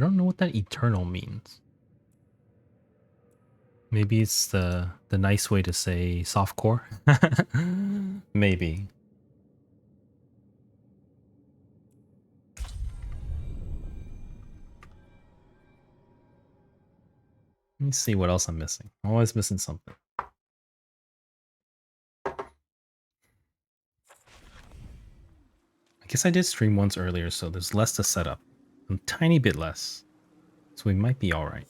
don't know what that eternal means. Maybe it's the nice way to say softcore. Maybe. Let me see what else I'm missing. I'm always missing something. I guess I did stream once earlier, so there's less to set up. A tiny bit less. So we might be alright.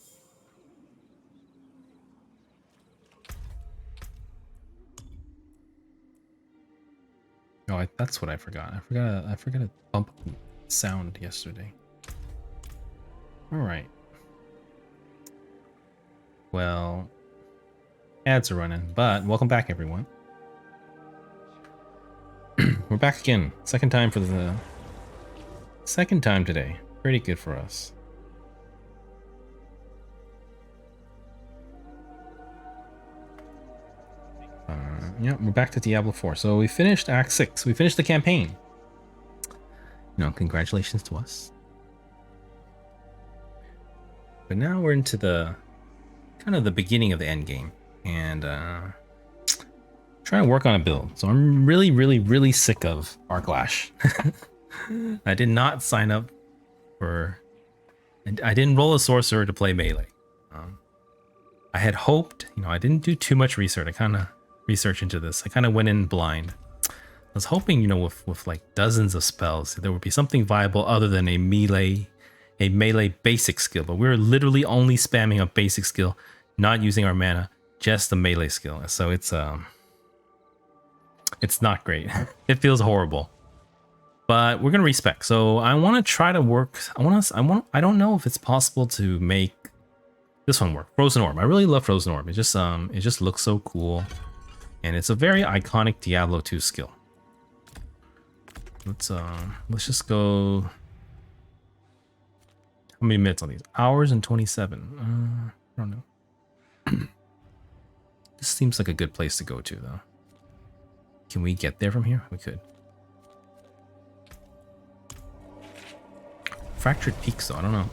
Oh, that's what I forgot. I forgot to bump up sound yesterday. Alright. Well, ads are running, but welcome back, everyone. We're back again. Second time today. Pretty good for us. Yeah, we're back to Diablo 4. So we finished Act 6. We finished the campaign. You know, congratulations to us. But now we're into the kind of the beginning of the end game, and trying to work on a build. So I'm really sick of Arclash. I did not sign up for. I didn't roll a sorcerer to play melee. I had hoped, you know, I didn't do too much research. I kind of research into this. I kind of went in blind. I was hoping, you know, with like dozens of spells, there would be something viable other than a melee basic skill. But we're literally only spamming a basic skill, not using our mana, just the melee skill. So it's not great. It feels horrible. But we're gonna respec. So I want to try to work. I don't know if it's possible to make this one work. Frozen Orb. I really love Frozen Orb. It just looks so cool. And it's a very iconic Diablo 2 skill. Let's just go. How many minutes on these? Hours and 27. I don't know. This seems like a good place to go to, though. Can we get there from here? We could. Fractured Peaks, though. I don't know.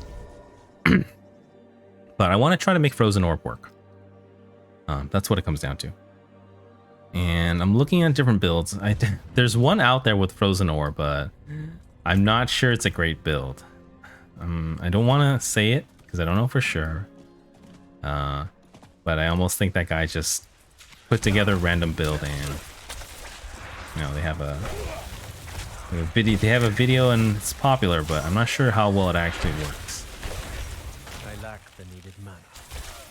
But I want to try to make Frozen Orb work. That's what it comes down to. And I'm looking at different builds. There's one out there with Frozen Orb, but I'm not sure it's a great build. I don't want to say it because I don't know for sure. But I almost think that guy just put together a random build, and you know, they have a video and it's popular, but I'm not sure how well it actually works. I lack the needed mana.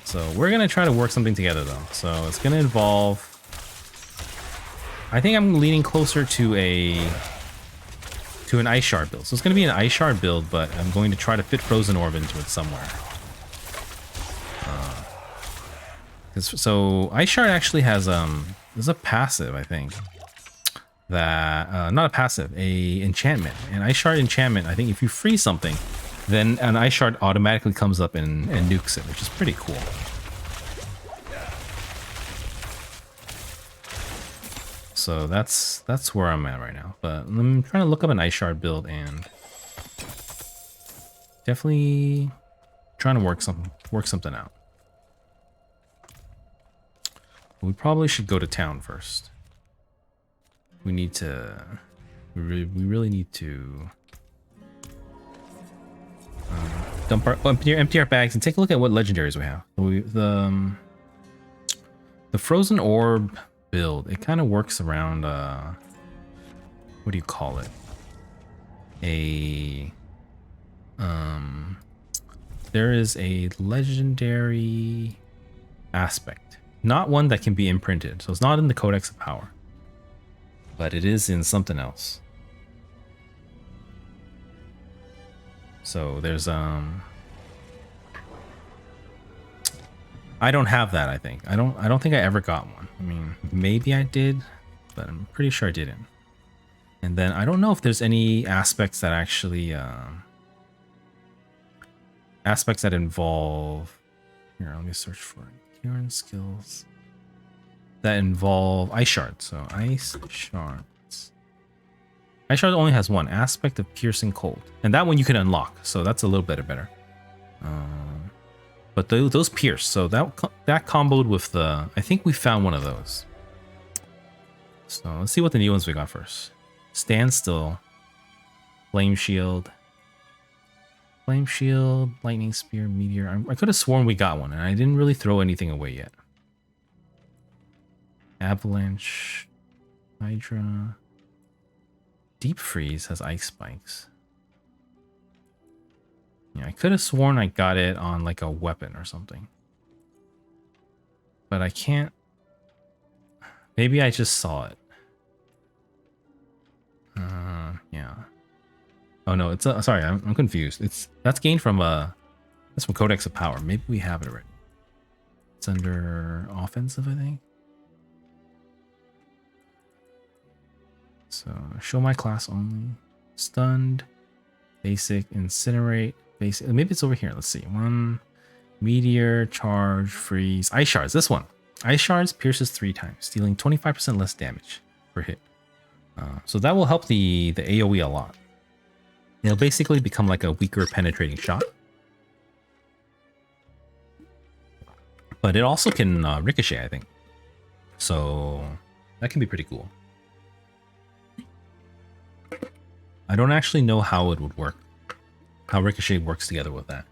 So we're gonna try to work something together though. So it's gonna involve. I think I'm leaning closer to an Ice Shard build. So it's gonna be an Ice Shard build, but I'm going to try to fit Frozen Orb into it somewhere. So Ice Shard actually has there's a passive, I think. That not a passive, a enchantment. And Ice Shard enchantment, I think if you freeze something, then an Ice Shard automatically comes up and nukes it, which is pretty cool. So that's where I'm at right now. But I'm trying to look up an Ice Shard build and definitely trying to work something out. We probably should go to town first. We need to. We really need to empty our bags and take a look at what legendaries we have. The Frozen Orb build, it kind of works around what do you call it? There is a legendary aspect, not one that can be imprinted. So it's not in the Codex of Power, but it is in something else. So there's I don't have that, I think. I don't think I ever got one. I mean, maybe I did, but I'm pretty sure I didn't. And then I don't know if there's any aspects that actually aspects that involve, here, let me search for it. Kieran skills that involve Ice Shards. So Ice Shards. Ice Shard only has one aspect of Piercing Cold, and that one you can unlock. So that's a little bit better. But those pierce, so that comboed with the. I think we found one of those. So let's see what the new ones we got first. Standstill, flame shield, lightning spear, meteor. I could have sworn we got one, and I didn't really throw anything away yet. Avalanche, Hydra, deep freeze has ice spikes. Yeah, I could have sworn I got it on like a weapon or something. But I can't. Maybe I just saw it. Yeah. Oh no, it's sorry, I'm confused. That's gained from that's from Codex of Power. Maybe we have it already. It's under offensive, I think. So show my class only. Stunned, basic, incinerate. Basic. Maybe it's over here. Let's see. One meteor, charge, freeze, ice shards. This one, ice shards pierces 3 times, dealing 25% less damage per hit. So that will help the AOE a lot. It'll basically become like a weaker penetrating shot, but it also can ricochet, I think. So that can be pretty cool. I don't actually know how it would work. How ricochet works together with that.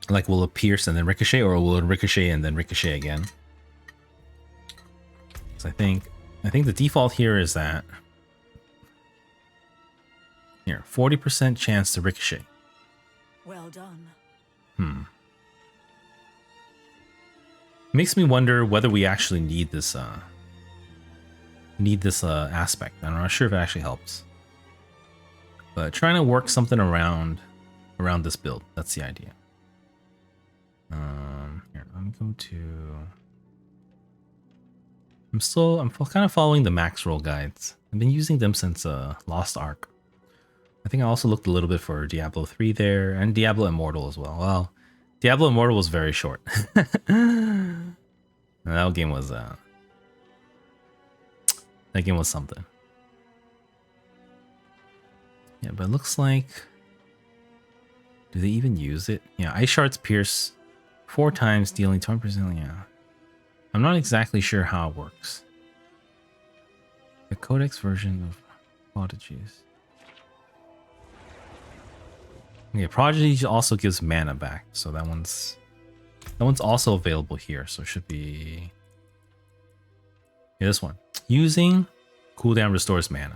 Like, will it pierce and then ricochet, or will it ricochet and then ricochet again? So I think the default here is that here, 40% chance to ricochet. Well done. Makes me wonder whether we actually need this aspect. I'm not sure if it actually helps. But trying to work something around this build. That's the idea. Here, let me go to. I'm kind of following the max roll guides. I've been using them since Lost Ark. I think I also looked a little bit for Diablo 3 there, and Diablo Immortal as well. Well, Diablo Immortal was very short. That game was something. Yeah, but it looks like. Do they even use it? Yeah, ice shards pierce 4 times, dealing 20%. Yeah. I'm not exactly sure how it works. The Codex version of Prodigies. Okay, Prodigy also gives mana back, so that one's also available here. So it should be this one. Using cooldown restores mana.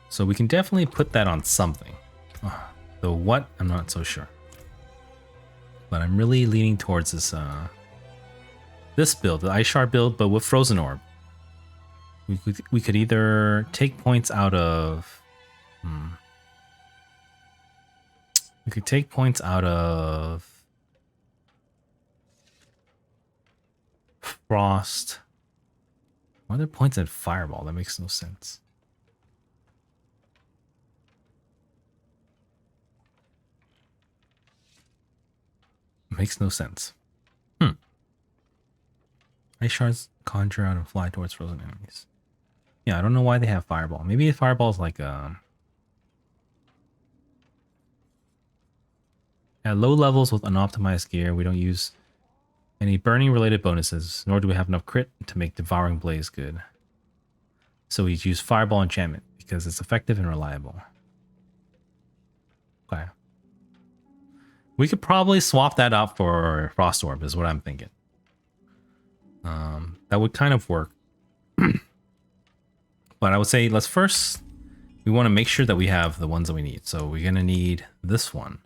So we can definitely put that on something. The what, I'm not so sure. But I'm really leaning towards this build, the Ice Shard build, but with Frozen Orb. We could either take points out of. We could take points out of Frost. Why are there points at Fireball? That makes no sense. Makes no sense. Ice shards conjure out and fly towards frozen enemies. Yeah, I don't know why they have Fireball. Maybe Fireball is like at low levels with unoptimized gear, we don't use any burning related bonuses, nor do we have enough crit to make Devouring Blaze good. So we use Fireball enchantment because it's effective and reliable. Okay. We could probably swap that out for Frost Orb is what I'm thinking. That would kind of work. But I would say let's first, we want to make sure that we have the ones that we need. So we're going to need this one.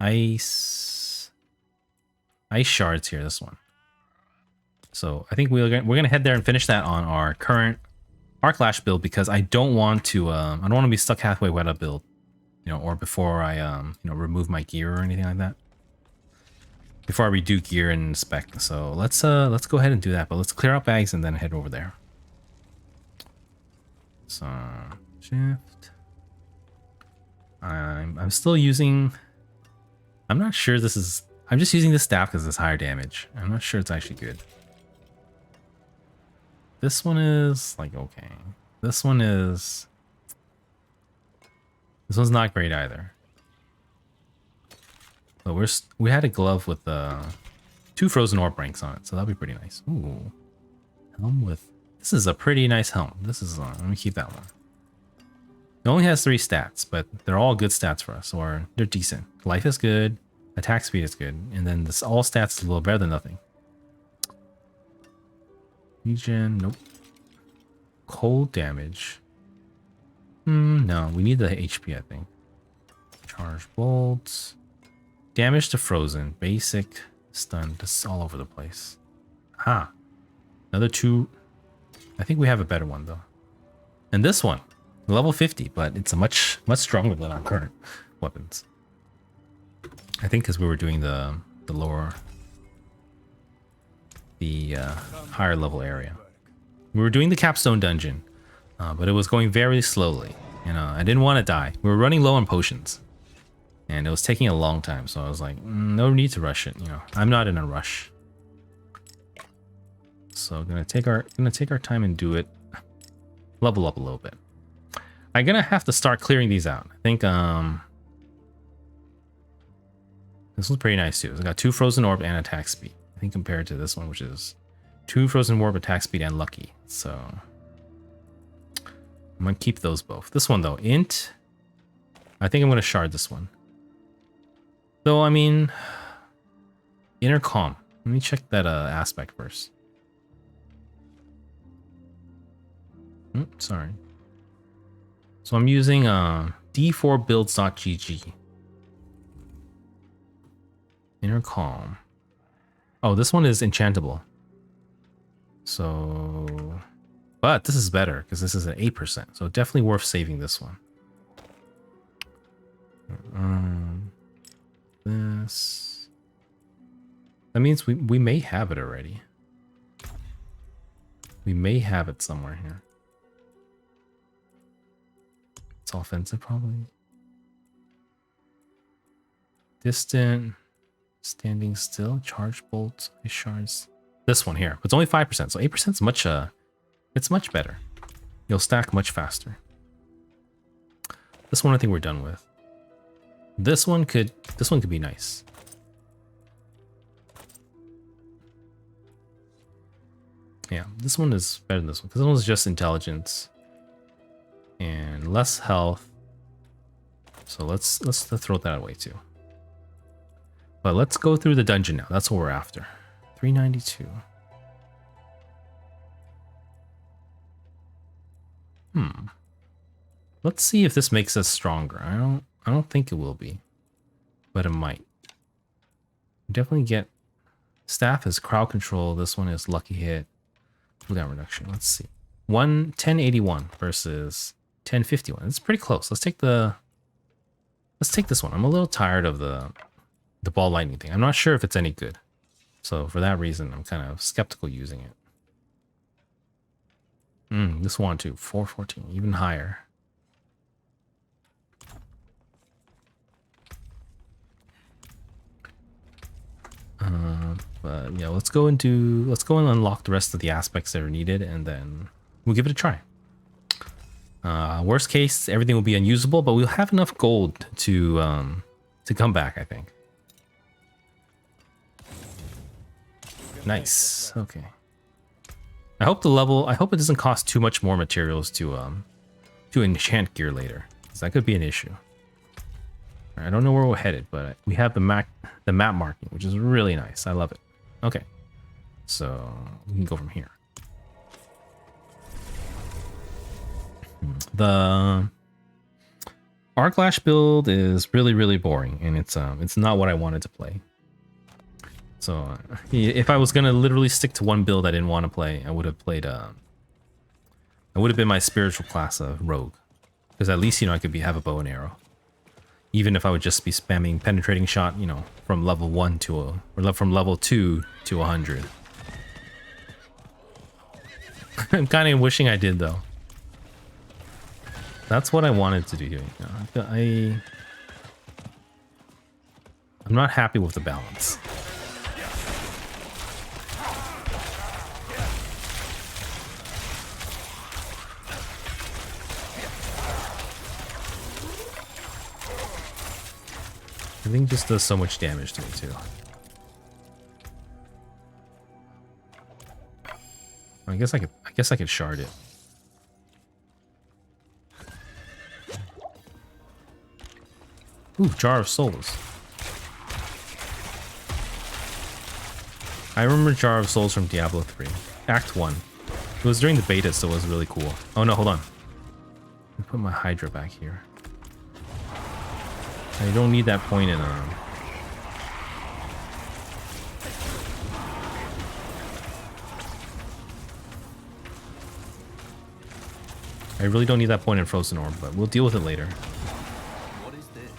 Ice shards here, this one. So I think we're going to head there and finish that on our current Arclash build because I don't want to I don't want to be stuck halfway with a build, you know, or before I remove my gear or anything like that. Before I redo gear and spec. So let's go ahead and do that, but let's clear out bags and then head over there. So shift. I'm still using. I'm not sure this is. I'm just using this staff because it's higher damage. I'm not sure it's actually good. This one is like okay. This one is. This one's not great either. But we had a glove with 2 frozen orb ranks on it, so that'll be pretty nice. Ooh, helm with. This is a pretty nice helm. This is let me keep that one. It only has 3 stats, but they're all good stats for us, or they're decent. Life is good, attack speed is good, and then this all stats is a little better than nothing. Regen, nope. Cold damage. No, we need the HP, I think. Charge bolts. Damage to frozen. Basic. Stun. Just all over the place. Ah. Another 2. I think we have a better one, though. And this one. Level 50, but it's a much stronger than our current weapons. I think because we were doing the lower... the higher level area. We were doing the capstone dungeon, but it was going very slowly. I didn't want to die. We were running low on potions, and it was taking a long time. So I was like, no need to rush it. I'm not in a rush. So gonna take our time and do it. Level up a little bit. I'm gonna have to start clearing these out. I think this one's pretty nice too. It's got 2 frozen orb and attack speed. I think compared to this one, which is 2 frozen orb, attack speed, and lucky. So I'm gonna keep those both. This one though, int. I think I'm gonna shard this one. Though I mean, inner calm. Let me check that aspect first. Sorry. So I'm using d4builds.gg. Inner calm. Oh, this one is enchantable. So, but this is better because this is at 8%. So definitely worth saving this one. This. That means we may have it already. We may have it somewhere here. It's offensive probably. Distant. Standing still, charge bolts, ice shards. This one here, it's only 5%, so 8% is much. It's much better. You'll stack much faster. This one I think we're done with. This one could be nice. Yeah, this one is better than this one because this one's just intelligence and less health. So let's throw that away too. But let's go through the dungeon now. That's what we're after. 392. Let's see if this makes us stronger. I don't think it will be, but it might. Definitely get staff is crowd control. This one is lucky hit. Cooldown reduction. Let's see. 1081 versus 1051. It's pretty close. Let's take this one. I'm a little tired of the ball lightning thing. I'm not sure if it's any good. So for that reason, I'm kind of skeptical using it. This one too. 414, even higher. But yeah, let's go and unlock the rest of the aspects that are needed, and then we'll give it a try. Worst case, everything will be unusable, but we'll have enough gold to come back, I think. Nice. Okay. I hope it doesn't cost too much more materials to enchant gear later, because that could be an issue. I don't know where we're headed, but we have the map marking, which is really nice. I love it. Okay, so we can go from here. The Arclash build is really boring, and it's not what I wanted to play. So if I was gonna literally stick to one build I didn't want to play, I would have played I would have been my spiritual class of rogue, because at least I could have a bow and arrow, even if I would just be spamming penetrating shot, from level 1 to from level 2 to 100. I'm kind of wishing I did though. That's what I wanted to do. I'm not happy with the balance. Everything just does so much damage to me too. I guess I could shard it. Ooh, Jar of Souls. I remember Jar of Souls from Diablo 3. Act 1. It was during the beta, so it was really cool. Oh no, hold on. Let me put my Hydra back here. I don't need that point in I really don't need that point in Frozen Orb, but we'll deal with it later. What is this?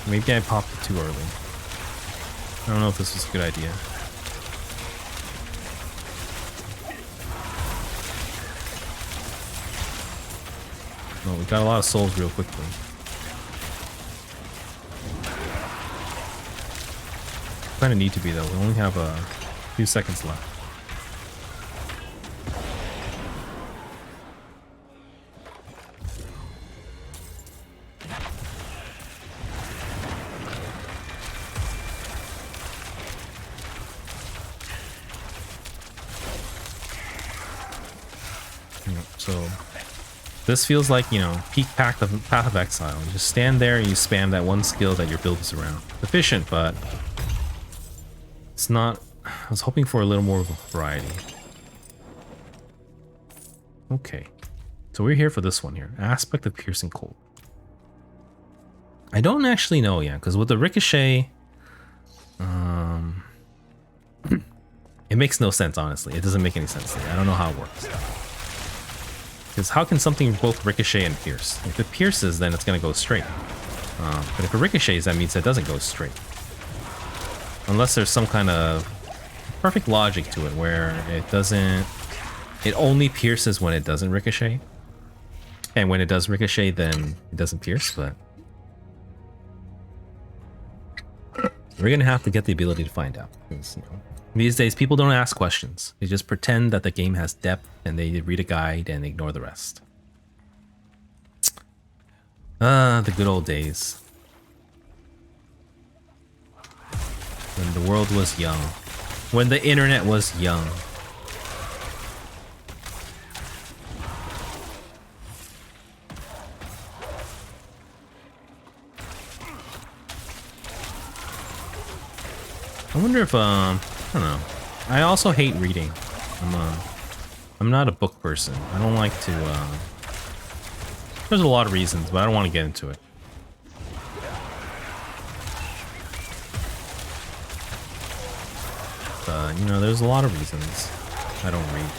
Maybe I popped it too early. I don't know if this was a good idea. Well, we got a lot of souls real quickly. Kind of need to be though. We only have a few seconds left. So this feels like, you know, peak Path of Exile. You just stand there and you spam that one skill that your build is around. Efficient, but it's not. I was hoping for a little more of a variety. Okay, so we're here for this one here. Aspect of Piercing Cold. I don't actually know yet, because with the Ricochet, it makes no sense, honestly. It doesn't make any sense. I don't know how it works. Because how can something both ricochet and pierce? If it pierces, then it's going to go straight. But if it ricochets, that means it doesn't go straight. Unless there's some kind of perfect logic to it where it doesn't... It only pierces when it doesn't ricochet. And when it does ricochet, then it doesn't pierce, but... We're going to have to get the ability to find out. Because, you know, these days, people don't ask questions. They just pretend that the game has depth, and they read a guide and ignore the rest. The good old days. When the world was young. When the internet was young. I wonder if, I don't know. I also hate reading. I'm not a book person. I don't like to, there's a lot of reasons, but I don't want to get into it. You know, there's a lot of reasons I don't read.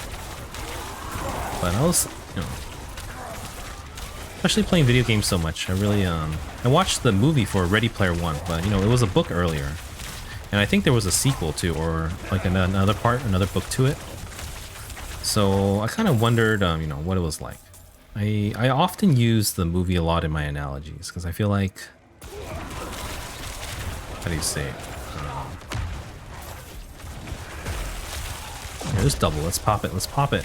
But I was, you know, especially playing video games so much, I really, I watched the movie for Ready Player One, but, you know, it was a book earlier. And I think there was a sequel to, or like another book to it. So I kind of wondered, you know, what it was like. I often use the movie a lot in my analogies, because I feel like, how do you say it? Here, this double, let's pop it, pop it.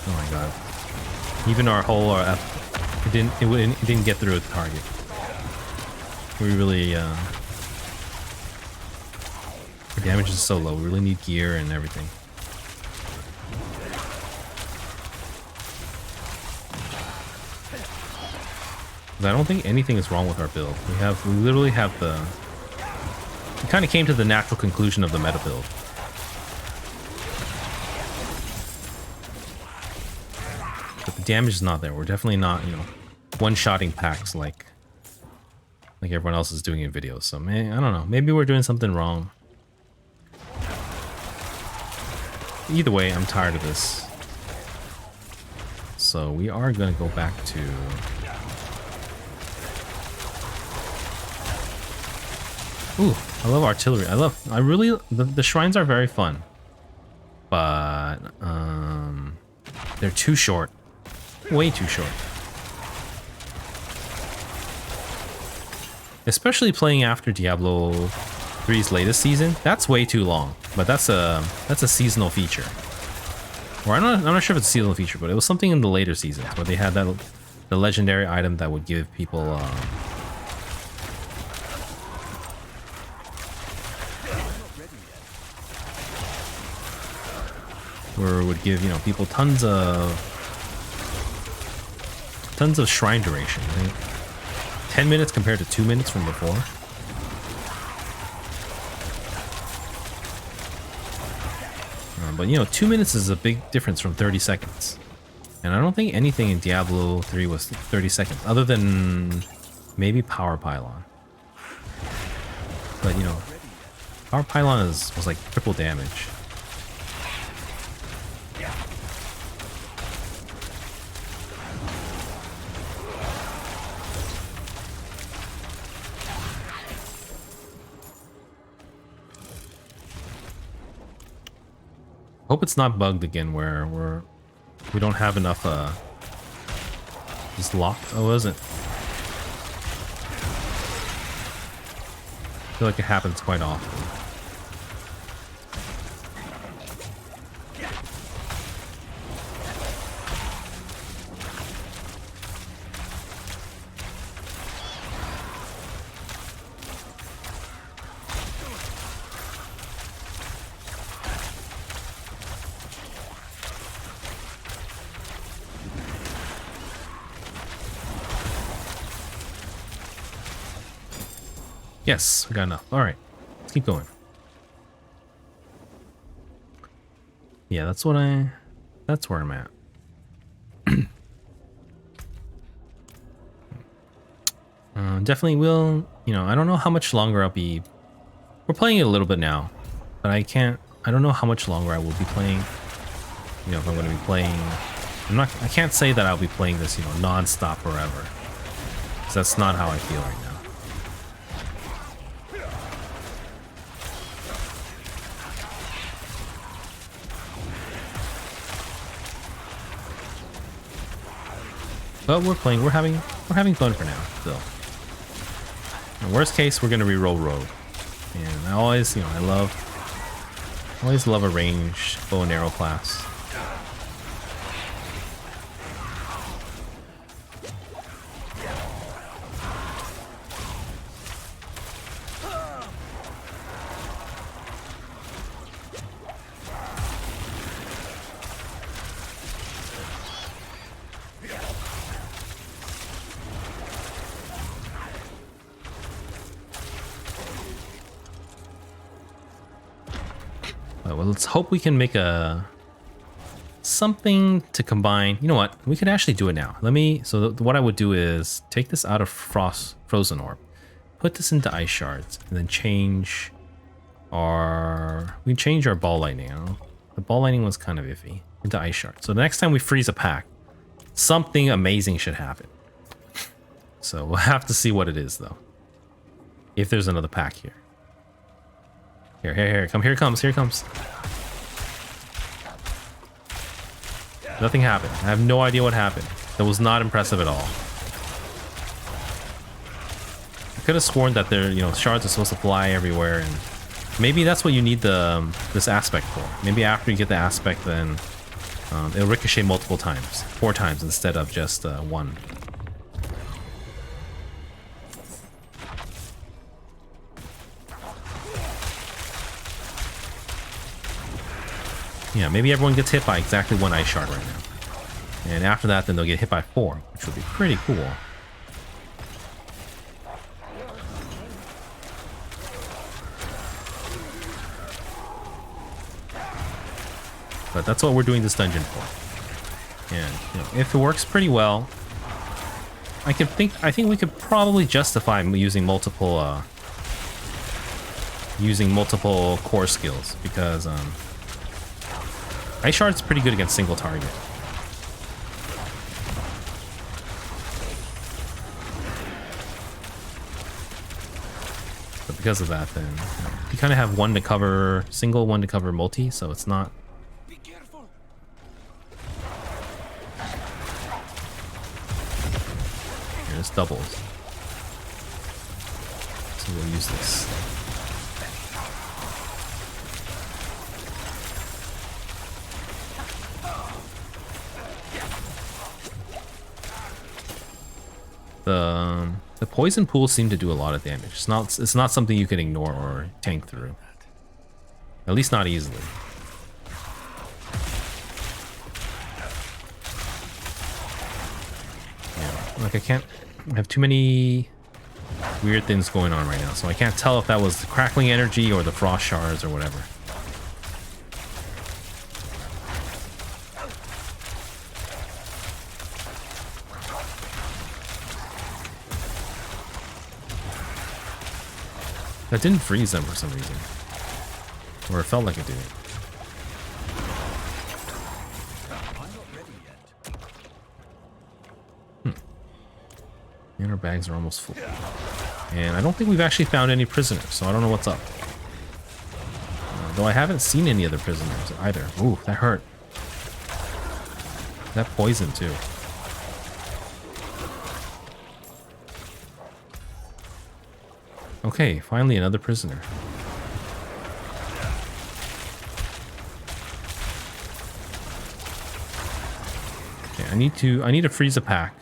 Oh my god. Even our whole it didn't get through the target. We really our damage is so low. We really need gear and everything. I don't think anything is wrong with our build. We literally have we kind of came to the natural conclusion of the meta build. But the damage is not there. We're definitely not, you know, one-shotting packs like everyone else is doing in videos. So, man, I don't know. Maybe we're doing something wrong. Either way, I'm tired of this. So we are going to go back to... Ooh, I love artillery. I really, the shrines are very fun. But, They're too short. Way too short. Especially playing after Diablo 3's latest season. That's way too long. But that's a seasonal feature. Or I'm not sure if it's a seasonal feature, but it was something in the later seasons where they had the legendary item that would give people or would give, you know, people tons of shrine duration. I think 10 minutes compared to 2 minutes from before. But you know, 2 minutes is a big difference from 30 seconds. And I don't think anything in Diablo 3 was 30 seconds, other than maybe Power Pylon. But you know, Power Pylon was like triple damage. Hope it's not bugged again where we don't have enough just locked. Oh, is it? I feel like it happens quite often. Yes, we got enough. All right, let's keep going. Yeah, that's where I'm at. Definitely will, you know, I don't know how much longer I'll be. We're playing it a little bit now, but I don't know how much longer I will be playing. You know, if I'm going to be playing, I can't say that I'll be playing this, you know, non-stop forever. Because that's not how I feel right now. But we're playing, we're having fun for now, still. In worst case, we're gonna reroll Rogue. And I always, you know, I always love a ranged bow and arrow class. Well, let's hope we can make something to combine. You know what? We could actually do it now. What I would do is take this out of Frozen Orb, put this into Ice Shards, and then change our Ball Lightning. The Ball Lightning was kind of iffy, into Ice Shards. So the next time we freeze a pack, something amazing should happen. So we'll have to see what it is, though. If there's another pack here. Here it comes. Nothing happened. I have no idea what happened. That was not impressive at all. I could have sworn that shards are supposed to fly everywhere, and maybe that's what you need this aspect for. Maybe after you get the aspect, then it'll ricochet multiple times, 4 times instead of just 1. Yeah, maybe everyone gets hit by exactly 1 ice shard right now. And after that, then they'll get hit by 4, which would be pretty cool. But that's what we're doing this dungeon for. And if it works pretty well, I think we could probably justify using multiple core skills, because Ice Shard's pretty good against single target. But because of that, then you kind of have one to cover single, one to cover multi, so it's not. Be careful. just doubles. So we'll use this. The poison pools seem to do a lot of damage. It's not something you can ignore or tank through. At least not easily. Yeah, like I have too many weird things going on right now, so I can't tell if that was the crackling energy or the frost shards or whatever. That didn't freeze them for some reason. Or it felt like it did. And our bags are almost full. And I don't think we've actually found any prisoners, so I don't know what's up. Though I haven't seen any other prisoners either. Ooh, that hurt. That poison too. Okay, finally another prisoner. Okay, I need to freeze a pack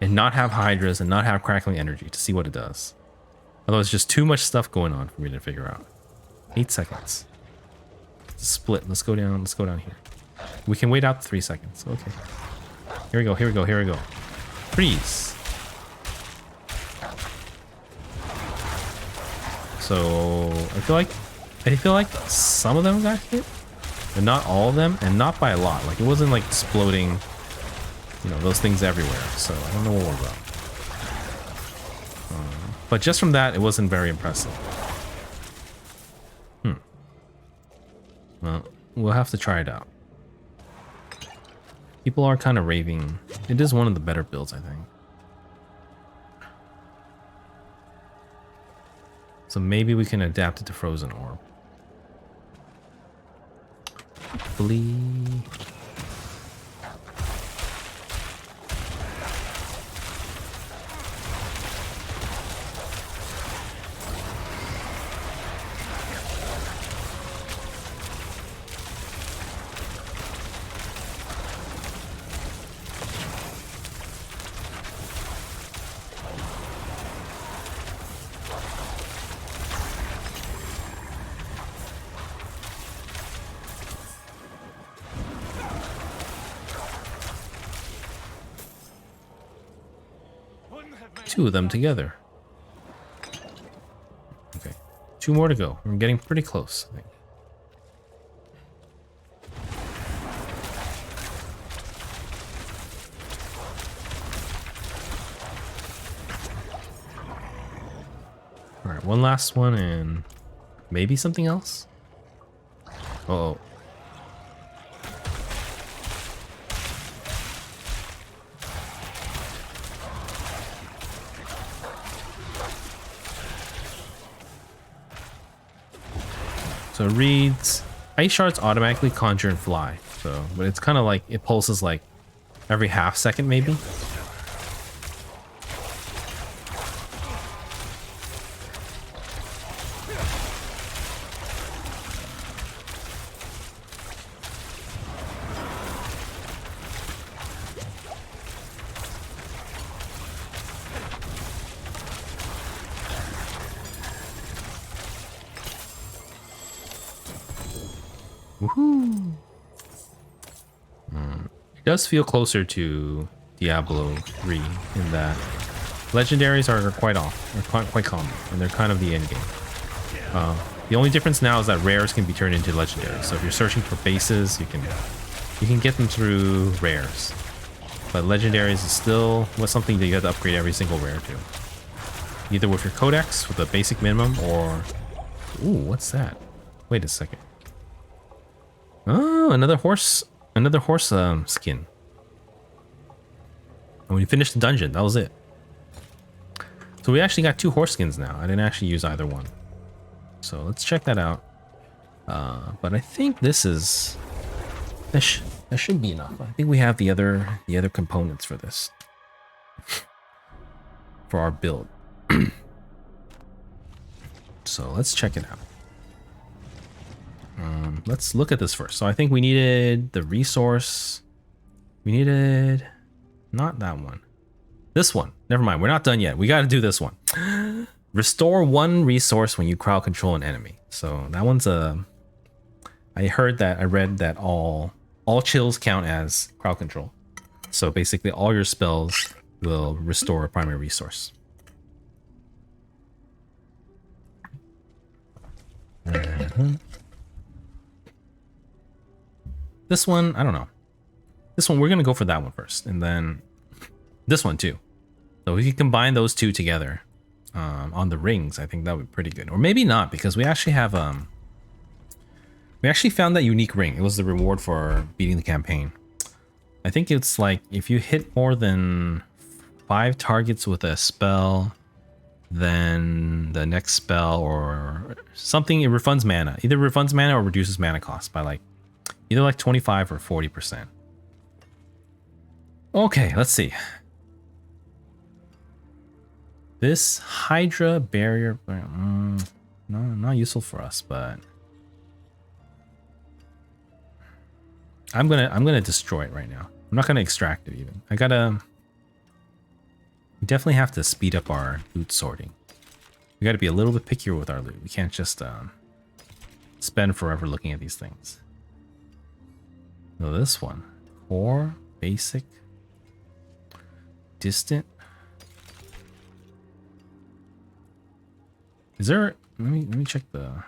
and not have hydras and not have crackling energy to see what it does. Otherwise, just too much stuff going on for me to figure out. 8 seconds. Split. Let's go down. Let's go down here. We can wait out 3 seconds. Okay. Here we go. Here we go. Here we go. Freeze. So I feel like some of them got hit, but not all of them, and not by a lot. Like it wasn't like exploding, you know, those things everywhere. So I don't know what we're about. But just from that, it wasn't very impressive. Well, we'll have to try it out. People are kind of raving. It is one of the better builds, I think. So maybe we can adapt it to Frozen Orb. Hopefully. Two of them together. Okay. 2 more to go. We're getting pretty close, I think. Alright, one last one and maybe something else? Uh-oh. So it reads, ice shards automatically conjure and fly. So, but it's kind of like, it pulses like every half second maybe. Woohoo! It does feel closer to Diablo 3 in that legendaries are quite quite common, and they're kind of the end game. The only difference now is that rares can be turned into legendaries. So if you're searching for bases, you can get them through rares. But legendaries is still something that you have to upgrade every single rare to. Either with your codex with a basic minimum, or ooh, what's that? Wait a second. Oh, another horse skin. And when you finish the dungeon, that was it. So we actually got 2 horse skins now. I didn't actually use either one. So let's check that out. But I think that should be enough. I think we have the other components for this. for our build. So let's check it out. Let's look at this first. So I think we needed the resource. We needed not that one. This one. Never mind. We're not done yet. We got to do this one. Restore 1 resource when you crowd control an enemy. So that one's a. I read that all chills count as crowd control. So basically, all your spells will restore a primary resource. This one, I don't know. This one, we're gonna go for that one first, and then this one too. So we can combine those two together on the rings. I think that would be pretty good, or maybe not, because we actually have we actually found that unique ring. It was the reward for beating the campaign. I think it's like if you hit more than 5 targets with a spell, then the next spell or something, it refunds mana. Either refunds mana or reduces mana cost by like either like 25 or 40%. Okay, let's see. This Hydra barrier, no, not useful for us, but I'm gonna destroy it right now. I'm not gonna extract it even. We definitely have to speed up our loot sorting. We got to be a little bit pickier with our loot. We can't just spend forever looking at these things. So this one, core, basic, distant. Is there? Let me check the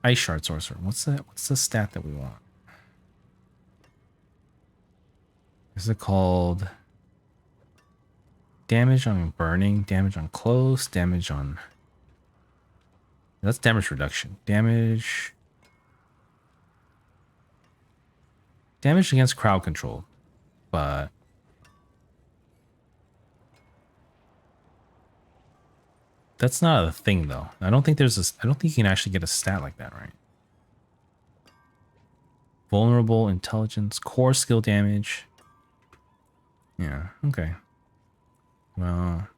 ice shard sorcerer. What's that? What's the stat that we want? Is it called? Damage on burning, damage on close, damage on... That's damage reduction. Damage against crowd control. But... That's not a thing, though. I don't think there's a... I don't think you can actually get a stat like that, right? Vulnerable, intelligence, core skill damage. Yeah, okay. Well,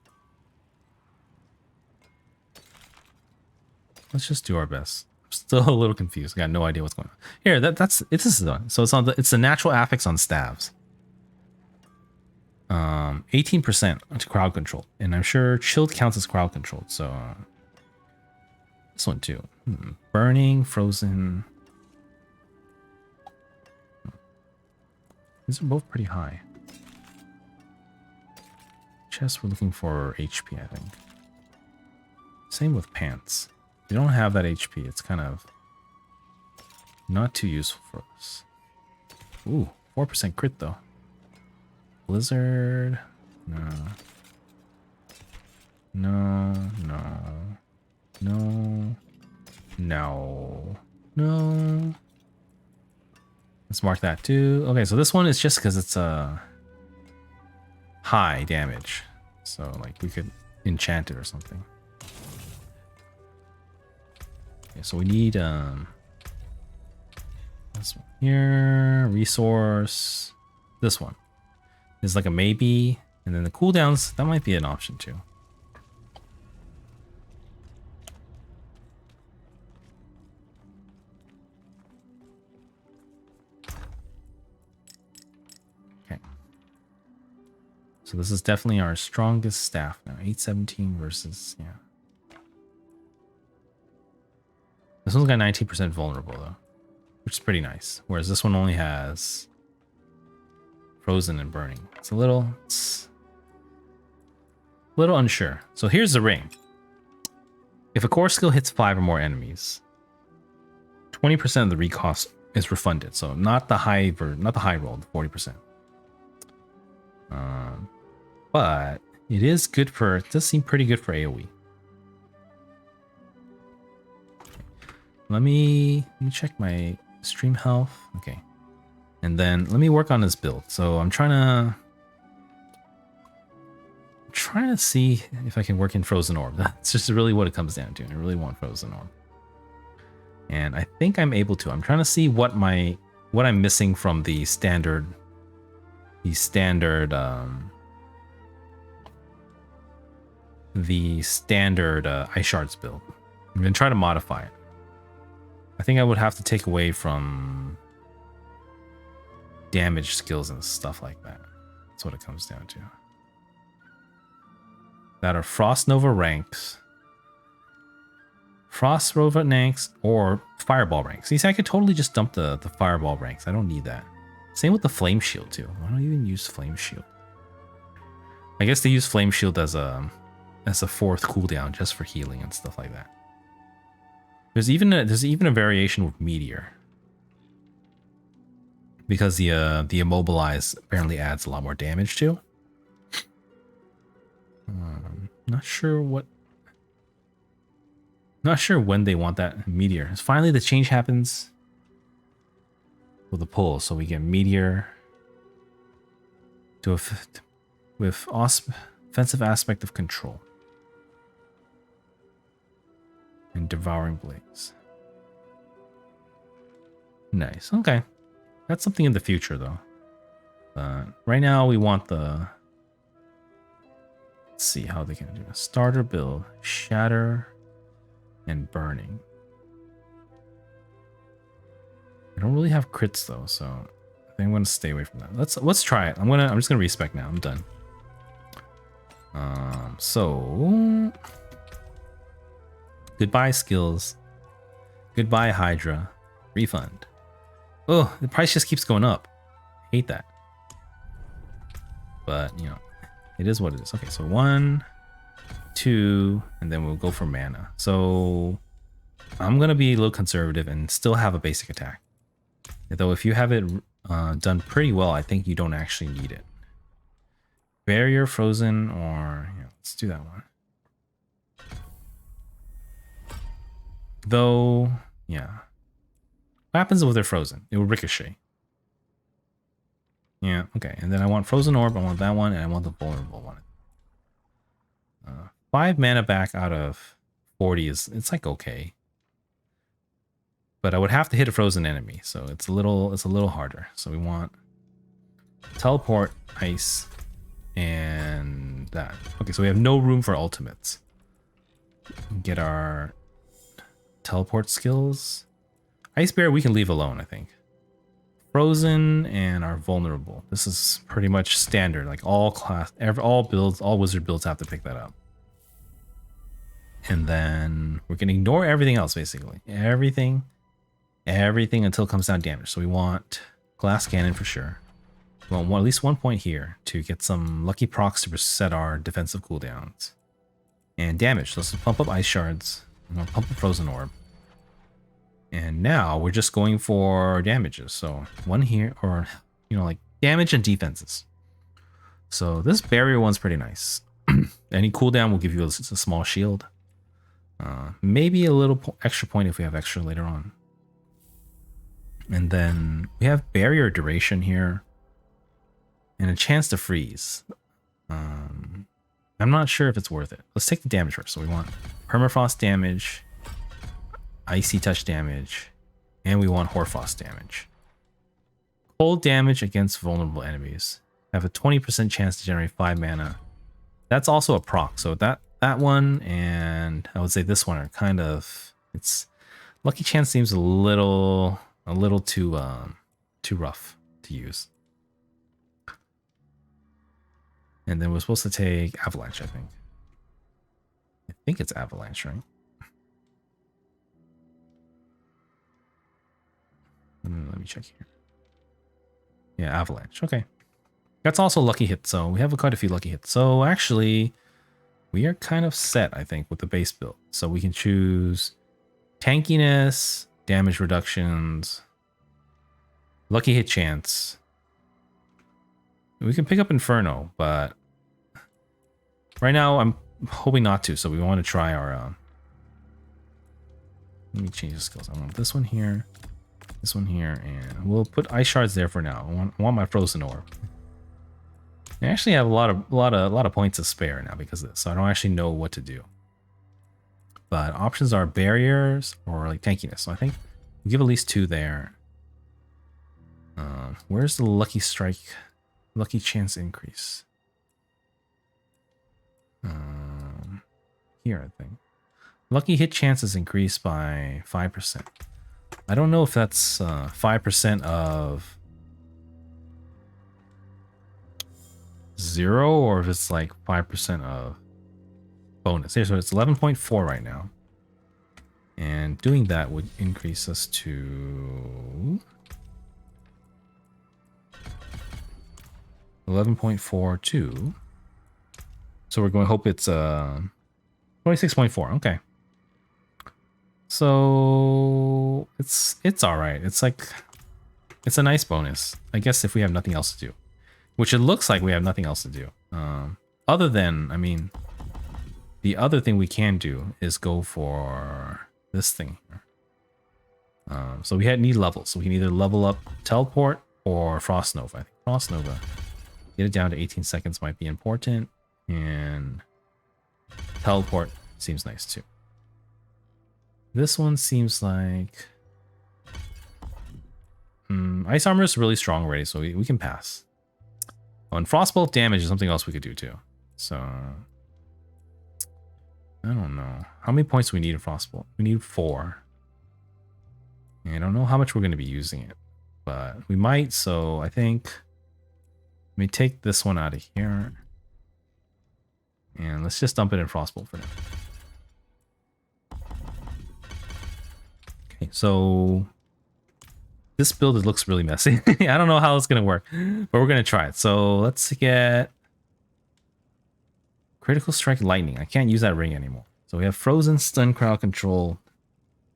let's just do our best. I'm still a little confused. I got no idea what's going on. Here, this is done. So it's the natural affix on staves. 18% to crowd control, and I'm sure chilled counts as crowd control. So this one too. Burning, frozen. These are both pretty high. Chest, we're looking for HP, I think. Same with pants. If you don't have that HP, it's kind of not too useful for us. Ooh, 4% crit though. Blizzard. No. No, no. No. No. No. Let's mark that too. Okay, so this one is just because it's high damage, so like we could enchant it or something. Okay, so we need this one here, resource. This one is like a maybe, and then the cooldowns, that might be an option too. So this is definitely our strongest staff now. 817 versus, yeah. This one's got 19% vulnerable though, which is pretty nice. Whereas this one only has frozen and burning. It's a little unsure. So here's the ring. If a core skill hits 5 or more enemies, 20% of the recost is refunded. So not the high roll, the 40%. But it is good for, it does seem pretty good for AoE. Let me check my stream health. Okay. And then let me work on this build. So I'm trying to see if I can work in Frozen Orb. That's just really what it comes down to. I really want Frozen Orb. And I think I'm able to. I'm trying to see what I'm missing from the standard the standard Ice Shards build. I'm going to try to modify it. I think I would have to take away from damage skills and stuff like that. That's what it comes down to. That are Frost Nova ranks. Frost Nova ranks or Fireball ranks. See, I could totally just dump the Fireball ranks. I don't need that. Same with the Flame Shield too. Why don't I even use Flame Shield? I guess they use Flame Shield as a fourth cooldown just for healing and stuff like that. There's even a variation with Meteor. Because the Immobilize apparently adds a lot more damage too. Not sure when they want that Meteor. Finally, the change happens with the pull, so we get Meteor to with offensive aspect of control and Devouring Blades. Nice. Okay, that's something in the future though. Right now we want the. Let's see how they can do a starter build, Shatter, and Burning. I don't really have crits though, so I think I'm gonna stay away from that. Let's try it. I'm just gonna respec now. I'm done. So goodbye skills. Goodbye Hydra. Refund. Oh, the price just keeps going up. Hate that. But you know, it is what it is. Okay, so 1, 2, and then we'll go for mana. So I'm gonna be a little conservative and still have a basic attack. Though if you have it done pretty well, I think you don't actually need it. Barrier, Frozen, or yeah, let's do that one. Though, yeah. What happens if they're frozen? It will ricochet. Yeah, okay. And then I want Frozen Orb, I want that one, and I want the vulnerable one. 5 mana back out of 40 it's like okay. But I would have to hit a frozen enemy, so it's a little harder. So we want teleport, ice, and that. Okay, so we have no room for ultimates. Get our teleport skills. Ice Bear we can leave alone, I think. Frozen and our vulnerable. This is pretty much standard. Like all builds, all wizard builds have to pick that up. And then we're gonna ignore everything else basically. Everything until it comes down damage. So we want Glass Cannon for sure. We want at least 1 point here to get some lucky procs to reset our defensive cooldowns. And damage. Let's pump up Ice Shards. I'm gonna pump up Frozen Orb. And now we're just going for damages. So 1 here, or you know, like damage and defenses. So this barrier one's pretty nice. Any cooldown will give you a small shield. Maybe a little extra point if we have extra later on. And then we have barrier duration here and a chance to freeze. I'm not sure if it's worth it. Let's take the damage first. So we want permafrost damage, icy touch damage, and we want hoarfrost damage. Cold damage against vulnerable enemies. Have a 20% chance to generate 5 mana. That's also a proc. So that one and I would say this one are kind of, it's lucky chance seems a little too rough to use. And then we're supposed to take Avalanche, I think. I think it's Avalanche, right? Let me check here. Yeah, Avalanche. Okay. That's also lucky hit, so we have quite a few lucky hits. So actually, we are kind of set, I think, with the base build. So we can choose tankiness, damage reductions, lucky hit chance. We can pick up Inferno, but right now I'm hoping not to. So we want to try our. Let me change the skills. I want this one here, and we'll put Ice Shards there for now. I want my Frozen Orb. I actually have a lot of points to spare now because of this, so I don't actually know what to do. But options are barriers or like tankiness. So I think we'll give at least 2 there. Where's the lucky strike, lucky chance increase? here, I think. Lucky hit chances increased by 5%. I don't know if that's 5% of 0 or if it's like 5% of bonus. Here, so it's 11.4 right now. And doing that would increase us to 11.42. So we're going to hope it's 26.4. Okay. So it's all right. It's like, it's a nice bonus. I guess if we have nothing else to do, which it looks like we have nothing else to do. Other than, I mean, the other thing we can do is go for this thing here. So we need levels. So we can either level up Teleport or Frost Nova. I think Frost Nova, get it down to 18 seconds might be important. And Teleport seems nice too. This one seems like... Ice Armor is really strong already, so we can pass. Oh, and Frostbolt damage is something else we could do too. So... I don't know. How many points do we need in Frostbolt? We need 4. And I don't know how much we're going to be using it. But we might, so I think... Let me take this one out of here. And let's just dump it in Frostbolt for now. Okay, so... This build looks really messy. I don't know how it's going to work, but we're going to try it. So let's get... Critical Strike Lightning. I can't use that ring anymore. So we have Frozen, Stun, Crowd Control.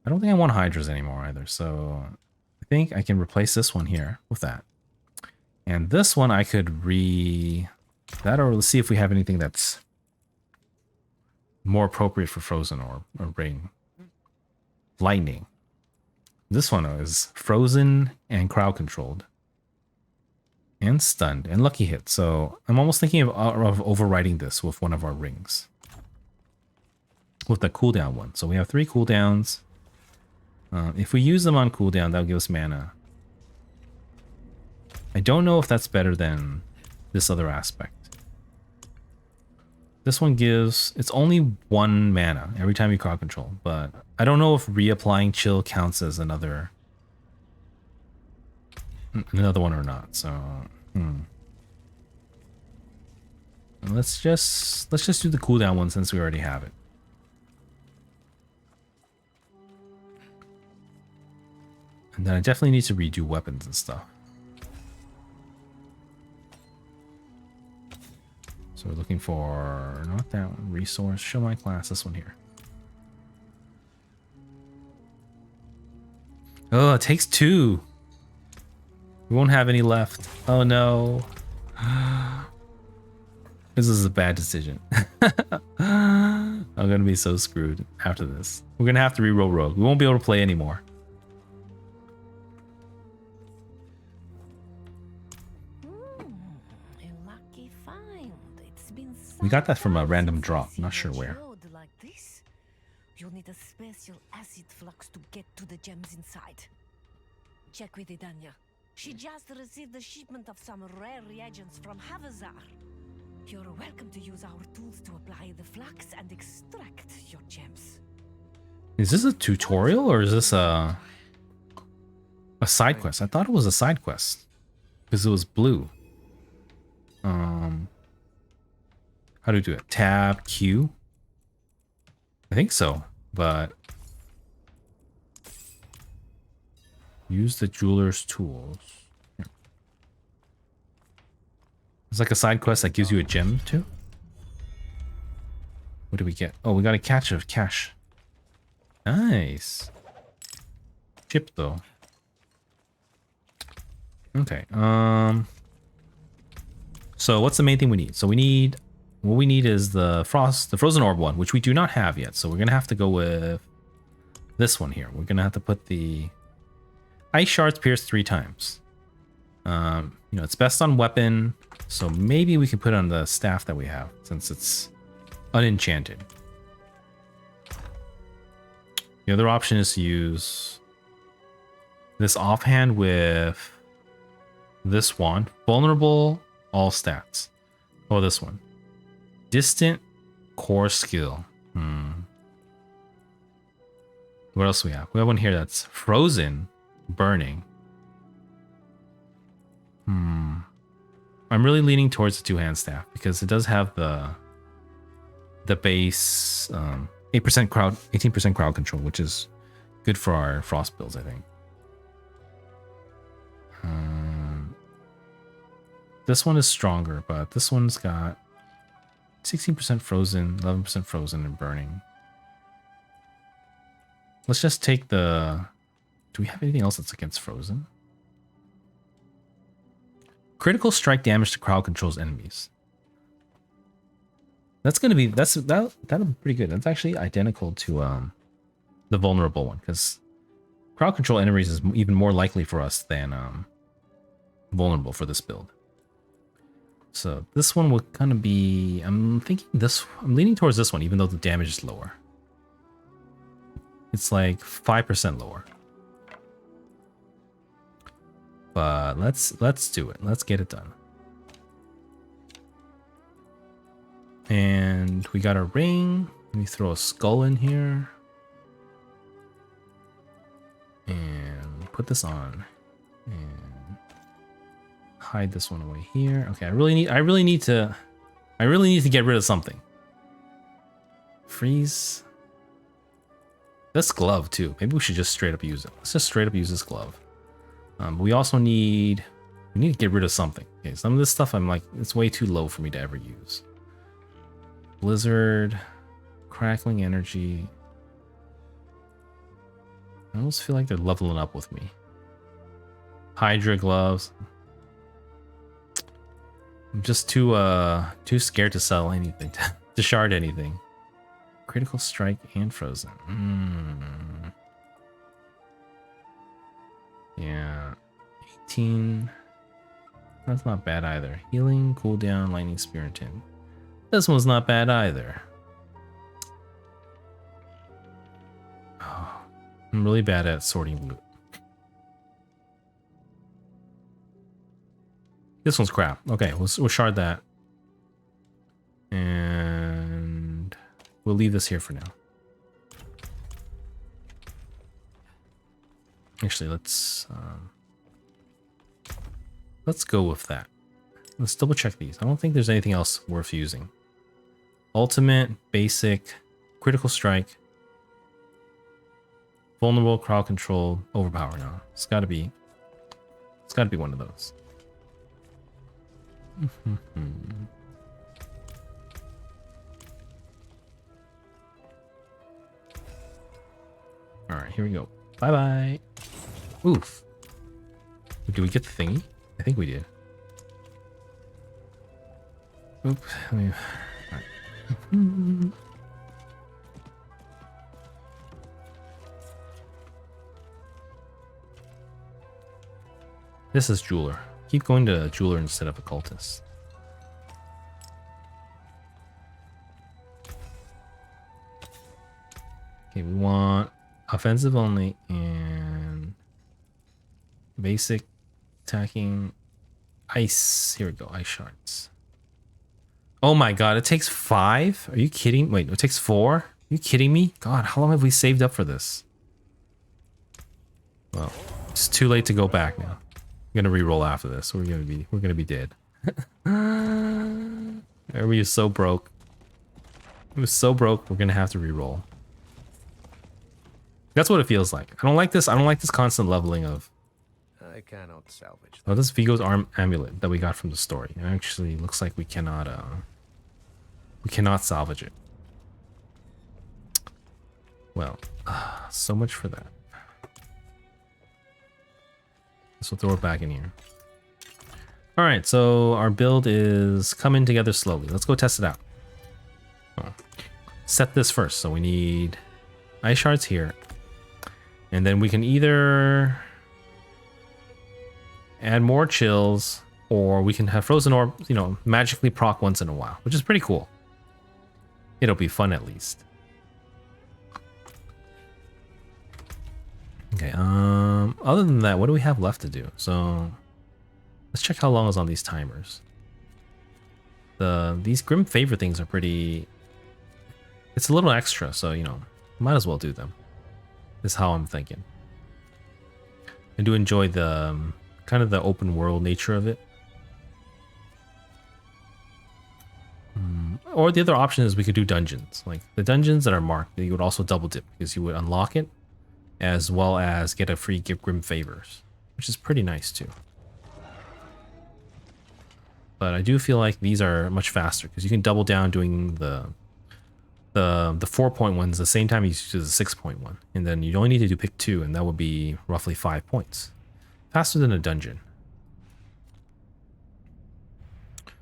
I don't think I want Hydras anymore either. So I think I can replace this one here with that. And this one I could that, or let's see if we have anything that's more appropriate for Frozen or Ring. Lightning. This one is Frozen and Crowd Controlled. And Stunned and Lucky Hit. So I'm almost thinking of overriding this with one of our rings. With the cooldown one. So we have 3 cooldowns. If we use them on cooldown, that'll give us mana. I don't know if that's better than this other aspect. This one gives... It's only 1 mana every time you crowd control. But I don't know if reapplying Chill counts as another one or not. So let's just do the cooldown one since we already have it. And then I definitely need to redo weapons and stuff. So we're looking for not that one, resource, show my class, this one here. Oh, it takes 2. We won't have any left. Oh no. This is a bad decision. I'm gonna be so screwed after this. We're gonna have to reroll Rogue. We won't be able to play anymore. Lucky find. It's been We got that from a random drop, not sure where. like this. You'll need a special acid flux to get to the gems inside. Check with Idanya. She just received a shipment of some rare reagents from Havazar. You're welcome to use our tools to apply the flux and extract your gems. Is this a tutorial or is this a side quest? I thought it was a side quest because it was blue. How do we do it? Tab Q? I think so, but use the jeweler's tools. It's like a side quest that gives you a gem too. What do we get? Oh, we got a catch of cash. Nice. Chip though. Okay. So what's the main thing we need? So what we need is the frozen orb one, which we do not have yet. So we're gonna have to go with this one here. We're gonna have to put the ice shards pierce 3 times. You know, it's best on weapon, so maybe we can put it on the staff that we have since it's unenchanted. The other option is to use this offhand with this wand. Vulnerable, all stats. Oh, this one. Distant core skill. What else do we have? We have one here that's frozen, burning. I'm really leaning towards the two-hand staff because it does have the base 8% crowd, 18% crowd control, which is good for our frost builds, I think. This one is stronger, but this one's got 16% frozen, 11% frozen, and burning. Let's just take the... Do we have anything else that's against frozen? Critical strike damage to crowd controls enemies. That's gonna be that'll be pretty good. That's actually identical to the vulnerable one, because crowd control enemies is even more likely for us than vulnerable for this build. So this one will kind of be... I'm leaning towards this one, even though the damage is lower. It's like 5% lower. But let's do it. Let's get it done. And we got a ring. Let me throw a skull in here. And put this on. And hide this one away here. Okay, I really need to get rid of something. Freeze. This glove too. Maybe we should just straight up use it. Let's just straight up use this glove. We also need to get rid of something. Okay, some of this stuff I'm like, it's way too low for me to ever use. Blizzard, crackling energy. I almost feel like they're leveling up with me. Hydra gloves. I'm just too scared to sell anything, to shard anything. Critical strike and frozen. Yeah, 18. That's not bad either. Healing, cooldown, lightning spear, and 10. This one's not bad either. Oh, I'm really bad at sorting loot. This one's crap. Okay, we'll shard that. And we'll leave this here for now. Actually, let's go with that. Let's double check these. I don't think there's anything else worth using. Ultimate, basic, critical strike, vulnerable, crowd control, overpower. No, it's gotta be one of those. All right, here we go. Bye bye. Oof. Did we get the thingy? I think we did. Oop. All right. This is jeweler. Keep going to jeweler instead of occultist. Okay, we want offensive only and basic attacking. Ice. Here we go. Ice shards. Oh my god, it takes 5? Are you kidding? Wait, it takes 4? Are you kidding me? God, how long have we saved up for this? Well, it's too late to go back now. I'm gonna re-roll after this. We're gonna be dead. We are so broke. It was so broke. We're gonna have to re-roll. That's what it feels like. I don't like this. I don't like this constant leveling of. I cannot salvage. Oh, this Vigo's arm amulet that we got from the story. It actually looks like we cannot salvage it. Well, so much for that. So we'll throw it back in here. All right, so our build is coming together slowly. Let's go test it out. Oh. Set this first. So we need ice shards here. And then we can either add more chills, or we can have frozen orb, you know, magically proc once in a while, which is pretty cool. It'll be fun at least. Okay, other than that, what do we have left to do? So let's check how long is on these timers. These Grim Favor things are pretty it's a little extra, so you know, might as well do them. Is how I'm thinking. I do enjoy the kind of the open world nature of it. Or the other option is we could do dungeons. Like the dungeons that are marked, you would also double dip because you would unlock it as well as get a free Grim Favors, which is pretty nice too. But I do feel like these are much faster because you can double down doing the 4-point ones the same time you do the 6-point one, and then you only need to do pick 2, and that would be roughly 5 points, faster than a dungeon. I'm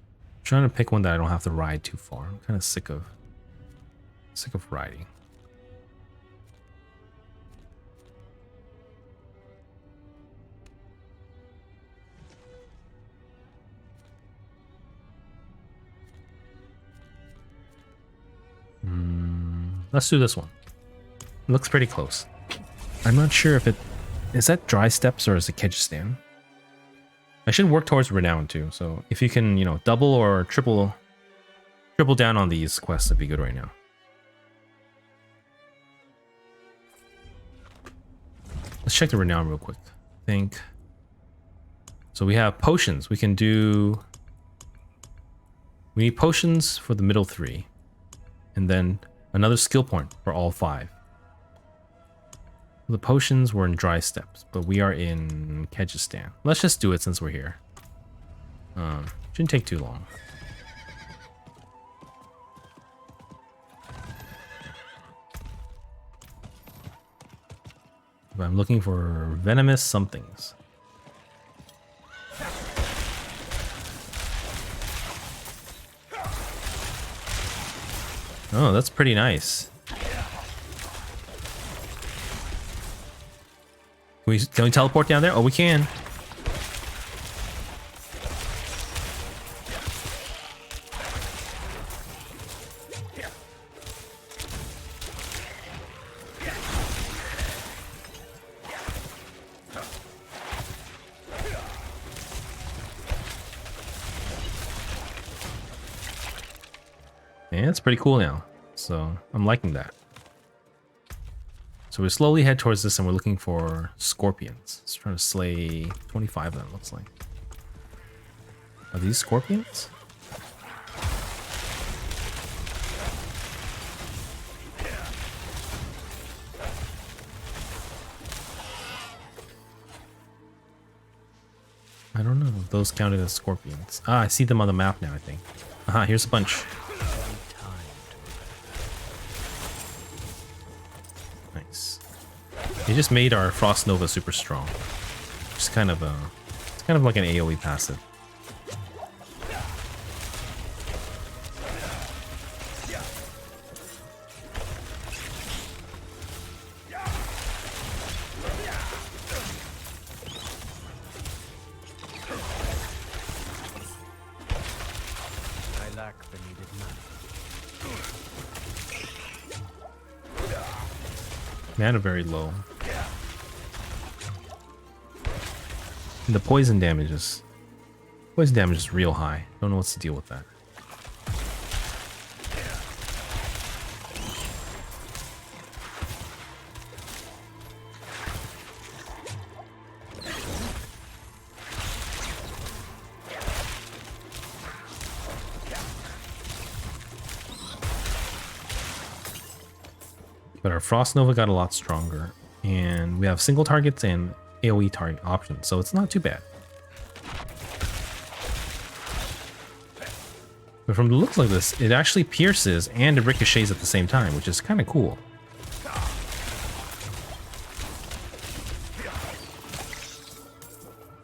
trying to pick one that I don't have to ride too far. I'm kind of sick of riding. Let's do this one. It looks pretty close. I'm not sure if it is that dry steps or is it Kedgistan. I should work towards renown too. So if you can, you know, double or triple down on these quests, that'd be good right now. Let's check the renown real quick. I think so. We have potions. We need potions for the middle 3, and then another skill point for all 5. The potions were in dry steps, but we are in Kedgistan. Let's just do it since we're here. Shouldn't take too long. But I'm looking for venomous somethings. Oh, that's pretty nice. Can we teleport down there? Oh, we can. Yeah, it's pretty cool now. So I'm liking that. So we slowly head towards this and we're looking for scorpions. Let's try to slay 25 of them, looks like. Are these scorpions? I don't know if those counted as scorpions. Ah, I see them on the map now, I think. Aha, here's a bunch. Nice. They just made our Frost Nova super strong. It's kind of like an AoE passive. I lack the needed money. Mana very low. And the poison damage is real high. Don't know what's the deal with that. But our Frost Nova got a lot stronger, and we have single targets and AoE target options, so it's not too bad. But from the looks like this, it actually pierces and it ricochets at the same time, which is kind of cool.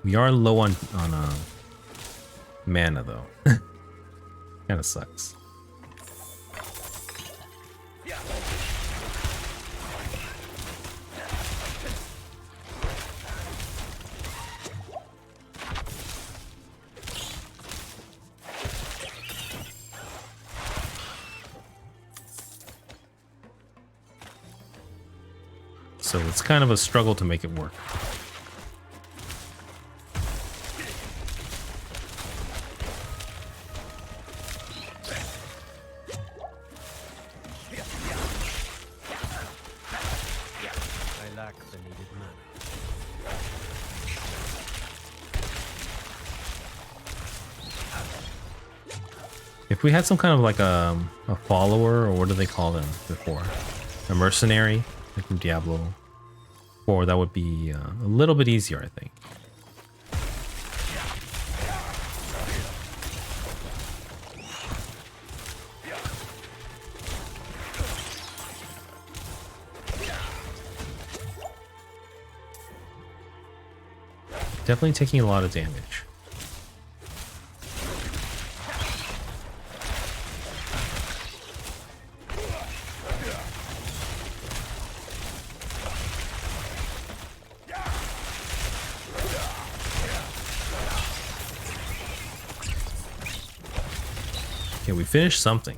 We are low on mana though. Kind of sucks. So it's kind of a struggle to make it work. If we had some kind of like a follower, or what do they call them before? A mercenary, like from Diablo 4, that would be a little bit easier, I think. Definitely taking a lot of damage. Okay, we finished something.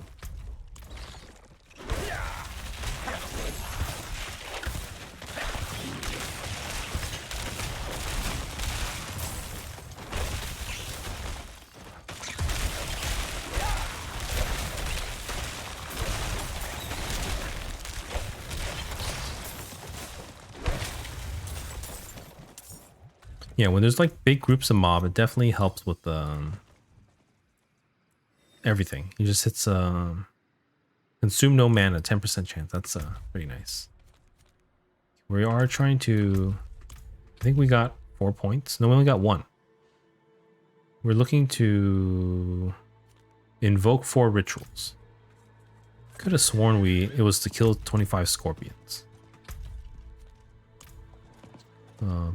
Yeah, when there's like big groups of mob, it definitely helps with everything. He just hits consume no mana, 10% chance. That's pretty nice. We are trying to, I think we got 4 points. No, we only got 1. We're looking to invoke 4 rituals. Could have sworn it was to kill 25 scorpions.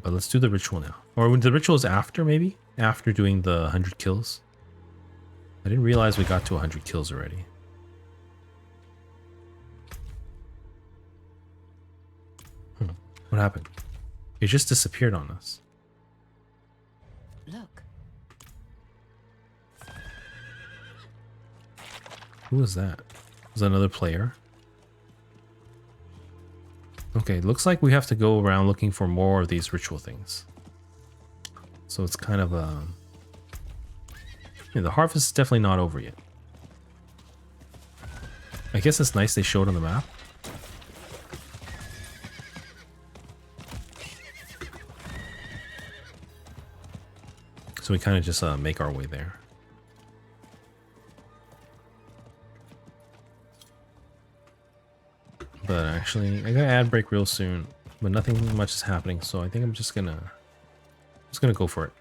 But let's do the ritual now. Or the ritual is after, maybe? After doing the 100 kills. I didn't realize we got to 100 kills already. What happened? It just disappeared on us. Look. Who was that? Was that another player? Okay, looks like we have to go around looking for more of these ritual things. So it's kind of yeah, the harvest is definitely not over yet. I guess it's nice they showed on the map. So we kind of just make our way there. But actually, I got ad break real soon, but nothing much is happening, so I think I'm just gonna go for it.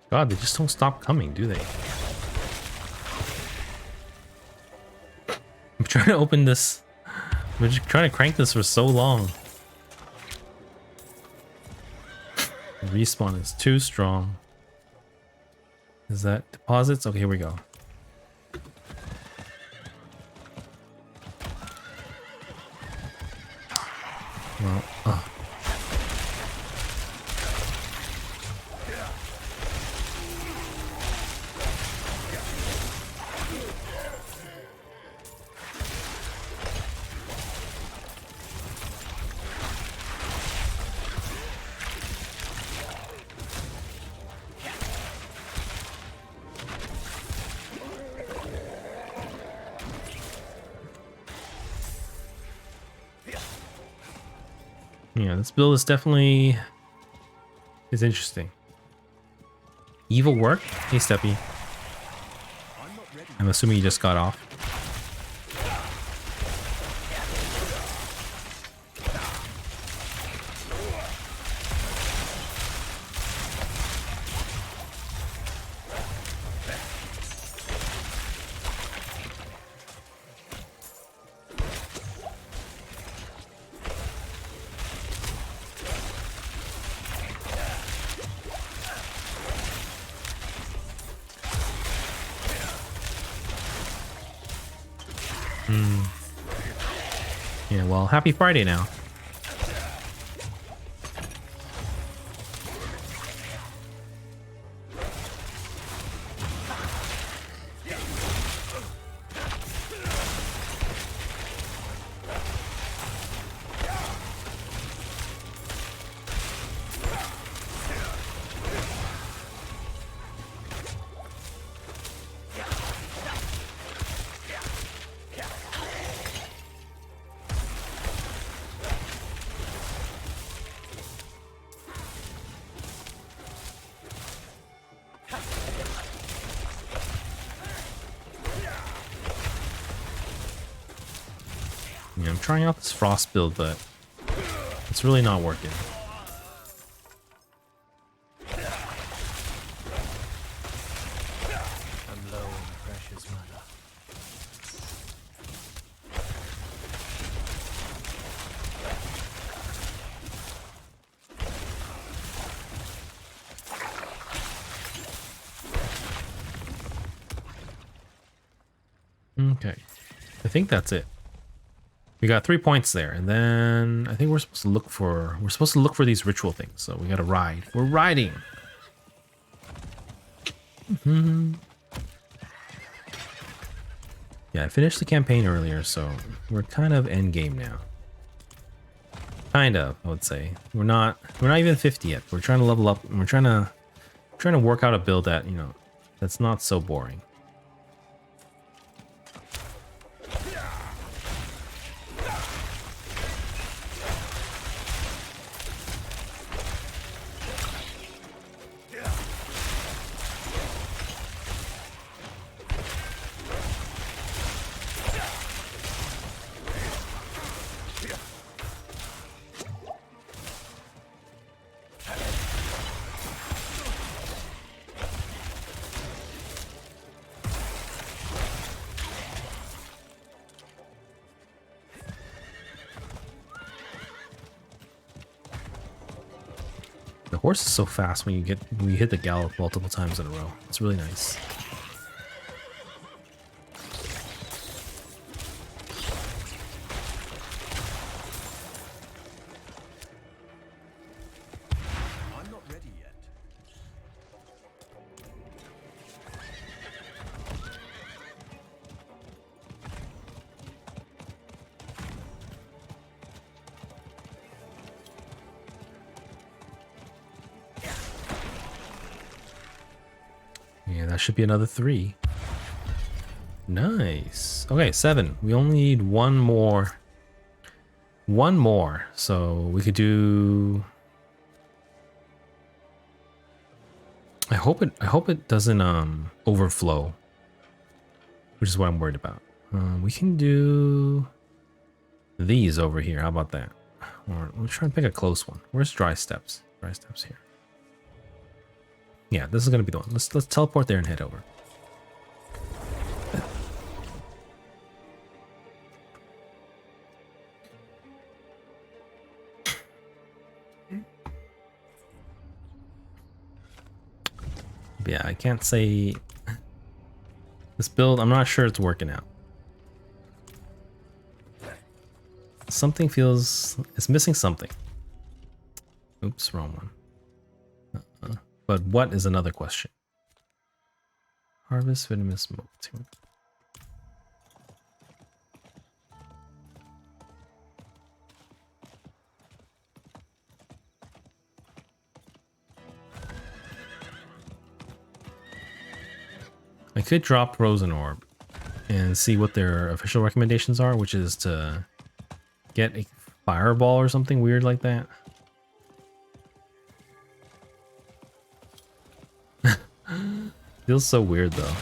God, they just don't stop coming, do they? I'm trying to open this. We're just trying to crank this for so long. The respawn is too strong. Is that deposits? Okay, here we go. Well, Yeah, this build is definitely is interesting. Evil work? Hey, Steppy. I'm assuming you just got off. Yeah, well, happy Friday now. Yeah, I'm trying out this frost build, but it's really not working. I'm low on precious mana. Okay, I think that's it. We got 3 points there, and then I think we're supposed to look for these ritual things. So we got to ride. We're riding. Yeah, I finished the campaign earlier, so we're kind of end game now. Kind of, I would say. We're not even 50 yet. We're trying to level up, and we're trying to work out a build that, you know, that's not so boring. The horse is so fast when you hit the gallop multiple times in a row. It's really nice. I'm not ready yet. Yeah, that should be another 3. Nice. Okay, 7. We only need one more. One more. So we could do. I hope it doesn't overflow, which is what I'm worried about. We can do these over here. How about that? Or let's try and pick a close one. Where's dry steps? Dry steps here. Yeah, this is gonna be the one. Let's teleport there and head over. Yeah, I can't say this build. I'm not sure it's working out. Something feels it's missing something. Oops, wrong one. But what is another question? Harvest venomous smoke. I could drop Frozen Orb and see what their official recommendations are, which is to get fireball or something weird like that. Feels so weird though.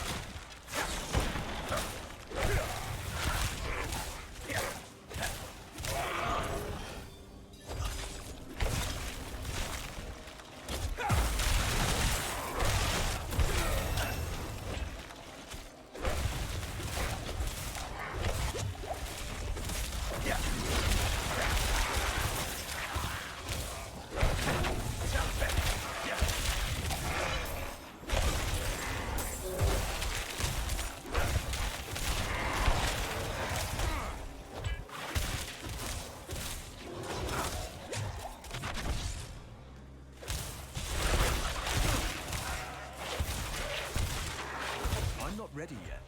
Ready yet?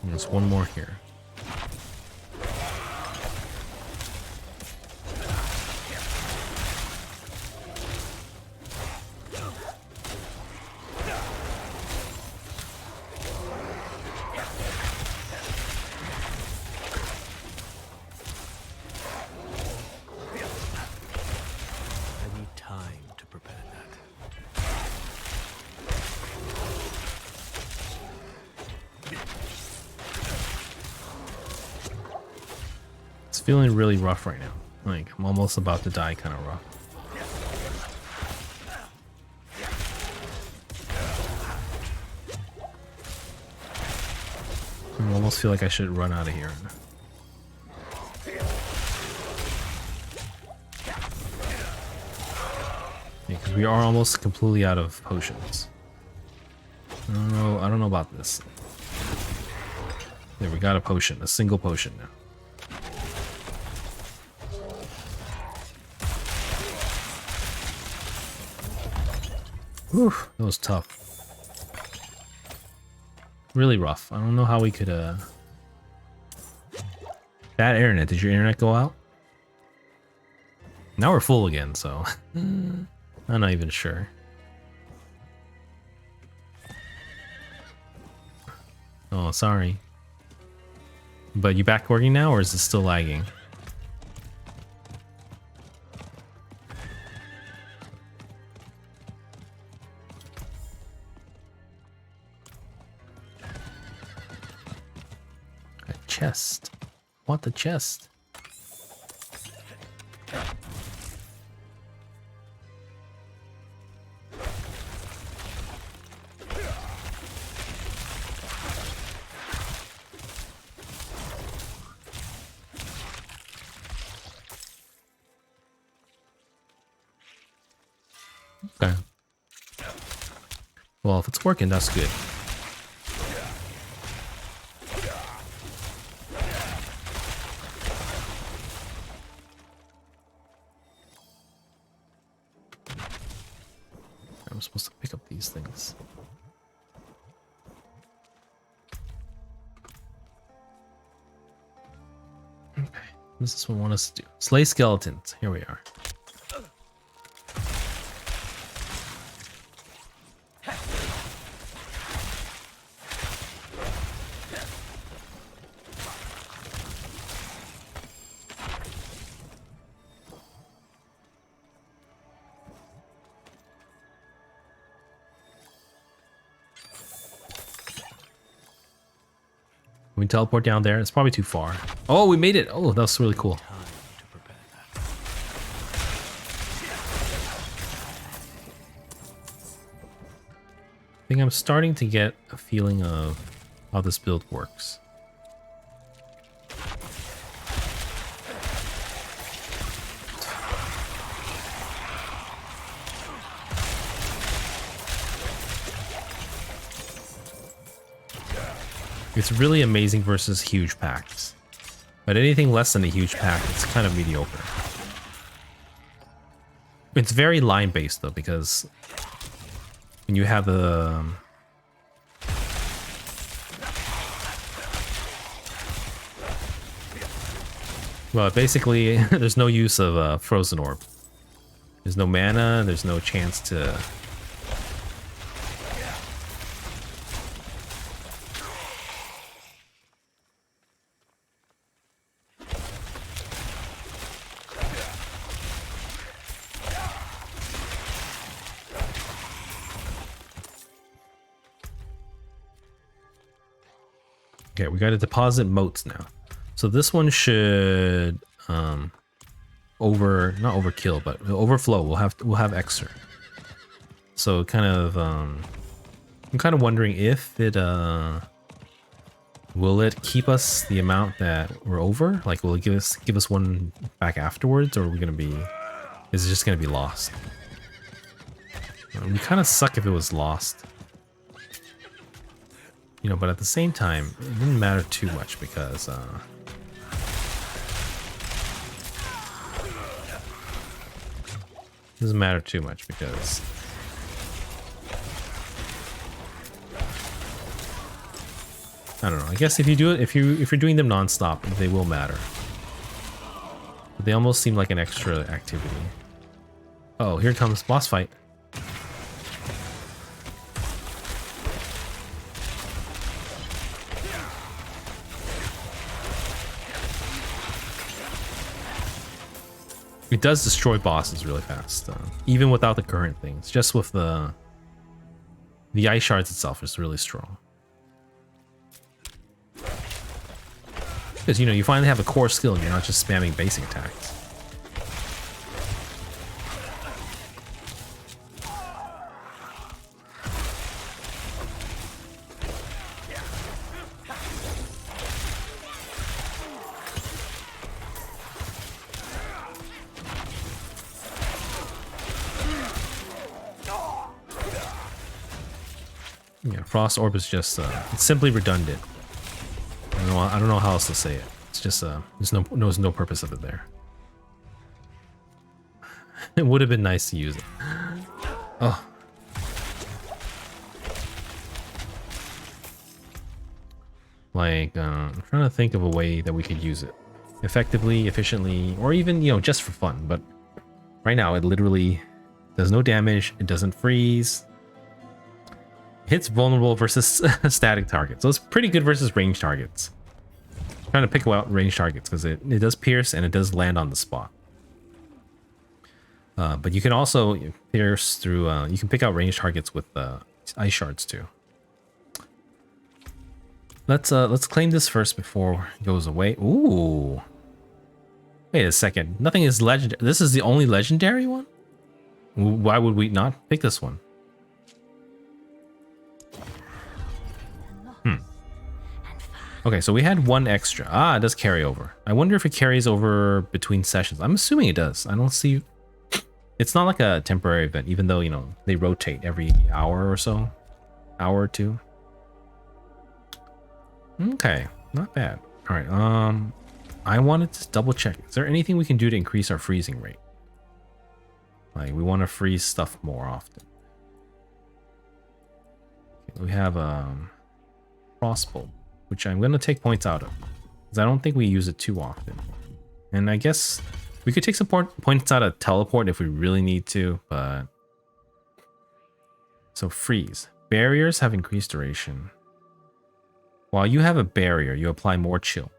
There's one more here. I need time to prepare that. It's feeling really rough right now. Like, I'm almost about to die kind of rough. I almost feel like I should run out of here. Because we are almost completely out of potions. I don't know about this. There, we got a potion, a single potion now. Whew, that was tough. Really rough. I don't know how we could, Bad internet. Did your internet go out? Now we're full again, so... I'm not even sure. Oh, sorry. But you back working now, or is it still lagging? Chest. What the chest? Okay. Well, if it's working, that's good. I'm supposed to pick up these things. Okay, what does this one want us to do? Slay skeletons. Here we are. Can we teleport down there? It's probably too far. Oh, we made it. Oh, that was really cool. Time to prepare that. I think I'm starting to get a feeling of how this build works. It's really amazing versus huge packs. But anything less than a huge pack, it's kind of mediocre. It's very line based though, because when you have the well, basically there's no use of frozen orb. There's no mana, there's no chance to Okay, we got to deposit motes now. So this one should not overkill, but overflow. We'll have extra. So kind of I'm kind of wondering if it will it keep us the amount that we're over? Like, will it give us one back afterwards, or are we gonna be? Is it just gonna be lost? We kind of suck if it was lost, you know. But at the same time, it didn't matter too much because doesn't matter too much because I don't know. I guess if you do it, if you're doing them non-stop, they will matter. But they almost seem like an extra activity. Oh, here comes boss fight. It does destroy bosses really fast, even without the current things. Just with the ice shards itself is really strong. Because, you know, you finally have a core skill and you're not just spamming basic attacks. Yeah, Frost Orb is just it's simply redundant. I don't know how else to say it. It's just there's no purpose of it there. It would have been nice to use it. Oh. Like, I'm trying to think of a way that we could use it effectively, efficiently, or even, you know, just for fun. But right now, it literally does no damage. It doesn't freeze. Hits vulnerable versus static targets. So it's pretty good versus range targets. I'm trying to pick out range targets because it does pierce and it does land on the spot. But you can also pierce through, you can pick out range targets with ice shards too. Let's claim this first before it goes away. Ooh. Wait a second. Nothing is legendary. This is the only legendary one? Why would we not pick this one? Okay, so we had one extra. Ah, it does carry over. I wonder if it carries over between sessions. I'm assuming it does. I don't see... It's not like a temporary event, even though, you know, they rotate every hour or so. Hour or two. Okay, not bad. All right, I wanted to double check. Is there anything we can do to increase our freezing rate? Like, we want to freeze stuff more often. Okay, we have crossbow, which I'm going to take points out of, because I don't think we use it too often. And I guess we could take some points out of teleport if we really need to, but... So freeze. Barriers have increased duration. While you have a barrier, you apply more chill.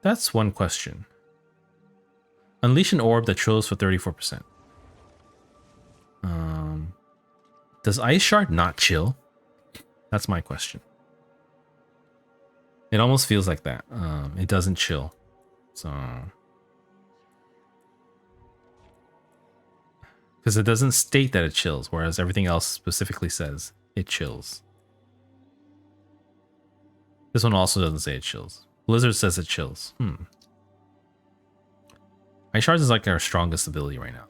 That's one question. Unleash an orb that chills for 34%. Does Ice Shard not chill? That's my question. It almost feels like that. It doesn't chill. So... Because it doesn't state that it chills, whereas everything else specifically says it chills. This one also doesn't say it chills. Blizzard says it chills. Ice Shards is like our strongest ability right now.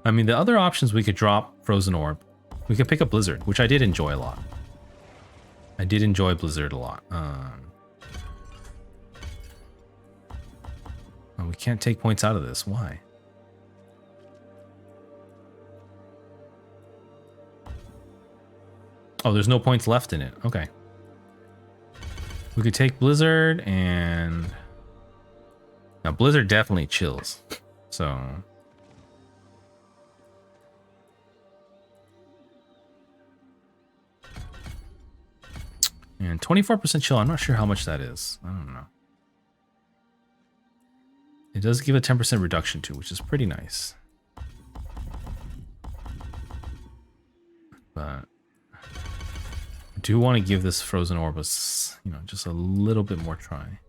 I mean, the other options, we could drop Frozen Orb. We could pick up Blizzard, which I did enjoy a lot. I did enjoy Blizzard a lot. We can't take points out of this. Why? Oh, there's no points left in it. Okay. We could take Blizzard and... Now, Blizzard definitely chills. So... And 24% chill, I'm not sure how much that is. I don't know. It does give a 10% reduction too, which is pretty nice. But I do want to give this frozen orbis, you know, just a little bit more try.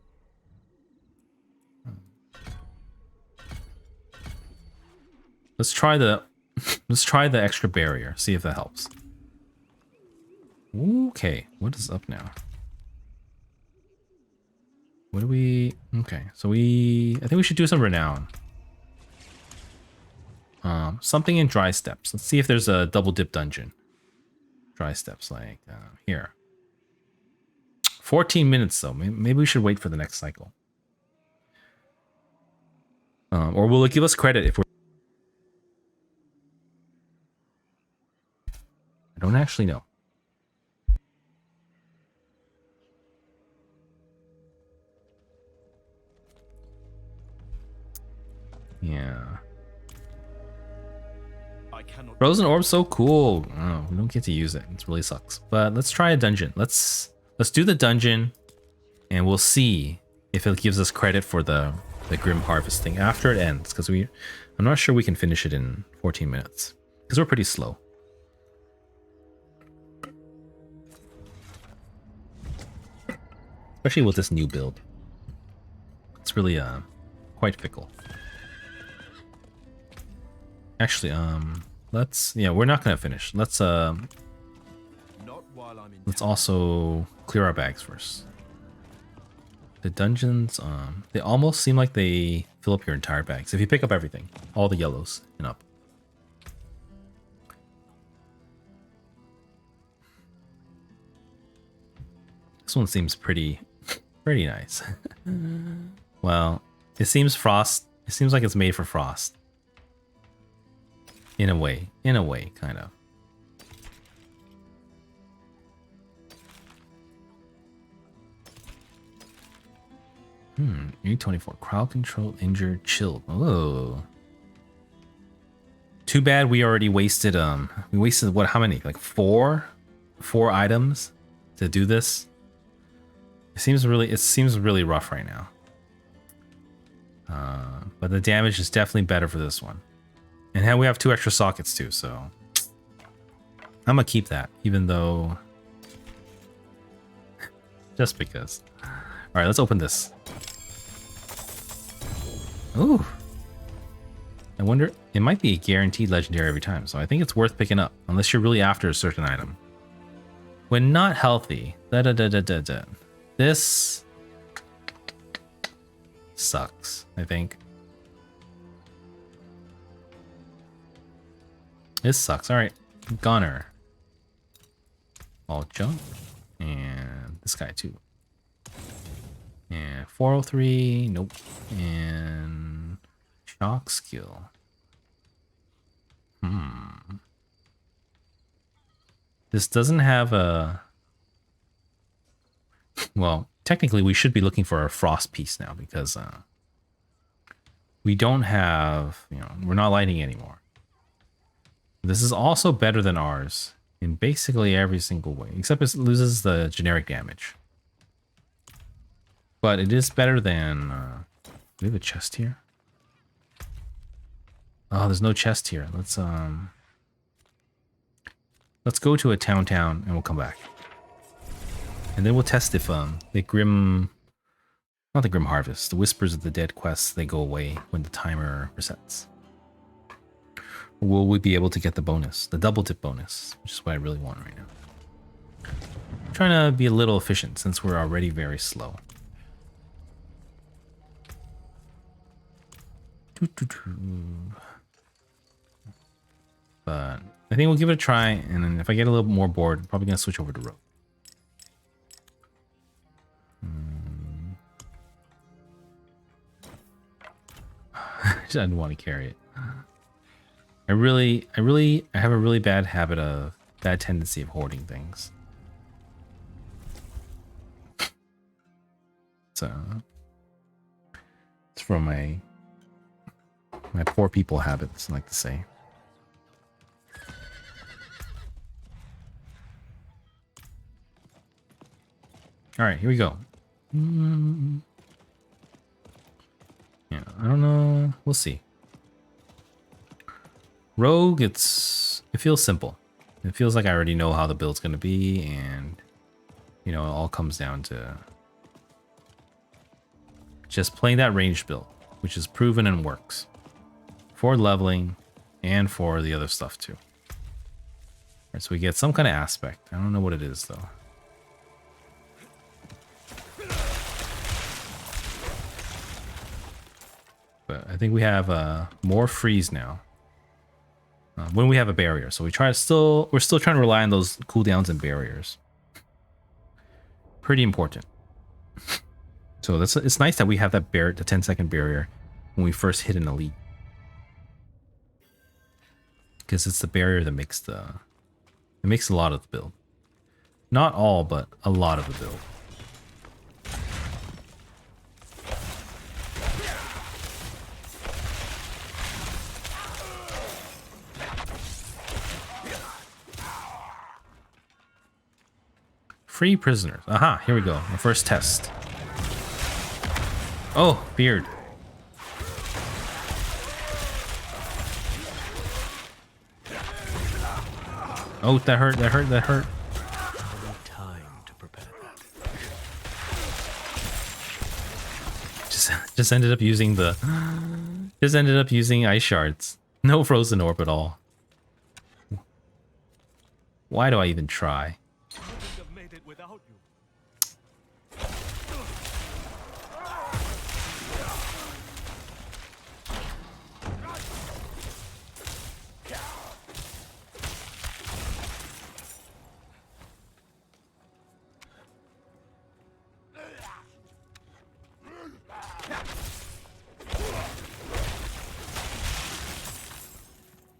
Let's try the extra barrier. See if that helps. Okay, what is up now? What do we? Okay, so I think we should do some renown. Something in dry steps. Let's see if there's a double dip dungeon. Dry steps, like here. 14 minutes though. Maybe we should wait for the next cycle. Or will it give us credit if we're? I don't actually know. Yeah. Frozen Orb's so cool. Oh, we don't get to use it. It really sucks. But let's try a dungeon. Let's do the dungeon, and we'll see if it gives us credit for the Grim Harvesting after it ends. Because I'm not sure we can finish it in 14 minutes because we're pretty slow. Especially with this new build. It's really quite fickle. Actually, we're not gonna finish. Let's also clear our bags first. The dungeons, they almost seem like they fill up your entire bags. If you pick up everything, all the yellows and up. This one seems pretty nice. Well, it seems like it's made for frost. In a way, kind of. E24, crowd control, injured, chilled. Oh. Too bad we already wasted, what, how many? Like four items to do this? It seems really rough right now. But the damage is definitely better for this one. And we have 2 extra sockets too, so I'm gonna keep that, even though just because. All right, let's open this. Ooh, I wonder, it might be a guaranteed legendary every time, so I think it's worth picking up unless you're really after a certain item. When not healthy, this sucks, I think. This sucks. All right, Gunner. All jump, and this guy too. And 403, nope. And shock skill. This doesn't have a. Well, technically, we should be looking for a frost piece now because we don't have. We're not lighting anymore. This is also better than ours in basically every single way, except it loses the generic damage. But it is better than... do we have a chest here? Oh, there's no chest here. Let's go to a town and we'll come back. And then we'll test if the Grim... Not the Grim Harvest. The Whispers of the Dead quests, they go away when the timer resets. Will we be able to get the bonus? The double dip bonus, which is what I really want right now. I'm trying to be a little efficient since we're already very slow. But I think we'll give it a try, and then if I get a little more bored, I'm probably going to switch over to rogue. I didn't want to carry it. I have a really bad tendency of hoarding things. So it's from my poor people habits, I like to say. All right, here we go. Yeah, I don't know. We'll see. Rogue, it feels simple. It feels like I already know how the build's going to be, and you know, it all comes down to just playing that ranged build, which is proven and works for leveling and for the other stuff too. All right, so we get some kind of aspect. I don't know what it is though. But I think we have more freeze now when we have a barrier. So we're still trying to rely on those cooldowns and barriers. Pretty important. So it's nice that we have that the 10-second barrier when we first hit an elite, because it's the barrier that makes a lot of the build. Not all, but a lot of the build. Free prisoners. Aha, here we go. Our first test. Oh, beard. Oh, that hurt, that hurt, that hurt. Time to prepare that. Just ended up using ice shards. No frozen orb at all. Why do I even try?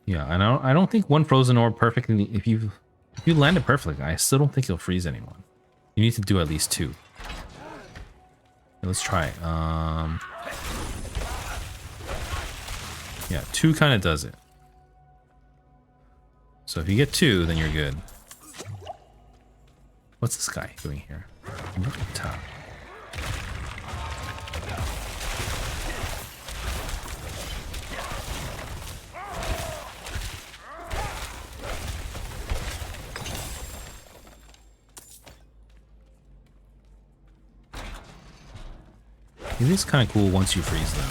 Yeah, I don't think one frozen orb perfectly. If you land it perfectly, I still don't think you'll freeze anyone. You need to do at least 2. Let's try it. Yeah, 2 kind of does it. So if you get 2, then you're good. What's this guy doing here? Look at the top. It is kind of cool once you freeze them.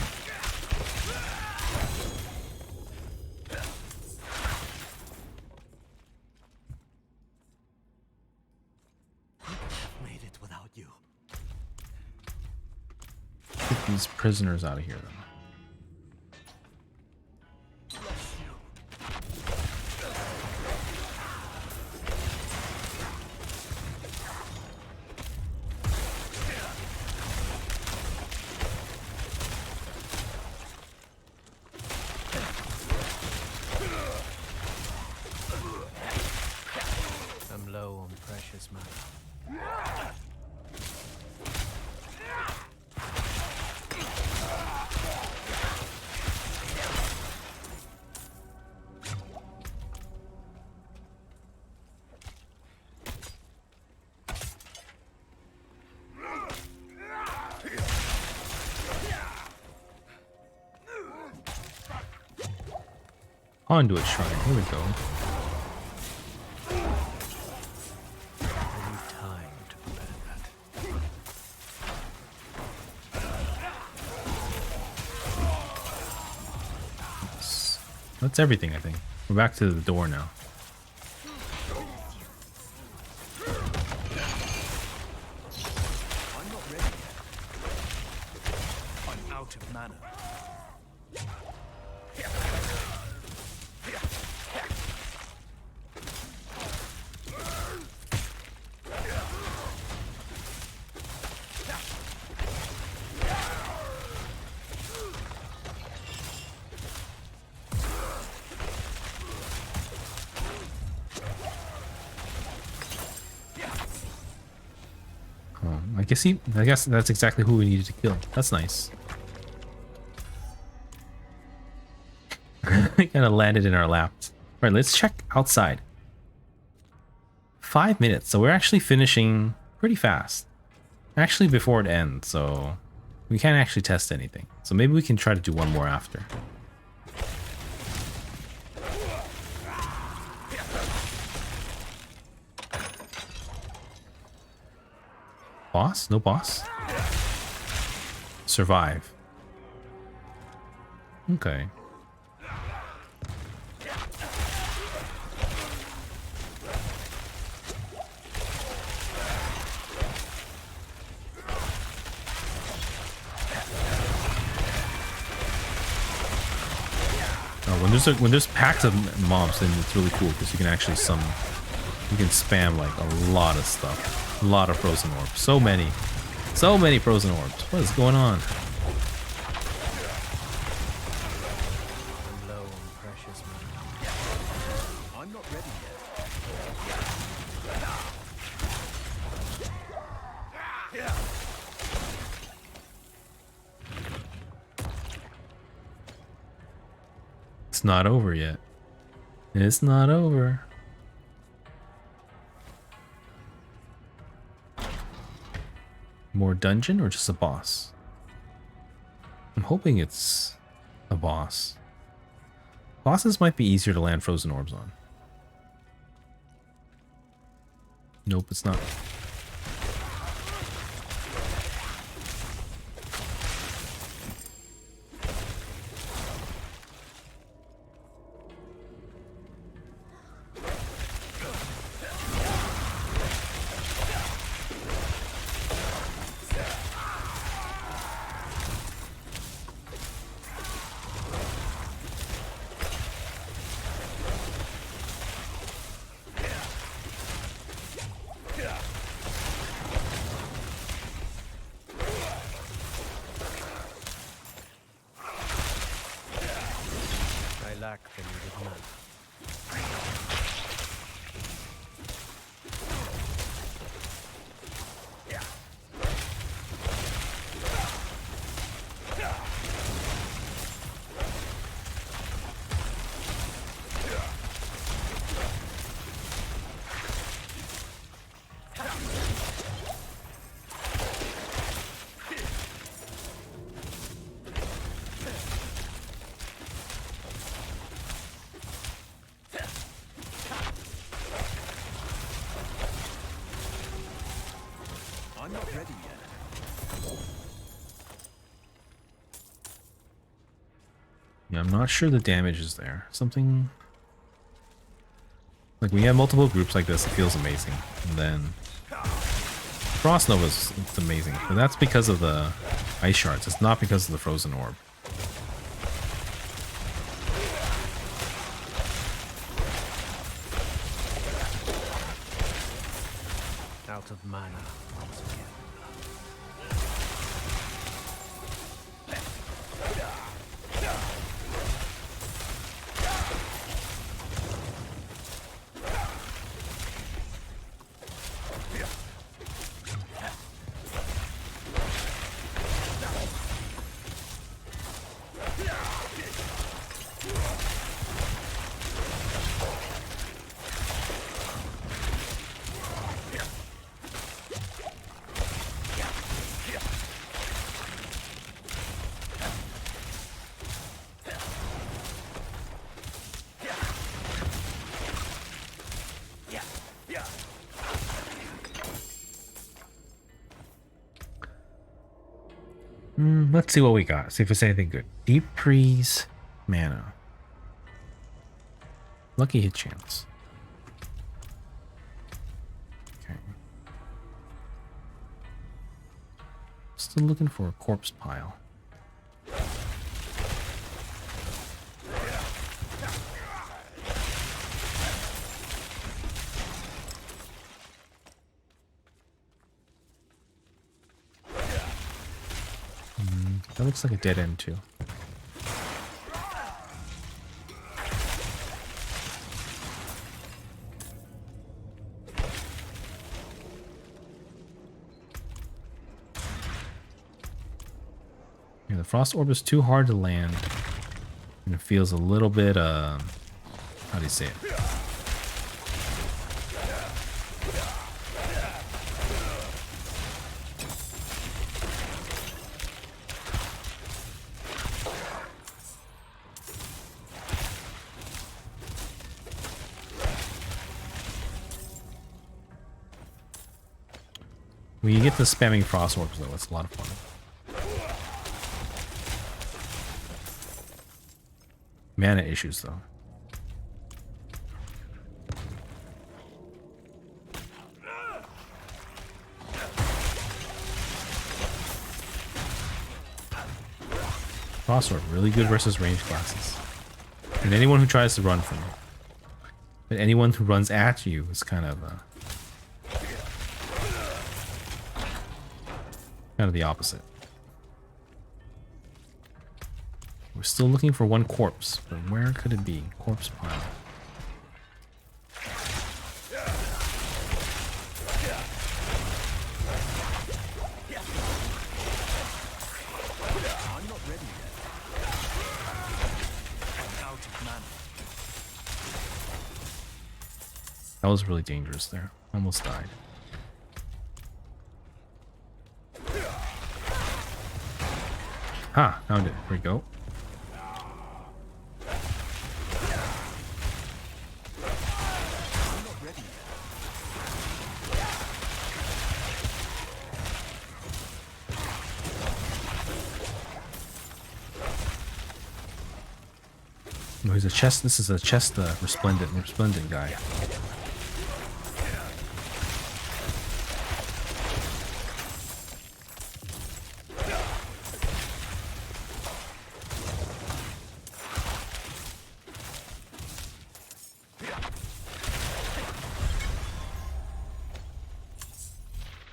Made it without you. Get these prisoners out of here, though. I'm low on precious mana. Conduit Shrine. Here we go. Time to prepare that. That's everything, I think. We're back to the door now. I'm not ready yet. I'm out of mana. I guess that's exactly who we needed to kill. That's nice. It kind of landed in our laps. All right, let's check outside. 5 minutes, so we're actually finishing pretty fast. Actually, before it ends, so we can't actually test anything. So maybe we can try to do one more after. Boss? No boss? Survive. Okay. When there's packs of mobs, then it's really cool because you can actually summon. You can spam like a lot of stuff, a lot of frozen orbs. So many frozen orbs. What is going on? I'm low on precious mana. I'm not ready yet. It's not over yet. It's not over. More dungeon or just a boss? I'm hoping it's a boss. Bosses might be easier to land frozen orbs on. Nope, it's not. I lack the needed mana. I'm not ready yet. Yeah, I'm not sure the damage is there. Something like when you have multiple groups like this, it feels amazing. And then Frost Nova's it's amazing, but that's because of the ice shards. It's not because of the frozen orb. Out of mana once again. Let's see what we got. See if it's anything good. Deep freeze mana. Lucky hit chance. Okay. Still looking for a corpse pile. That looks like a dead end too. Yeah, the frost orb is too hard to land, and it feels a little bit how do you say it? When you get to spamming frost orbs though, it's a lot of fun. Mana issues though. Frost orb, really good versus range classes. And anyone who tries to run from it. But anyone who runs at you is kind of the opposite. We're still looking for one corpse, but where could it be? Corpse pile. I'm not ready yet. I'm out of mana. That was really dangerous there. Almost died. Ha! Found it. Here we go. I'm not ready yet. No, he's a chest. This is a chest resplendent guy.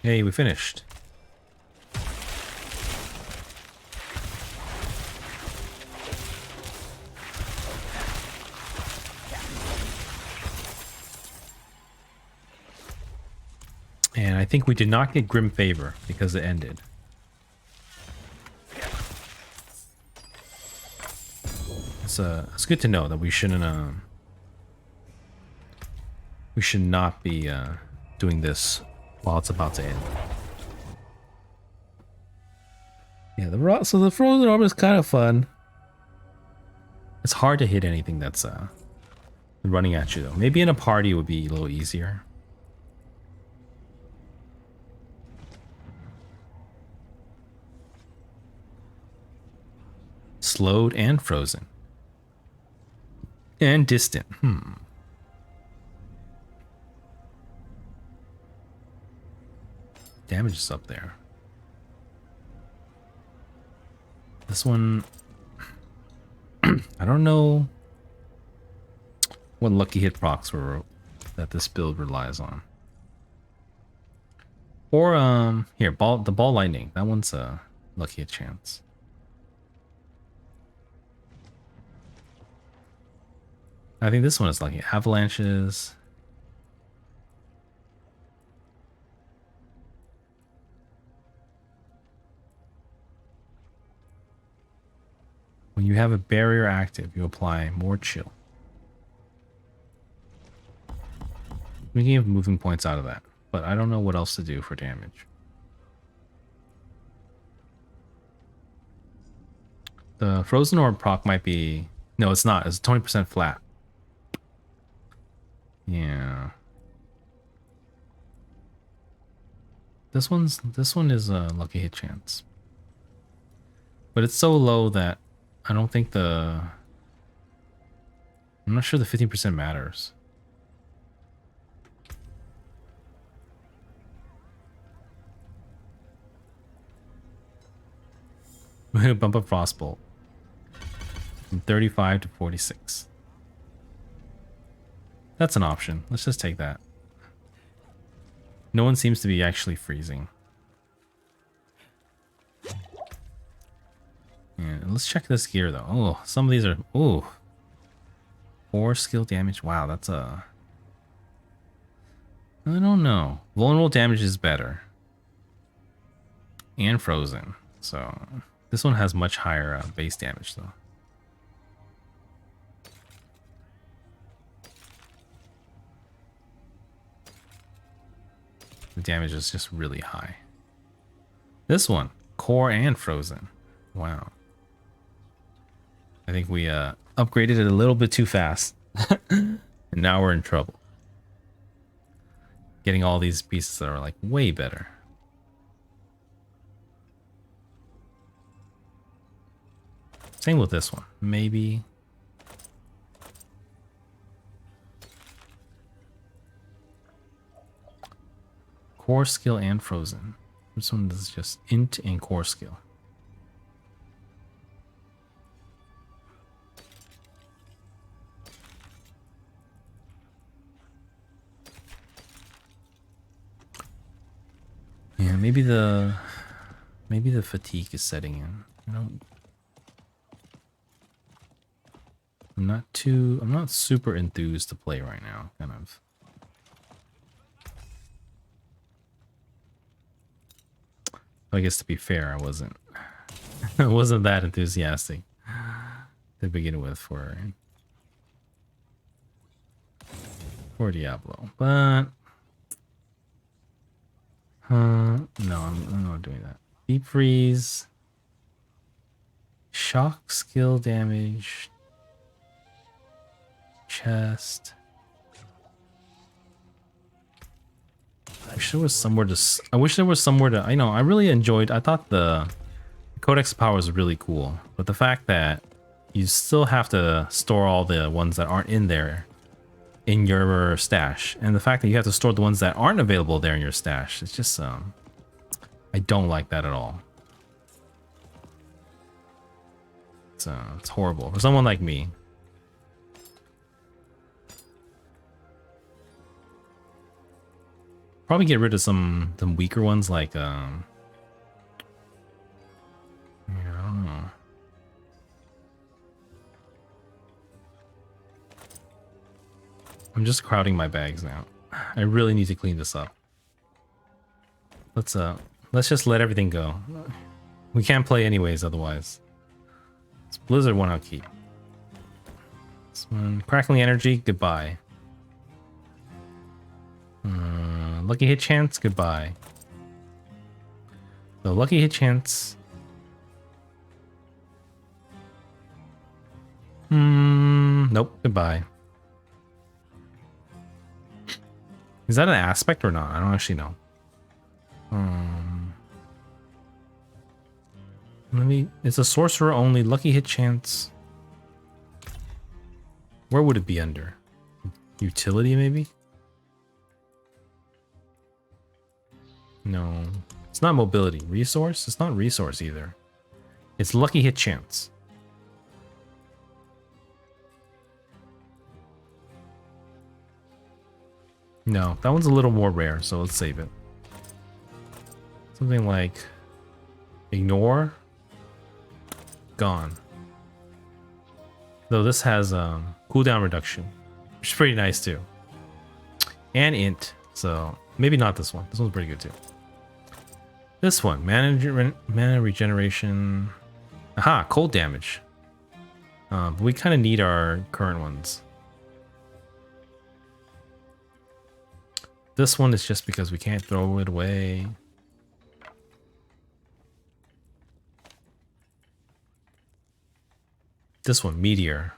Hey, we finished. And I think we did not get Grim Favor because it ended. It's good to know that we shouldn't we should not be doing this while it's about to end. Yeah, so the frozen orb is kind of fun. It's hard to hit anything that's running at you though. Maybe in a party it would be a little easier. Slowed and frozen. And distant. Damage is up there. This one, I don't know what lucky hit procs that this build relies on. Or here, the ball lightning. That one's a lucky hit chance. I think this one is lucky. Avalanches. When you have a barrier active, you apply more chill. We can give moving points out of that, but I don't know what else to do for damage. The frozen orb proc might be... No, it's not. It's 20% flat. Yeah. This one is a lucky hit chance. But it's so low that I don't think I'm not sure the 15% matters. We're gonna bump up Frostbolt from 35 to 46. That's an option. Let's just take that. No one seems to be actually freezing. Yeah, let's check this gear though. Oh, some of these are... Oh. 4 skill damage. Wow, that's a... I don't know. Vulnerable damage is better. And frozen. So, this one has much higher base damage though. The damage is just really high. This one, core and frozen. Wow. I think we upgraded it a little bit too fast. And now we're in trouble. Getting all these pieces that are like way better. Same with this one. Maybe. Core skill and frozen. This one is just int and core skill. Yeah, maybe the fatigue is setting in. I'm not super enthused to play right now, kind of. I guess to be fair, I wasn't I wasn't that enthusiastic to begin with for Diablo, but no, I'm not doing that. Deep freeze, shock skill damage, chest. I wish there was somewhere to. I wish there was somewhere to. I know. I really enjoyed. I thought the Codex of Power was really cool, but the fact that you still have to store all the ones that aren't in there in your stash, and the fact that you have to store the ones that aren't available there in your stash, it's just I don't like that at all. It's horrible for someone like me. Probably get rid of some weaker ones like yeah, I don't know. I'm just crowding my bags now. I really need to clean this up. Let's just let everything go. We can't play anyways otherwise. This Blizzard one I'll keep. This one, Crackling Energy, goodbye. Lucky Hit Chance, goodbye. The Lucky Hit Chance. Nope, goodbye. Is that an aspect or not? I don't actually know. It's a sorcerer only, Lucky Hit Chance. Where would it be under? Utility, maybe? No, it's not mobility. Resource? It's not resource either. It's Lucky Hit Chance. No, that one's a little more rare, so let's save it. Something like Ignore. Gone. Though this has cooldown reduction, which is pretty nice too. And int, so maybe not this one. This one's pretty good too. This one, mana regeneration. Aha, cold damage. But we kind of need our current ones. This one is just because we can't throw it away. This one, Meteor.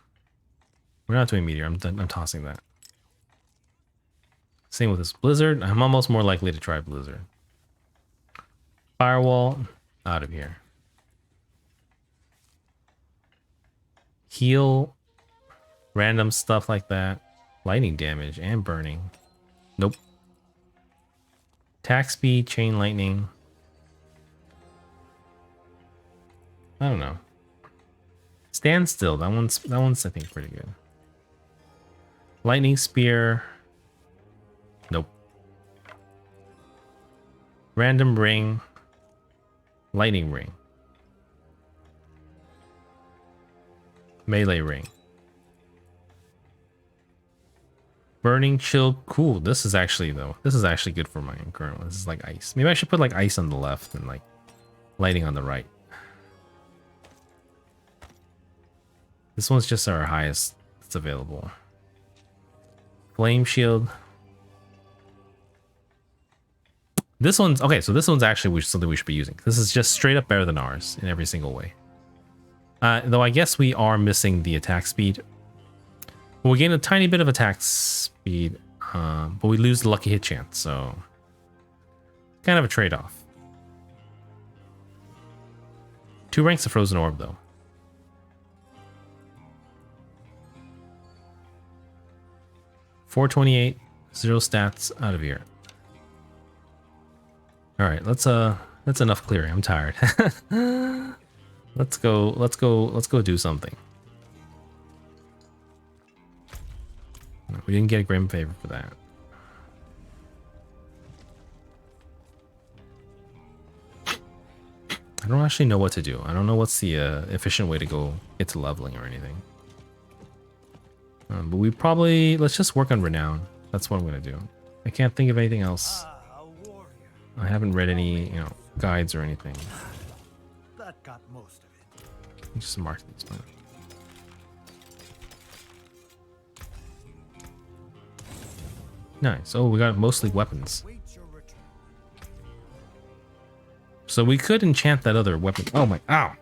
We're not doing Meteor. I'm tossing that. Same with this Blizzard. I'm almost more likely to try Blizzard. Firewall, out of here. Heal, random stuff like that. Lightning damage and burning. Nope. Attack speed, chain lightning. I don't know. Stand still. That one's I think pretty good. Lightning spear. Nope. Random ring. Lightning ring. Melee ring. Burning chill. Cool. This is actually good for my current one. This is like ice. Maybe I should put like ice on the left and like lighting on the right. This one's just our highest that's available. Flame shield. This one's okay, so this one's actually something we should be using. This is just straight up better than ours in every single way. Though I guess we are missing the attack speed. We gain a tiny bit of attack speed, but we lose the lucky hit chance, so kind of a trade-off. 2 ranks of frozen orb though. 428, 0 stats, out of here. All right, that's enough clearing. I'm tired. Let's go do something. We didn't get a Grim Favor for that. I don't actually know what to do. I don't know what's the efficient way to go get to leveling or anything. But we probably, let's just work on Renown. That's what I'm gonna do. I can't think of anything else. I haven't read any, guides or anything. That got most of it. Just mark these. Nice. Oh, we got mostly weapons. Wait your return. So we could enchant that other weapon. Oh my, ow.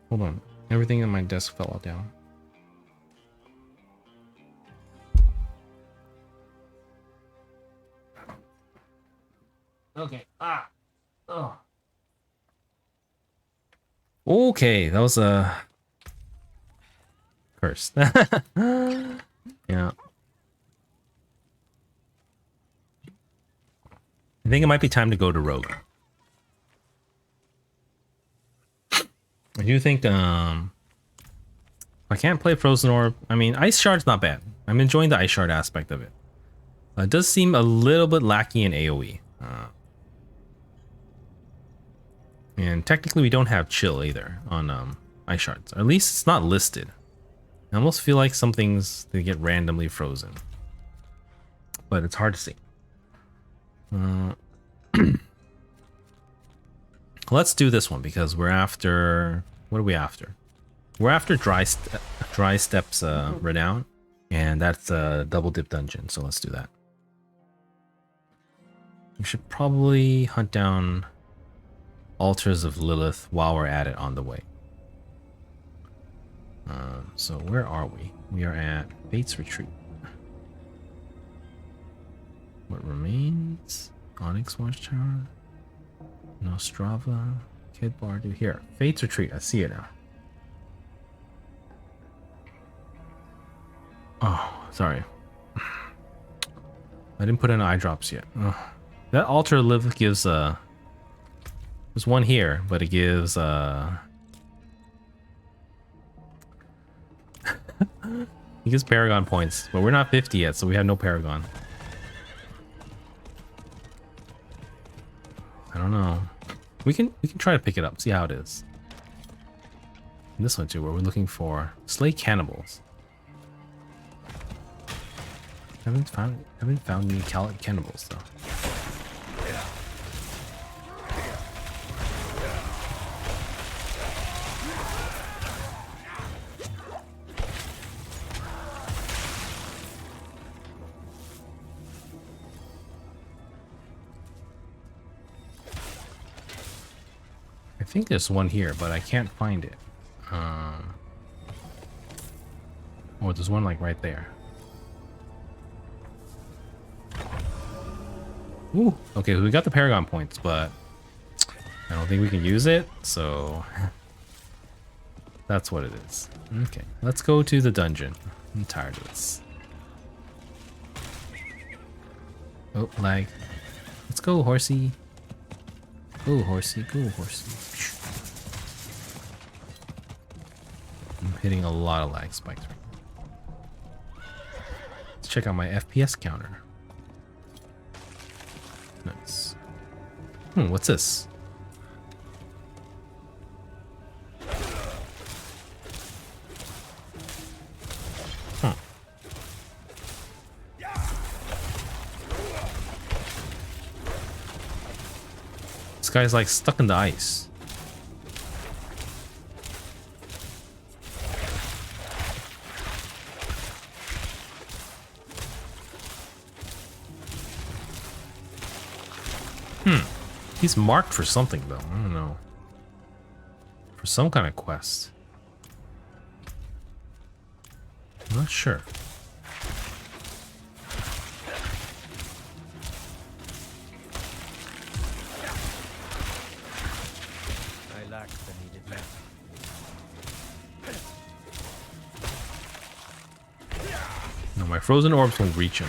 Hold on. Everything on my desk fell down. Okay. Oh. Okay, that was a curse. Yeah. I think it might be time to go to Rogue. I do think I can't play Frozen Orb. I mean, Ice Shard's not bad. I'm enjoying the Ice Shard aspect of it. It does seem a little bit lacking in AoE. And technically we don't have chill either on Ice Shards. Or at least it's not listed. I almost feel like some things they get randomly frozen. But it's hard to see. Let's do this one because we're after... What are we after? We're after Dry Steps Renown. And that's a double dip dungeon. So let's do that. We should probably hunt down Altars of Lilith while we're at it on the way. So where are we? We are at Fate's Retreat. What remains? Onyx Watchtower. Nostrava. Kid Bardu. Here. Fate's Retreat. I see it now. Oh, sorry. I didn't put in eye drops yet. Ugh. That Altar of Lilith gives there's one here, but it gives he gives Paragon points, but we're not 50 yet, so we have no Paragon. I don't know. We can try to pick it up, see how it is. And this one too, where we're looking for slay cannibals. Haven't found any cannibals though. I think there's one here, but I can't find it. Oh, there's one like right there. Ooh, okay, we got the Paragon points, but I don't think we can use it, so that's what it is. Okay, let's go to the dungeon. I'm tired of this. Oh, lag. Let's go, horsey. Go, horsey, go, horsey. I'm hitting a lot of lag spikes right now. Let's check out my FPS counter. Nice. What's this? Huh. This guy's like stuck in the ice. He's marked for something though. I don't know. For some kind of quest. I'm not sure. I lack the needed men. No, my frozen orbs won't reach him.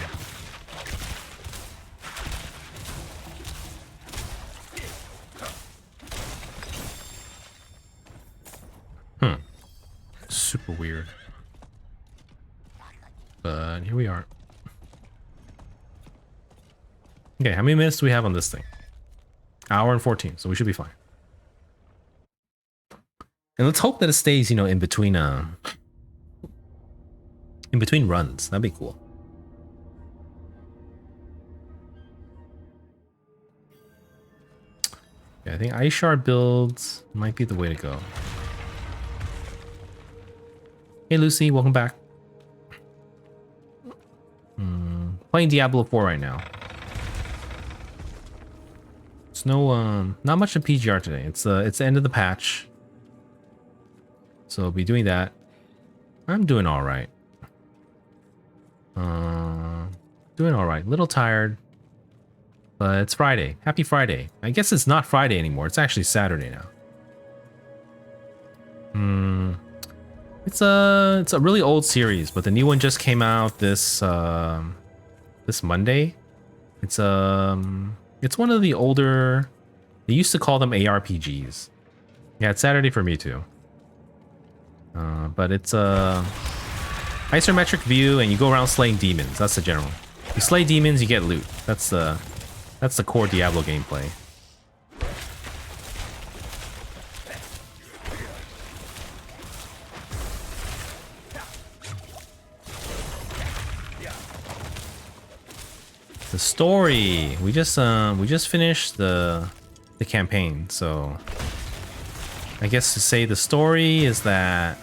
super weird. But here we are. Okay, how many minutes do we have on this thing? Hour and 14, so we should be fine. And let's hope that it stays, you know, in between runs. That'd be cool. Yeah, I think Ice Shard builds might be the way to go. Hey Lucy, welcome back. Playing Diablo 4 right now. It's no not much of PGR today. It's the end of the patch. So I'll be doing that. I'm doing alright. Doing alright. Little tired. But it's Friday. Happy Friday. I guess it's not Friday anymore. It's actually Saturday now. It's a really old series, but the new one just came out this Monday. It's one of the older. They used to call them ARPGs. Yeah, it's Saturday for me too. But it's a isometric view, and you go around slaying demons. That's the general. You slay demons, you get loot. That's the core Diablo gameplay. The story. We just finished the campaign, so I guess to say the story is that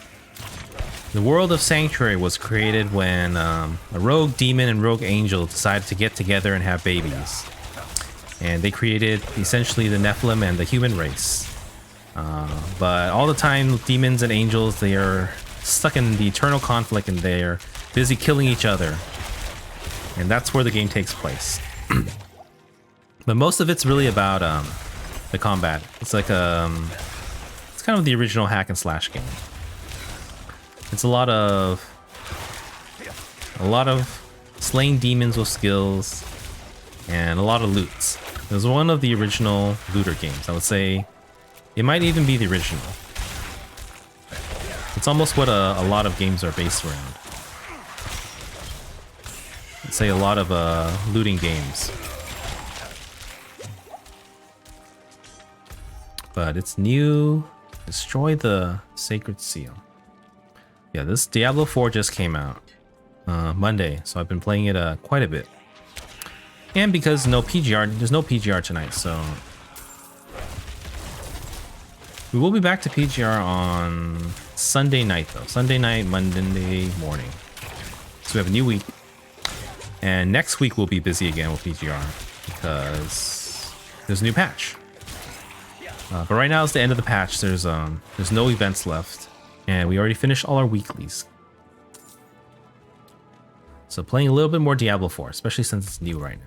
the world of Sanctuary was created when a rogue demon and rogue angel decided to get together and have babies. And they created essentially the Nephilim and the human race. But all the time, demons and angels, they are stuck in the eternal conflict and they're busy killing each other. And that's where the game takes place. But most of it's really about the combat. It's like it's kind of the original hack and slash game. It's a lot of slaying demons with skills and a lot of loots. It was one of the original looter games. I would say it might even be the original. It's almost what a lot of games are based around. I'd say a lot of looting games. But it's new. Destroy the Sacred Seal. Yeah, this Diablo 4 just came out Monday, so I've been playing it quite a bit. And because there's no PGR tonight, so we will be back to PGR on Sunday night though. Sunday night, Monday morning. So we have a new week. And next week we'll be busy again with PGR because there's a new patch. But right now it's the end of the patch. There's no events left. And we already finished all our weeklies. So playing a little bit more Diablo 4, especially since it's new right now.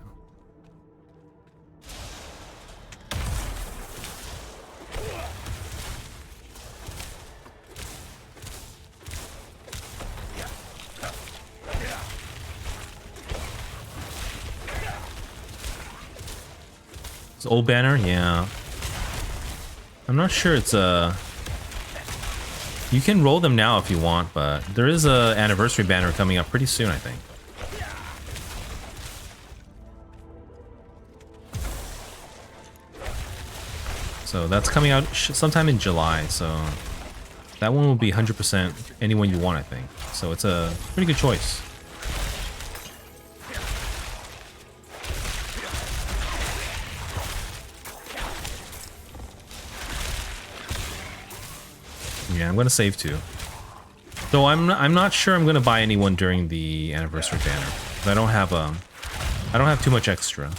This old banner, yeah. I'm not sure it's you can roll them now if you want, but there is a anniversary banner coming up pretty soon, I think. So that's coming out sometime in July, so that one will be 100% anyone you want, I think. So it's a pretty good choice. Yeah, I'm gonna save too. Though I'm not sure I'm gonna buy anyone during the anniversary banner. I don't have too much extra.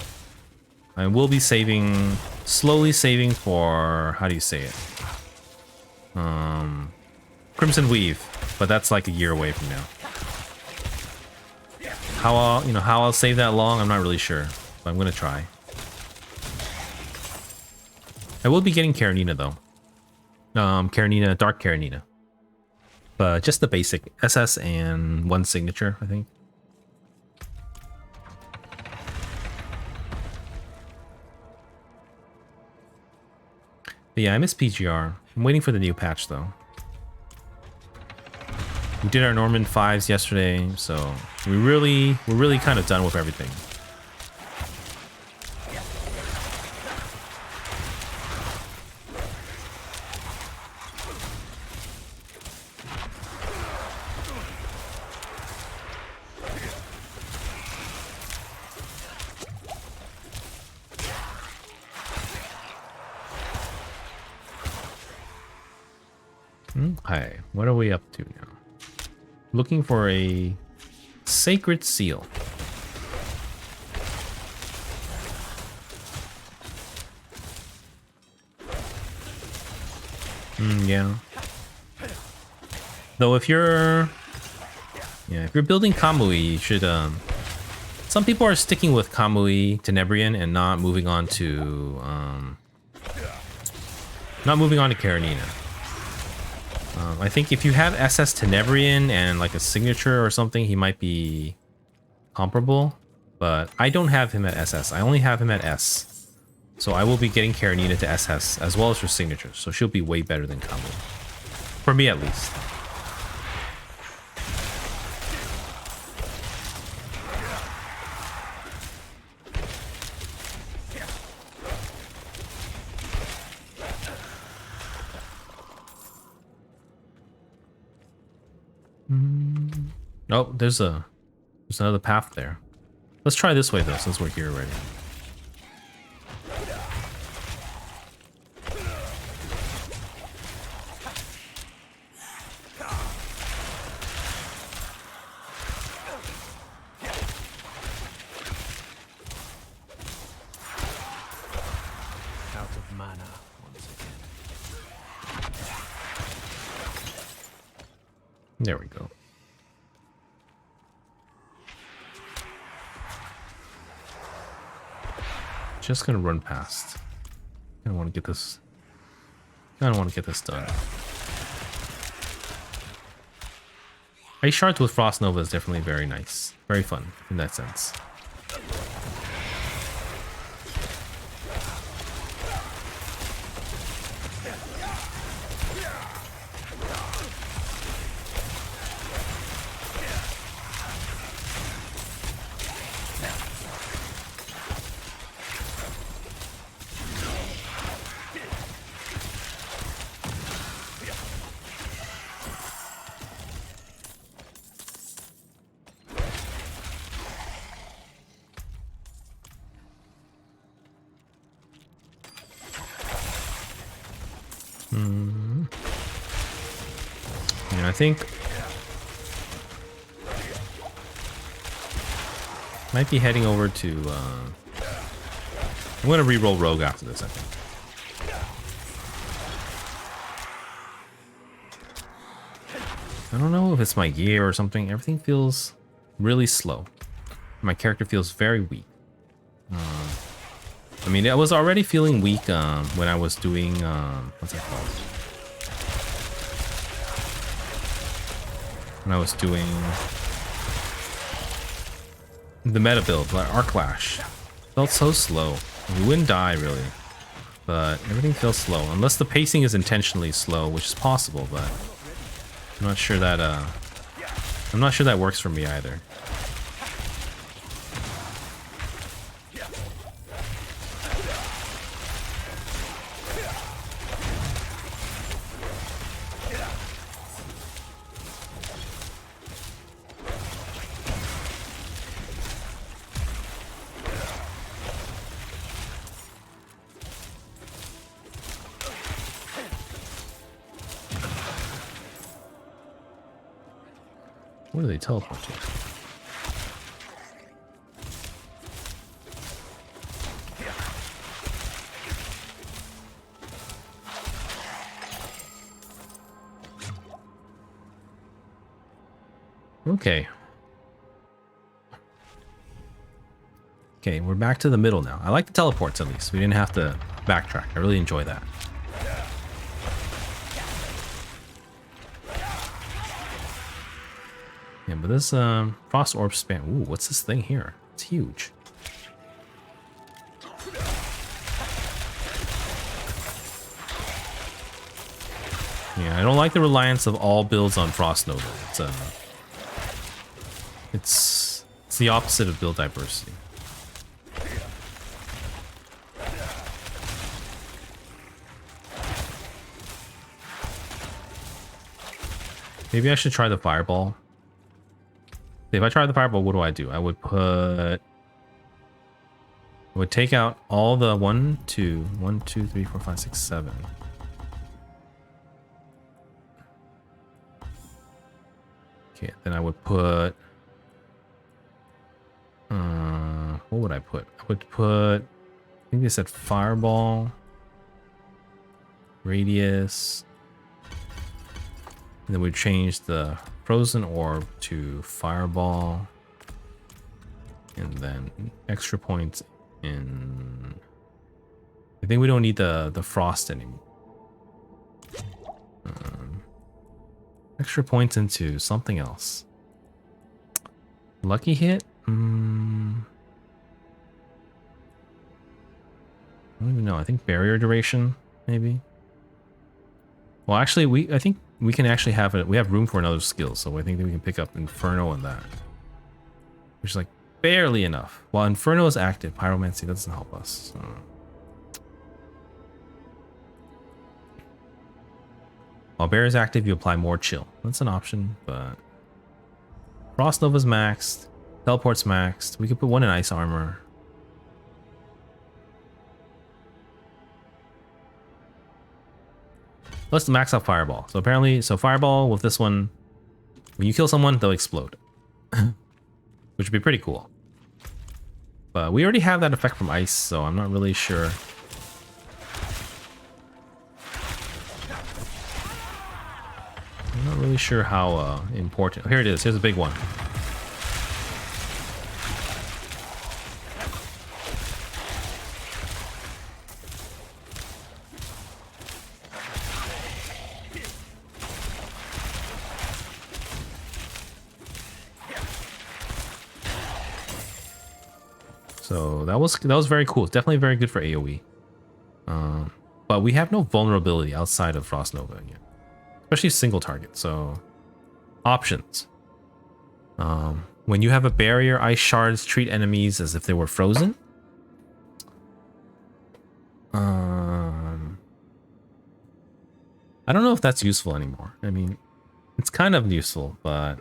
I will be slowly saving for, how do you say it? Crimson Weave, but that's like a year away from now. How I'll save that long, I'm not really sure, but I'm gonna try. I will be getting Karenina though. Karenina, Dark Karenina. But just the basic SS and one signature, I think. But yeah, I miss PGR. I'm waiting for the new patch though. We did our Norman 5s yesterday, so we're really kind of done with everything. Okay, what are we up to now? Looking for a sacred seal. Yeah. Though if you're building Kamui, you should some people are sticking with Kamui Tenebrian and not moving on to Karenina. I think if you have SS Tenebrian and like a signature or something, he might be comparable. But I don't have him at SS. I only have him at S. So I will be getting Karenina to SS as well as her signature. So she'll be way better than Kamui. For me at least. Oh, there's another path there. Let's try this way though, since we're here already. Out of mana once again. There we go. Just gonna run past. I want to get this. I want to get this done. Ice Shards with Frost Nova is definitely very nice, very fun in that sense. Yeah, I think might be heading over to I'm gonna re-roll Rogue after this, I think. I don't know if it's my gear or something. Everything feels really slow. My character feels very weak. I mean, I was already feeling weak when I was doing what's that called? When I was doing the meta build, like Arclash. Felt so slow. You wouldn't die really, but everything feels slow unless the pacing is intentionally slow, which is possible. But I'm not sure that works for me either. Where do they teleport to? Okay. Okay, we're back to the middle now. I like the teleports at least. We didn't have to backtrack. I really enjoy that. Yeah, but this Frost Orb span. Ooh, what's this thing here? It's huge. Yeah, I don't like the reliance of all builds on Frost Nova. It's the opposite of build diversity. Maybe I should try the fireball. If I try the fireball, what do? I would take out all the 1, 2, 3, 4, 5, 6, 7. Okay, then I would put what would I put? I would put, I think they said fireball, radius, and then we change the frozen orb to fireball, and then extra points in. I think we don't need the frost anymore. Extra points into something else. Lucky hit? I don't even know. I think barrier duration, maybe. Well, actually, I think we can actually have it. We have room for another skill, so I think that we can pick up Inferno and that, which is like barely enough. While Inferno is active, Pyromancy doesn't help us. So. While Bear is active, you apply more chill. That's an option, but Frost Nova's maxed, Teleport's maxed. We could put one in Ice Armor. Let's max out Fireball. So apparently, Fireball with this one, when you kill someone, they'll explode, which would be pretty cool. But we already have that effect from Ice, so I'm not really sure. I'm not really sure how important. Here it is. Here's a big one. So that was very cool. Definitely very good for AoE. But we have no vulnerability outside of Frost Nova yet. Especially single target, so options. When you have a barrier, ice shards treat enemies as if they were frozen. I don't know if that's useful anymore. I mean, it's kind of useful, but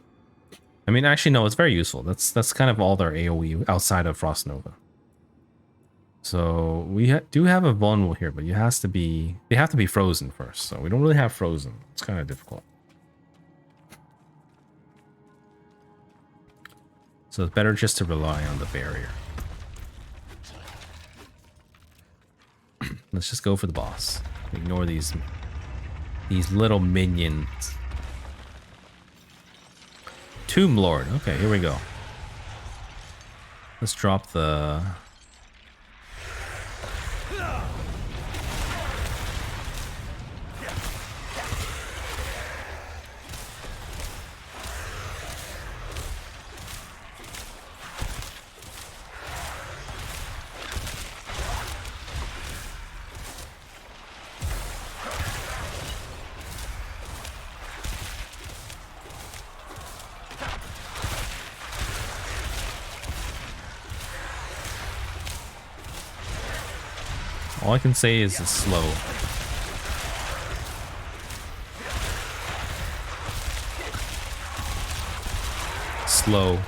I mean, actually, no, it's very useful. That's kind of all their AoE outside of Frost Nova. So we do have a vulnerable here, but they have to be frozen first. So we don't really have frozen. It's kind of difficult. So it's better just to rely on the barrier. Let's just go for the boss. Ignore these little minions. Tomb Lord. Okay, here we go. Let's drop the... All I can say is it's slow. Slow.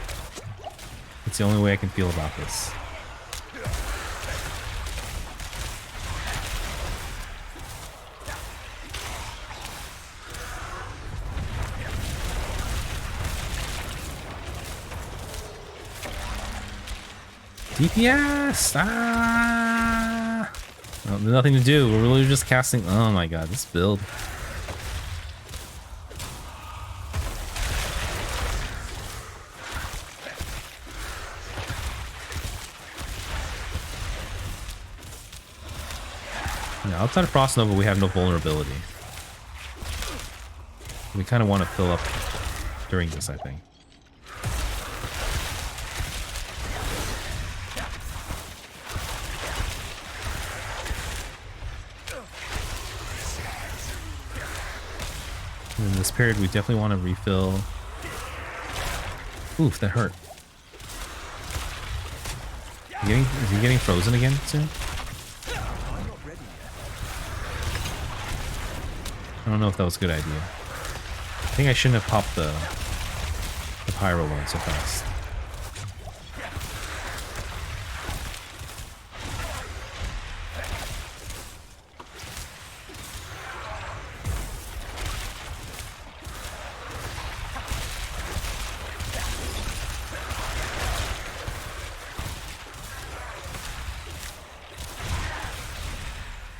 It's the only way I can feel about this. DPS! Ah! Well, there's nothing to do. We're really just casting. Oh my god, this build. Yeah, outside of Frost Nova, we have no vulnerability. We kind of want to fill up during this, I think. In this period, we definitely want to refill. Oof, that hurt. Is he getting frozen again soon? I don't know if that was a good idea. I think I shouldn't have popped the pyro one so fast.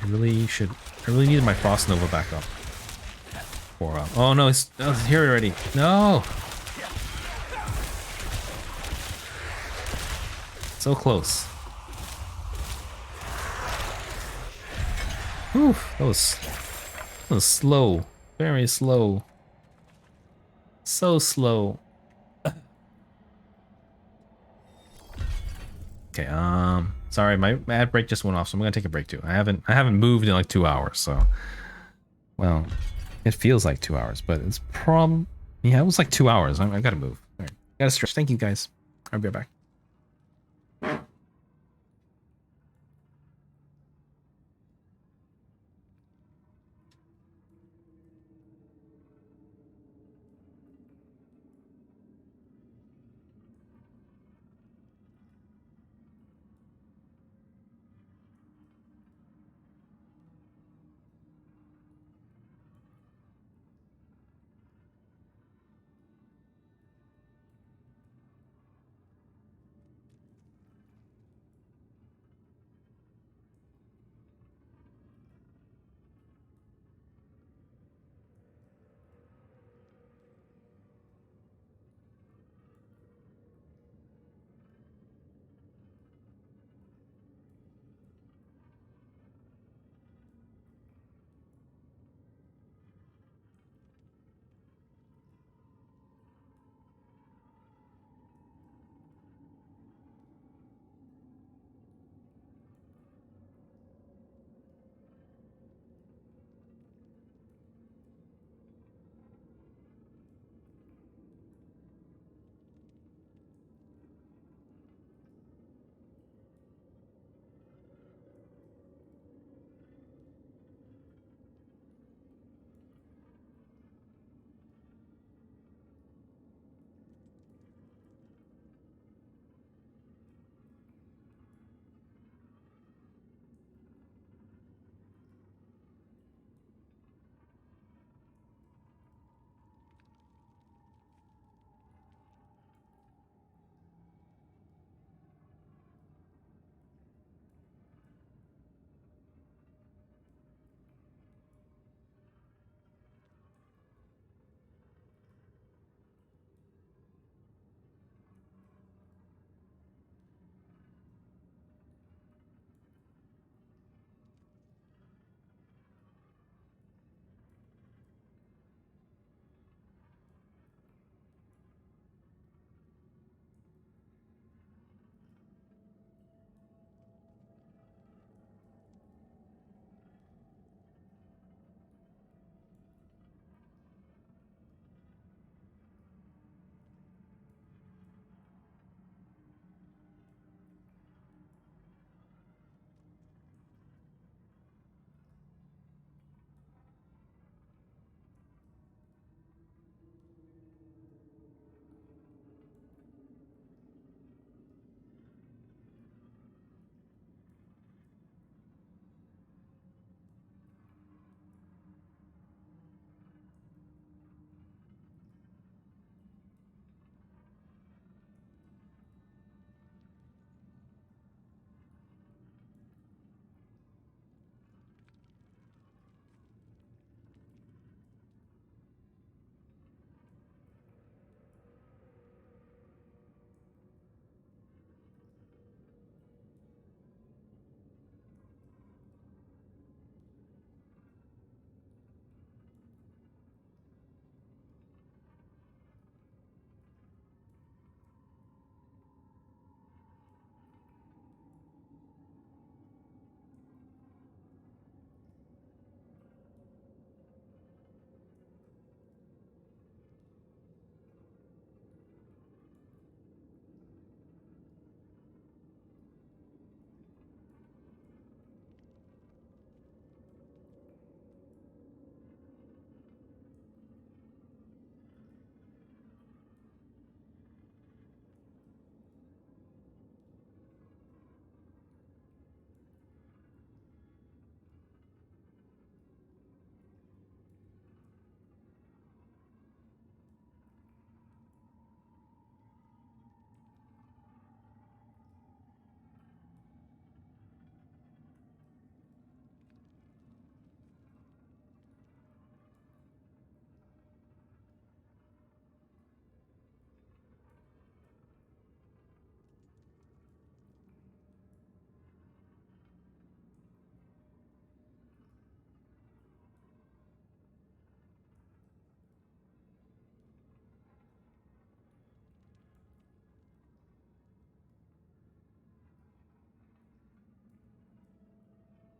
I really needed my Frost Nova back up. Oh no, it's here already. No! So close. Whew, that was slow. Very slow. So slow. Okay, sorry, my ad break just went off, so I'm gonna take a break too. I haven't moved in like 2 hours, so well, it feels like 2 hours, but it's yeah, it was like 2 hours. I gotta move. All right, gotta stretch. Thank you guys. I'll be right back.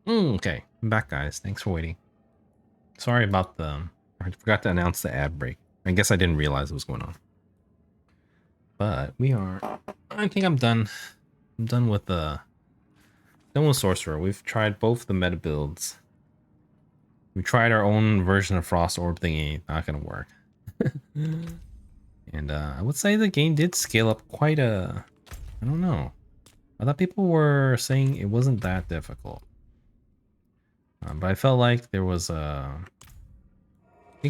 Okay, I'm back, guys. Thanks for waiting. Sorry about I forgot to announce the ad break. I guess I didn't realize it was going on. But we are. I think I'm done. I'm done with Sorcerer. We've tried both the meta builds. We tried our own version of Frost Orb thingy. Not gonna work. And I would say the game did scale up quite a. I don't know. I thought people were saying it wasn't that difficult. But I felt like there was it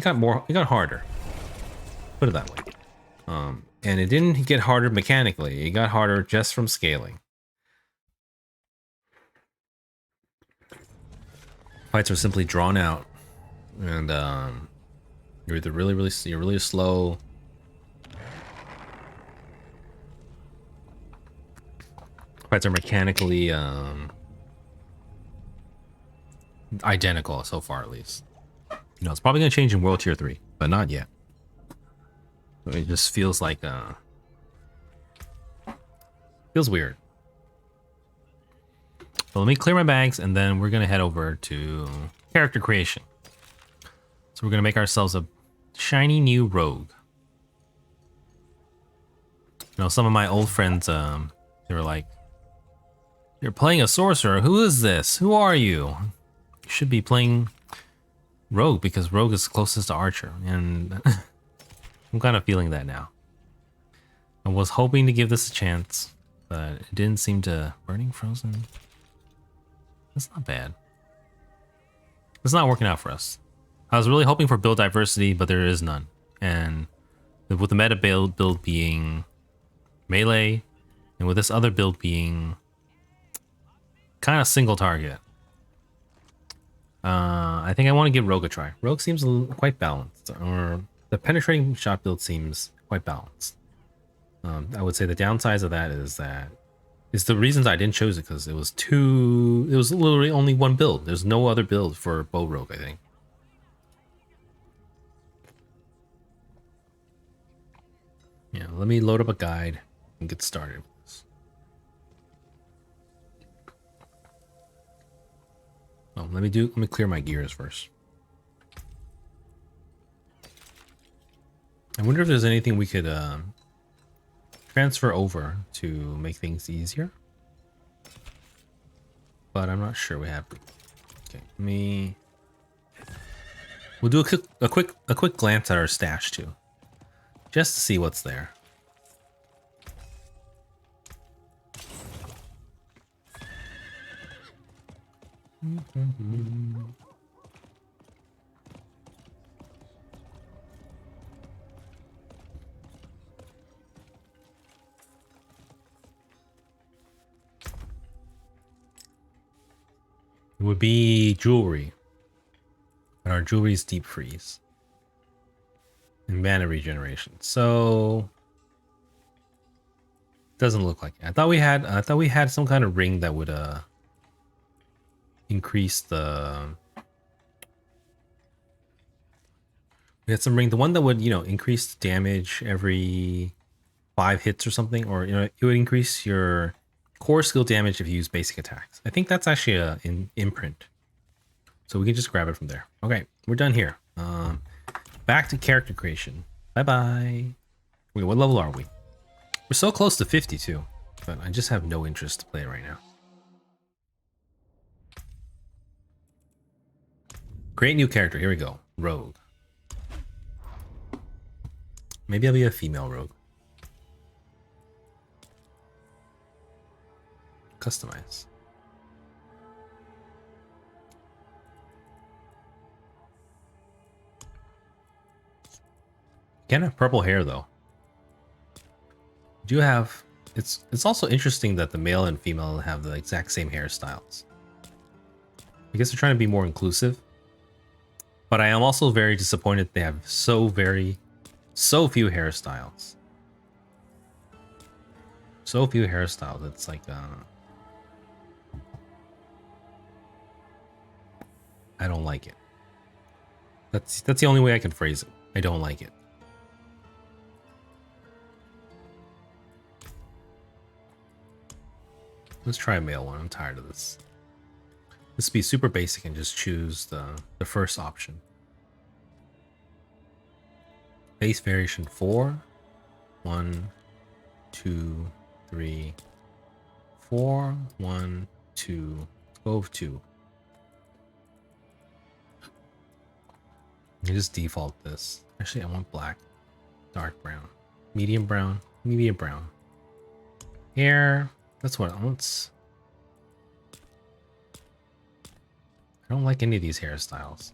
got harder. Put it that way. And it didn't get harder mechanically. It got harder just from scaling. Fights are simply drawn out, and you're either you're really slow. Fights are mechanically identical so far, at least. You know, it's probably gonna change in World Tier 3, but not yet. So it just feels like feels weird. So let me clear my bags, and then we're gonna head over to character creation. So we're gonna make ourselves a shiny new rogue. You know, some of my old friends, they were like, "You're playing a sorcerer. Who is this? Who are you? You should be playing rogue because rogue is closest to archer." And I'm kind of feeling that now. I was hoping to give this a chance, but it didn't seem to. Burning Frozen. That's not bad. It's not working out for us. I was really hoping for build diversity, but there is none. And with the meta build being melee, and with this other build being kind of single target, I think I want to give Rogue a try. Rogue seems quite balanced, or the penetrating shot build seems quite balanced. I would say the downsides of that is the reasons I didn't choose it, because it was literally only one build. There's no other build for Bow Rogue, I think. Yeah, let me load up a guide and get started with this. Oh, let me clear my gears first. I wonder if there's anything we could transfer over to make things easier. But I'm not sure we have. Okay, we'll do a quick glance at our stash too, just to see what's there. It would be jewelry. And our jewelry is deep freeze. And mana regeneration. So doesn't look like it. I thought we had some kind of ring that would increase the. We had some ring, the one that would, you know, increase damage every 5 hits or something, or you know, it would increase your core skill damage if you use basic attacks. I think that's actually an imprint. So we can just grab it from there. Okay, we're done here. Back to character creation. Bye-bye. Wait, what level are we? We're so close to 52, but I just have no interest to play it right now. Create new character. Here we go. Rogue. Maybe I'll be a female rogue. Customize. Can't have purple hair though. Do you have? It's also interesting that the male and female have the exact same hairstyles. I guess they're trying to be more inclusive. But I am also very disappointed they have so few hairstyles. So few hairstyles. It's like I don't like it. That's the only way I can phrase it. I don't like it. Let's try a male one. I'm tired of this. Let's be super basic and just choose the first option. Base variation 4. 1, 2, 3, 4. 1, 2. Let's go with 2. You just default this. Actually, I want black, dark brown, medium brown, medium brown. Hair. That's what I want. I don't like any of these hairstyles.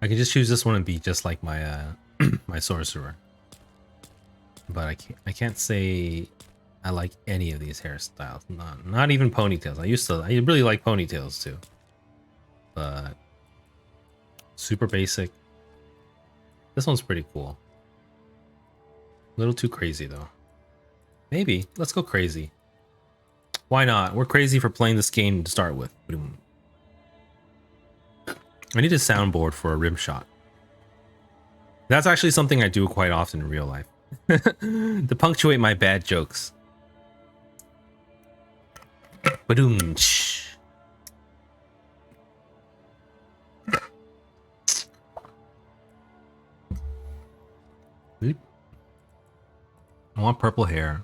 I can just choose this one and be just like my my sorcerer. But I can't say I like any of these hairstyles. Not even ponytails. I really like ponytails too. But super basic. This one's pretty cool. A little too crazy though. Maybe. Let's go crazy. Why not? We're crazy for playing this game to start with. Boom. I need a soundboard for a rim shot. That's actually something I do quite often in real life. To punctuate my bad jokes. Badoom. I want purple hair.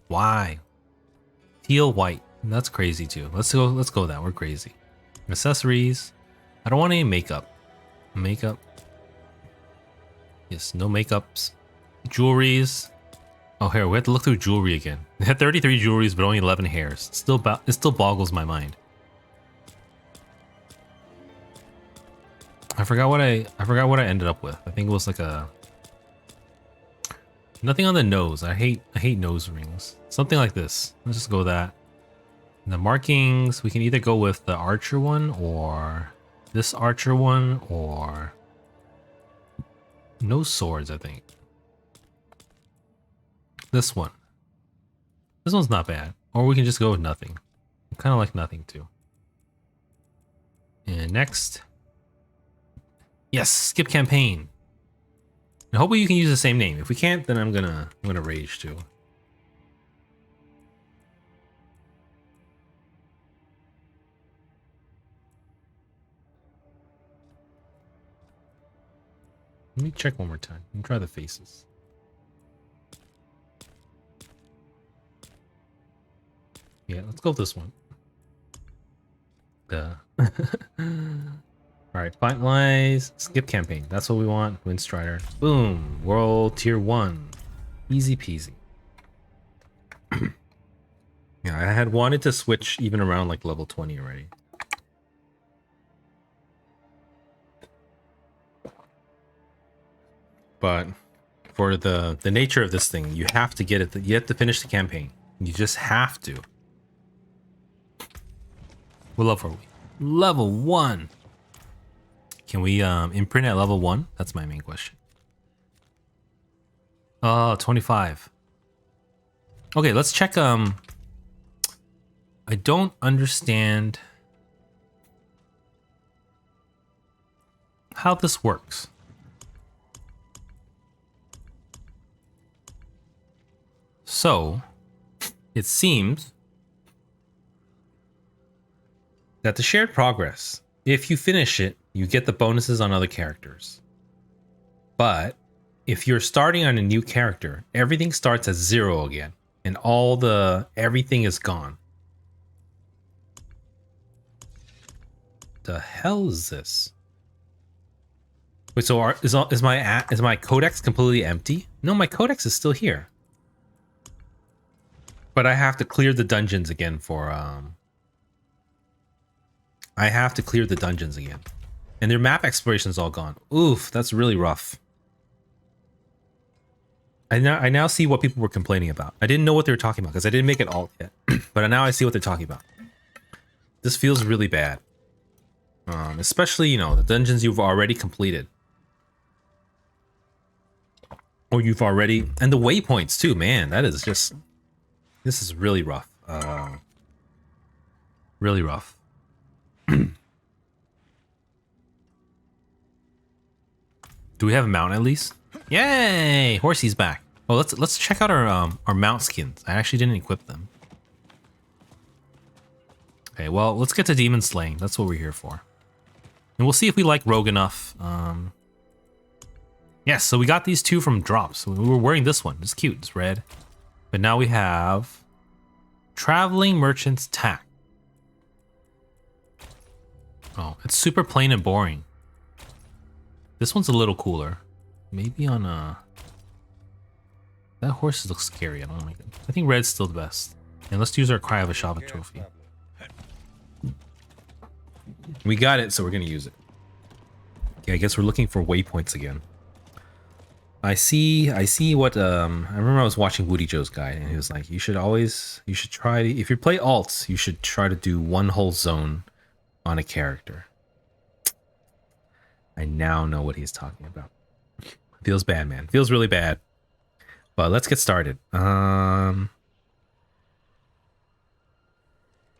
Why? Teal white. That's crazy too. Let's go that. We're crazy. Accessories. I don't want any makeup. Makeup. Yes, no makeups. Jewelries. Oh, here, we have to look through jewelry again. They had 33 jewelries, but only 11 hairs. It still boggles my mind. I forgot what I ended up with. I think it was like a nothing on the nose. I hate nose rings. Something like this. Let's just go with that. And the markings, we can either go with the archer one or this archer one, or no swords, I think. This one. This one's not bad. Or we can just go with nothing. I kind of like nothing too. And next. Yes, skip campaign. And hopefully you can use the same name. If we can't, then I'm gonna rage too. Let me check one more time. Let me try the faces. Yeah, let's go with this one. Duh. Alright, finalize. Skip campaign. That's what we want. Windstrider. Boom. World tier 1. Easy peasy. Yeah, I had wanted to switch even around like level 20 already. But for the nature of this thing, you have to get it. You have to finish the campaign. You just have to. What level are we? Level 1. Can we imprint at level 1? That's my main question. Oh, 25. Okay, let's check. I don't understand how this works. So, it seems that the shared progress, if you finish it, you get the bonuses on other characters. But if you're starting on a new character, everything starts at 0 again, and everything is gone. The hell is this? Wait, so is my codex completely empty? No, my codex is still here. But I have to clear the dungeons again for I have to clear the dungeons again. And their map exploration is all gone. Oof, that's really rough. I now see what people were complaining about. I didn't know what they were talking about because I didn't make it alt yet. But now I see what they're talking about. This feels really bad. Especially, you know, the dungeons you've already completed. Or you've already... And the waypoints too, man. That is just... This is really rough. Really rough. Do we have a mount at least? Yay! Horsey's back. Oh, let's check out our mount skins. I actually didn't equip them. Okay, well, let's get to Demon Slaying. That's what we're here for. And we'll see if we like Rogue enough. Yes, so we got these two from drops. We were wearing this one. It's cute. It's red. But now we have Traveling Merchant's Tack. Oh, it's super plain and boring. This one's a little cooler. Maybe on a... That horse looks scary. I don't like it. I think red's still the best. And let's use our Cry of a Shava trophy. We got it, so we're gonna use it. Okay, I guess we're looking for waypoints again. I see what, I remember I was watching Woody Joe's guide, and he was like, you should try, if you play alts, you should try to do one whole zone on a character. I now know what he's talking about. Feels bad, man. Feels really bad. But let's get started. And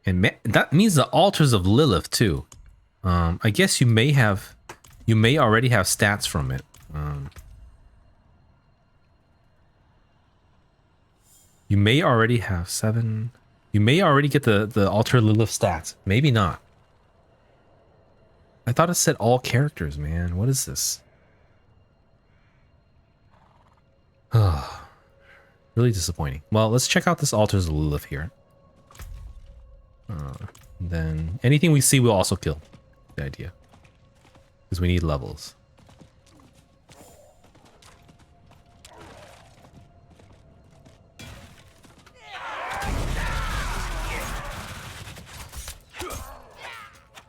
that means the altars of Lilith too. I guess you may already have stats from it. You may already have 7. You may already get the altar Lilith stats. Maybe not. I thought it said all characters, man. What is this? Really disappointing. Well, let's check out this altars of Lilith here. Then anything we see we'll also kill. The idea. Because we need levels.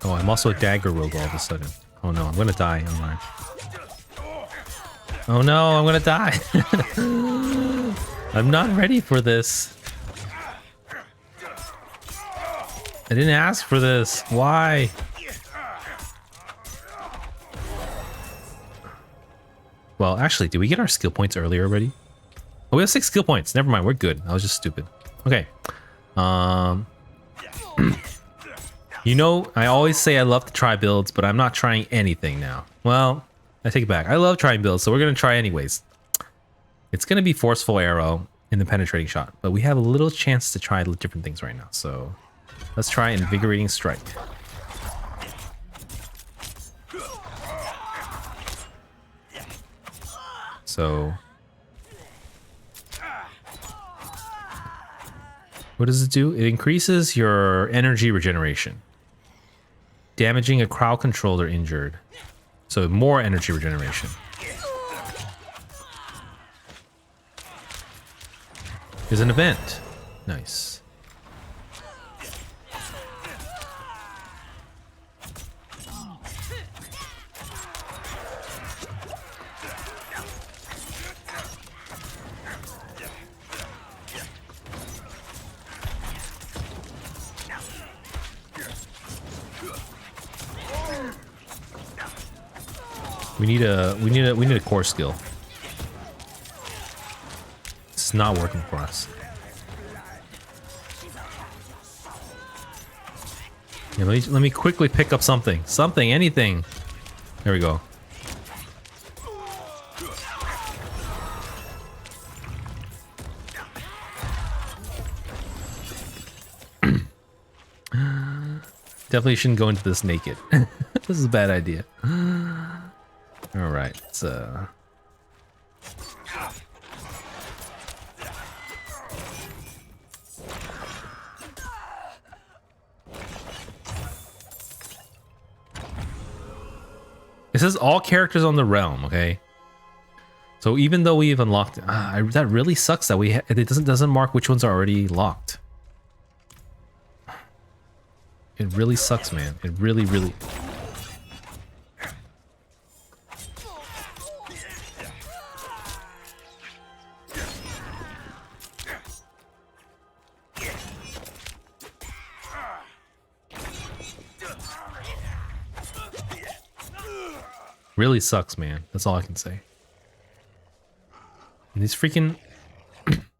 Oh, I'm also a dagger rogue all of a sudden. Oh no, I'm gonna die, am I? Oh no, I'm gonna die. I'm not ready for this. I didn't ask for this. Why? Well, actually, did we get our skill points earlier already? Oh, we have 6 skill points. Never mind, we're good. I was just stupid. Okay. You know, I always say I love to try builds, but I'm not trying anything now. Well, I take it back. I love trying builds, so we're going to try anyways. It's going to be Forceful Arrow in the Penetrating Shot, but we have a little chance to try different things right now. So let's try Invigorating Strike. So what does it do? It increases your energy regeneration. Damaging a crowd controller injured. So more energy regeneration. There's an event. Nice. We need a core skill. It's not working for us. Yeah, let me quickly pick up something. Something, anything. There we go. Definitely shouldn't go into this naked. This is a bad idea. All right, let's it says all characters on the realm, okay? So even though we've unlocked, that really sucks that it doesn't mark which ones are already locked. It really sucks, man. It really. Really sucks, man. That's all I can say. And these freaking...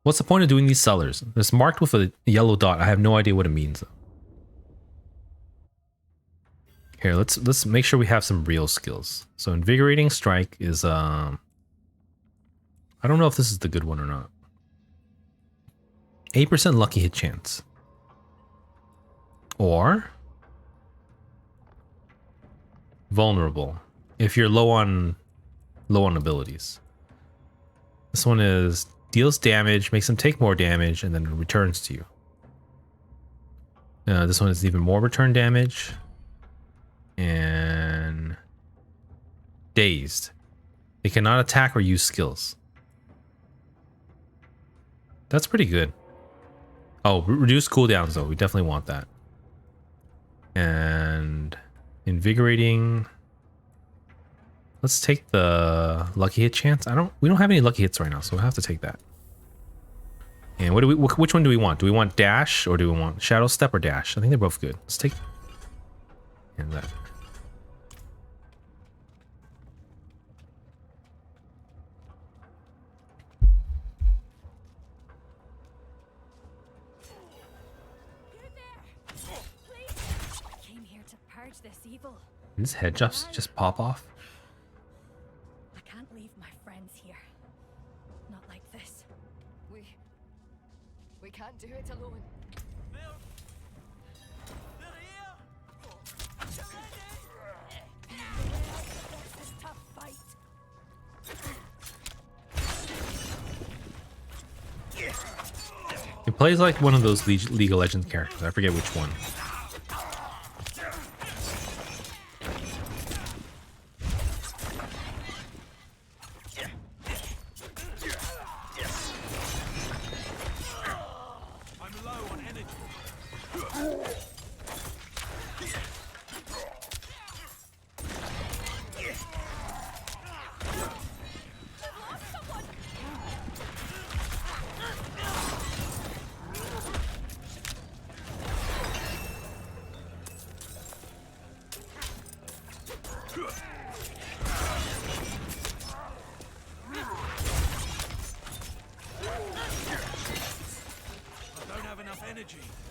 What's the point of doing these sellers? It's marked with a yellow dot. I have no idea what it means. Here, let's make sure we have some real skills. So Invigorating Strike is... I don't know if this is the good one or not. 8% lucky hit chance. Or vulnerable if you're low on abilities. This one is deals damage, makes them take more damage, and then returns to you. This one is even more return damage. And dazed. They cannot attack or use skills. That's pretty good. Oh, reduce cooldowns though. We definitely want that. And invigorating. Let's take the lucky hit chance. We don't have any lucky hits right now, so we'll have to take that. And which one do we want? Do we want dash or do we want shadow step or dash? I think they're both good. Let's take and that. This evil. Did his head just pop off? I can't leave my friends here. Not like this. We can't do it alone. This tough fight. He plays like one of those League of Legends characters. I forget which one.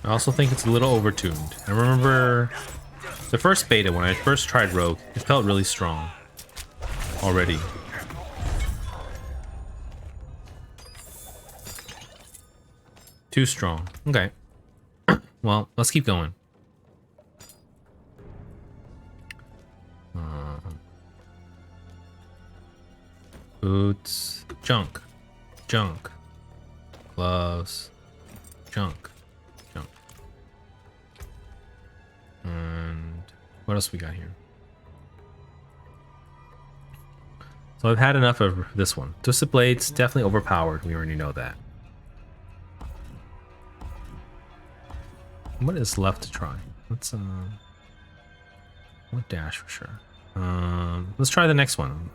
I also think it's a little overtuned. I remember the first beta when I first tried Rogue, it felt really strong already. Too strong. Okay. Well, let's keep going. Boots, junk, junk, gloves, junk. And what else we got here? So I've had enough of this one. Twisted Blades, definitely overpowered. We already know that. What is left to try? Let's what dash for sure. Let's try the next one.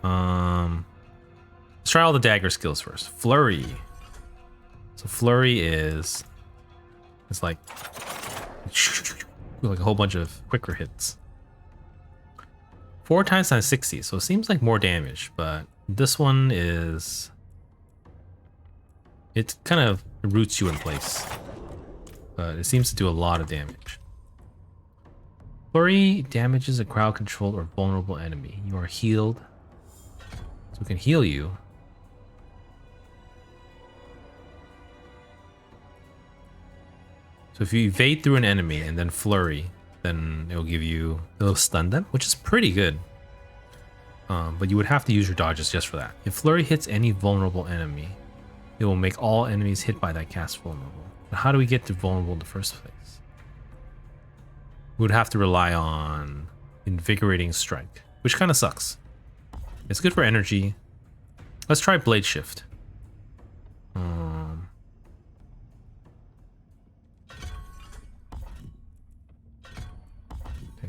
Let's try all the dagger skills first. Flurry. So flurry is like a whole bunch of quicker hits. 4 times 60, so it seems like more damage, but this one is, it kind of roots you in place, but it seems to do a lot of damage. Flurry damages a crowd controlled or vulnerable enemy. You are healed, so we can heal you. So if you evade through an enemy and then flurry, then it'll stun them, which is pretty good. But you would have to use your dodges just for that. If flurry hits any vulnerable enemy, it will make all enemies hit by that cast vulnerable. But how do we get to vulnerable in the first place? We would have to rely on invigorating strike, which kind of sucks. It's good for energy. Let's try blade shift.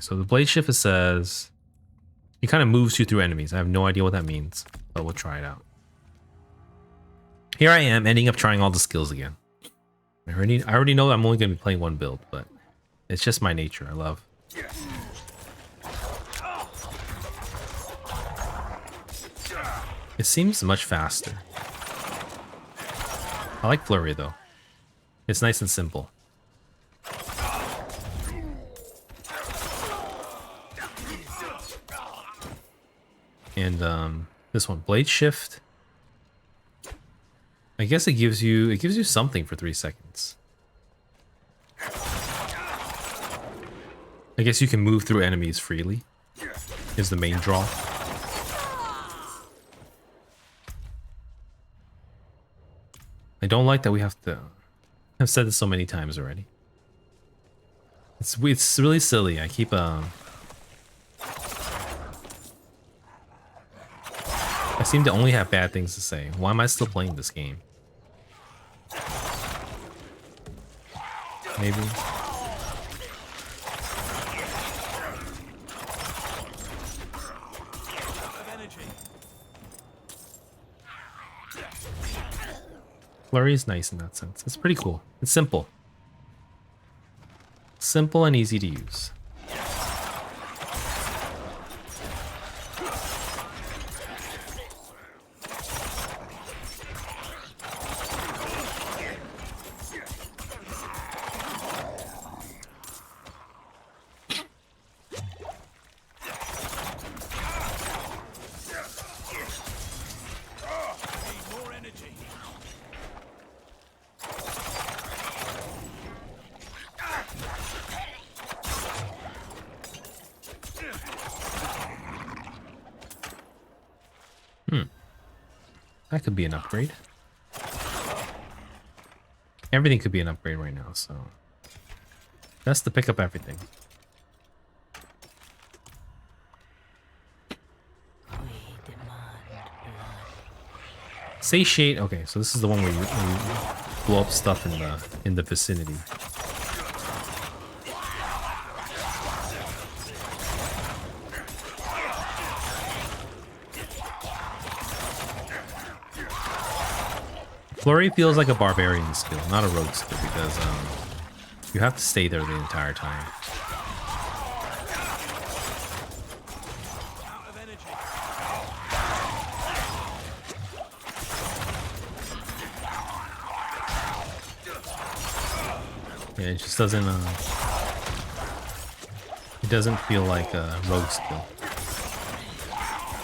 So the blade shift, it says it kind of moves you through enemies. I have no idea what that means, but we'll try it out. Here I am ending up trying all the skills again. I already know that I'm only going to be playing one build, but it's just my nature. I love. It seems much faster. I like flurry though. It's nice and simple. And this one, blade shift. I guess it gives you something for 3 seconds. I guess you can move through enemies freely. Is the main draw. I don't like that we have to... I've said this so many times already. It's really silly. I keep I seem to only have bad things to say. Why am I still playing this game? Maybe. Flurry is nice in that sense. It's pretty cool. It's simple. Simple and easy to use. That could be an upgrade. Everything could be an upgrade right now, so best to pick up everything. Satiate. Okay, so this is the one where you blow up stuff in the vicinity. Flurry feels like a barbarian skill, not a rogue skill, because you have to stay there the entire time. Yeah, it just doesn't. It doesn't feel like a rogue skill.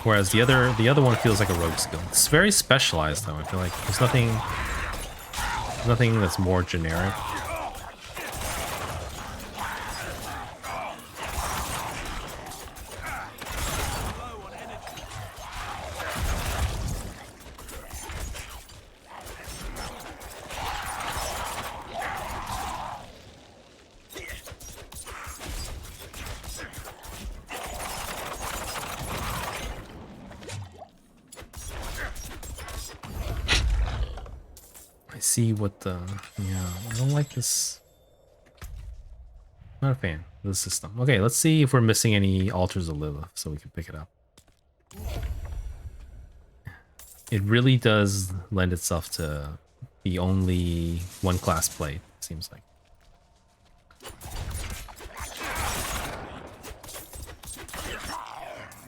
Whereas the other one feels like a rogue skill. It's very specialized though. I feel like there's nothing that's more generic. See what the... Yeah, I don't like this. Not a fan of the system. Okay, let's see if we're missing any altars of Lilith so we can pick it up. It really does lend itself to the only one class play, it seems like.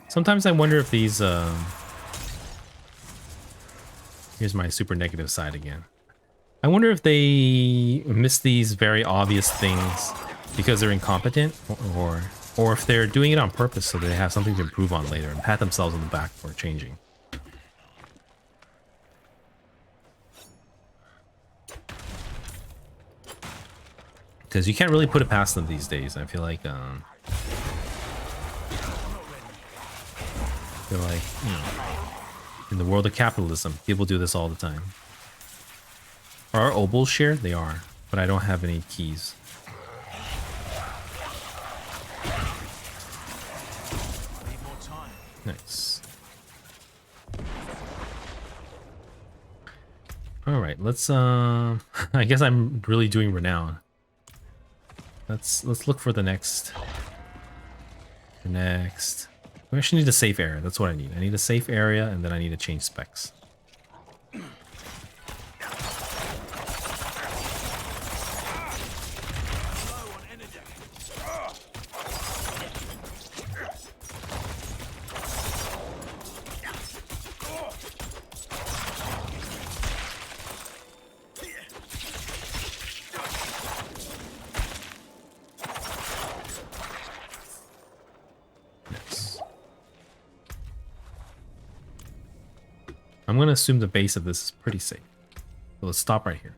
Sometimes I wonder if these... Here's my super negative side again. I wonder if they miss these very obvious things because they're incompetent, or if they're doing it on purpose so they have something to improve on later and pat themselves on the back for changing. Because you can't really put it past them these days. I feel like, you know, in the world of capitalism, people do this all the time. Are obols shared? They are, but I don't have any keys. Nice. All right, let's I guess I'm really doing renown. Let's look for the next. We actually need a safe area. That's what I need. I need a safe area, and then I need to change specs. I'm going to assume the base of this is pretty safe. So let's stop right here.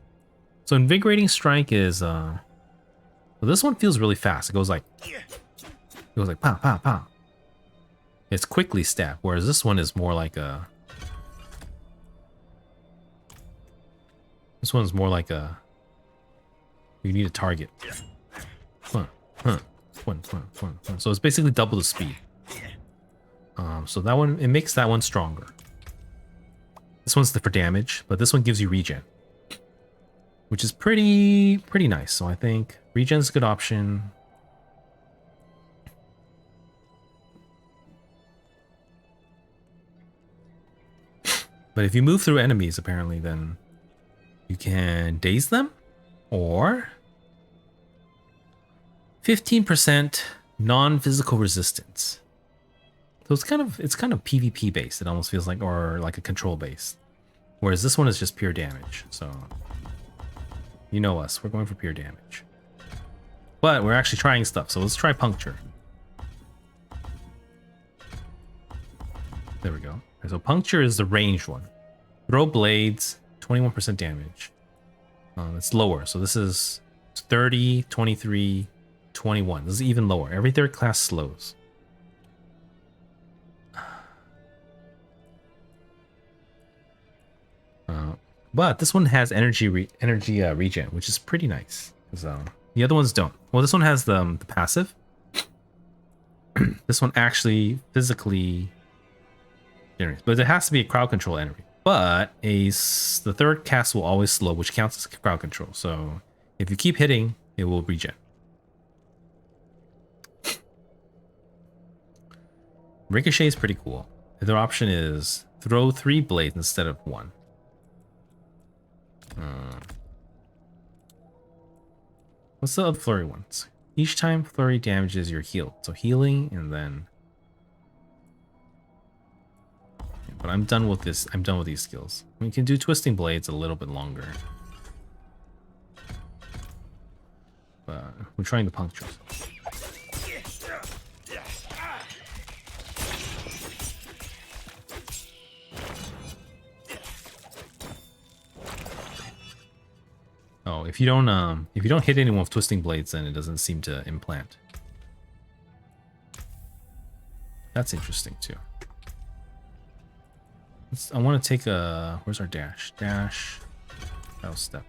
So Invigorating Strike is... well, this one feels really fast. It goes like... It goes like pow, pow, pow. It's quickly stab, whereas this one is more like a... This one's more like a... You need a target. Huh, huh. So it's basically double the speed. So that one, it makes that one stronger. This one's for damage, but this one gives you regen, which is pretty nice. So I think regen's a good option. But if you move through enemies, apparently, then you can daze them, or 15% non-physical resistance. So it's kind of PvP based. It almost feels like, or like a control based. Whereas this one is just pure damage. So you know us, we're going for pure damage. But we're actually trying stuff. So let's try puncture. There we go. So puncture is the ranged one. Throw blades, 21% damage. It's lower. So this is 30, 23, 21. This is even lower. Every third class slows. But this one has energy regen, which is pretty nice. So the other ones don't. Well, this one has the passive. This one actually physically generates, but it has to be a crowd control enemy. But the third cast will always slow, which counts as crowd control. So if you keep hitting, it will regen. Ricochet is pretty cool. The other option is throw 3 blades instead of 1. What's the other flurry ones? Each time flurry damages, you're healed. So healing, and then... But I'm done with this. I'm done with these skills. We can do twisting blades a little bit longer. But we're trying the puncture. Oh, if you don't hit anyone with twisting blades, then it doesn't seem to implant. That's interesting too. I want to take a... Where's our dash? Dash. Battle step.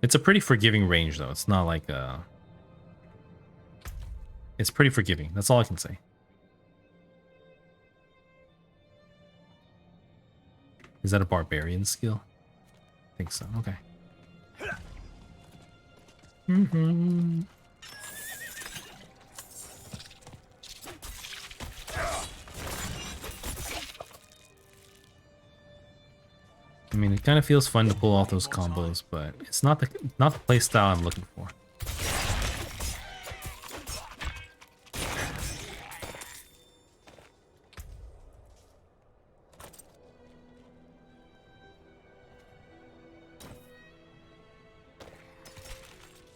It's a pretty forgiving range though. It's not like a... It's pretty forgiving. That's all I can say. Is that a barbarian skill? I think so. Okay. I mean, it kind of feels fun to pull off those combos, but it's not the play style I'm looking for.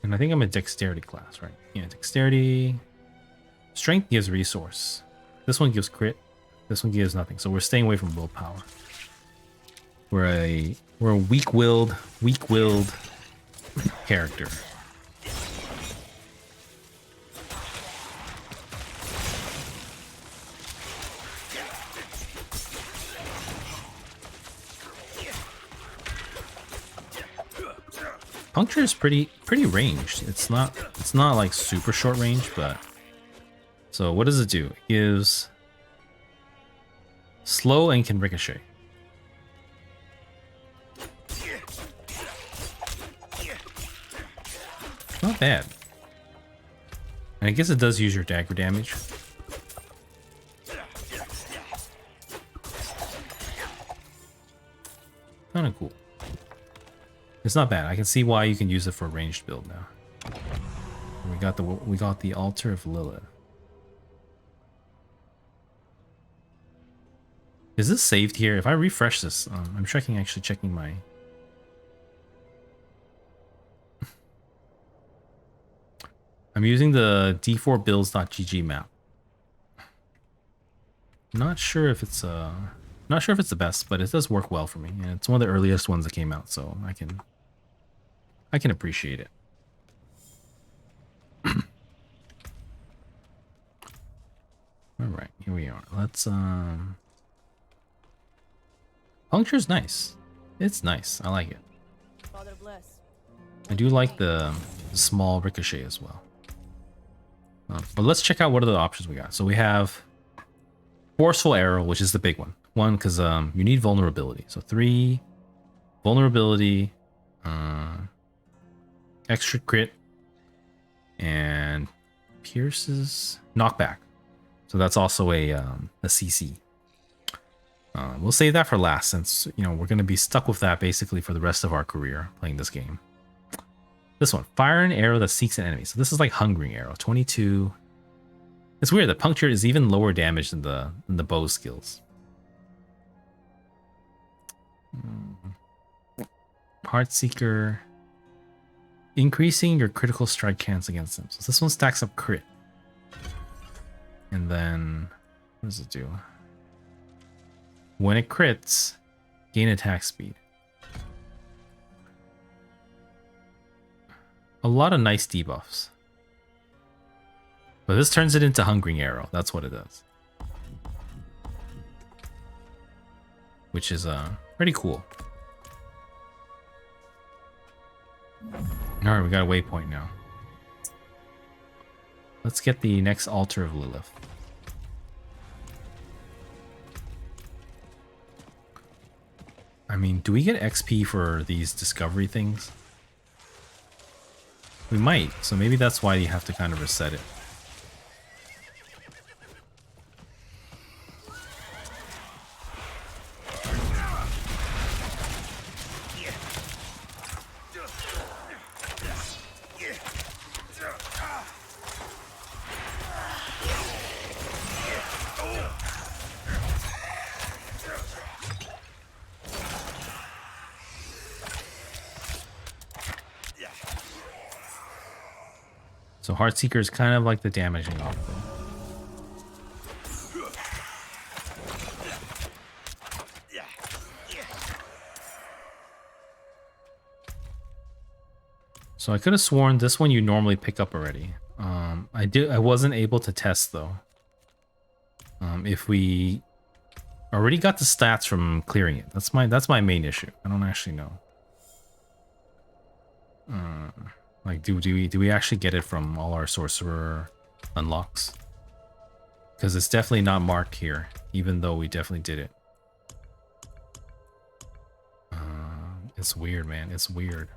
And I think I'm a dexterity class, right? Yeah, dexterity. Strength gives resource. This one gives crit. This one gives nothing. So we're staying away from willpower. We're a weak-willed character. Puncture is pretty ranged. It's not like super short range, but so what does it do? It gives slow and can ricochet. Not bad. And I guess it does use your dagger damage. Kind of cool. It's not bad. I can see why you can use it for a ranged build now. We got the Altar of Lilith. Is this saved here? If I refresh this, I'm actually checking my... I'm using the d4builds.gg map. Not sure if it's the best, but it does work well for me. And it's one of the earliest ones that came out, so I can I can appreciate it. All right, here we are. Let's puncture's nice. It's nice. I like it. Father bless. I do like the small ricochet as well. But let's check out what are the options we got. So we have forceful arrow, which is the big one. One, because you need vulnerability. So 3 vulnerability, extra crit, and pierces knockback. So that's also a CC. We'll save that for last, since we're going to be stuck with that basically for the rest of our career playing this game. This one, fire an arrow that seeks an enemy. So this is like hungering arrow, 22. It's weird. The puncture is even lower damage than the bow skills. Heartseeker, increasing your critical strike chance against them. So this one stacks up crit. And then what does it do? When it crits, gain attack speed. A lot of nice debuffs. But this turns it into Hungering Arrow. That's what it does. Which is pretty cool. Alright, we got a waypoint now. Let's get the next Altar of Lilith. I mean, do we get XP for these discovery things? We might, so maybe that's why you have to kind of reset it. So Heartseeker is kind of like the damaging off thing. So I could have sworn this one you normally pick up already. I wasn't able to test though. If we already got the stats from clearing it. That's my main issue. I don't actually know. Like, do we actually get it from all our sorcerer unlocks? Because it's definitely not marked here, even though we definitely did it. It's weird, man. It's weird.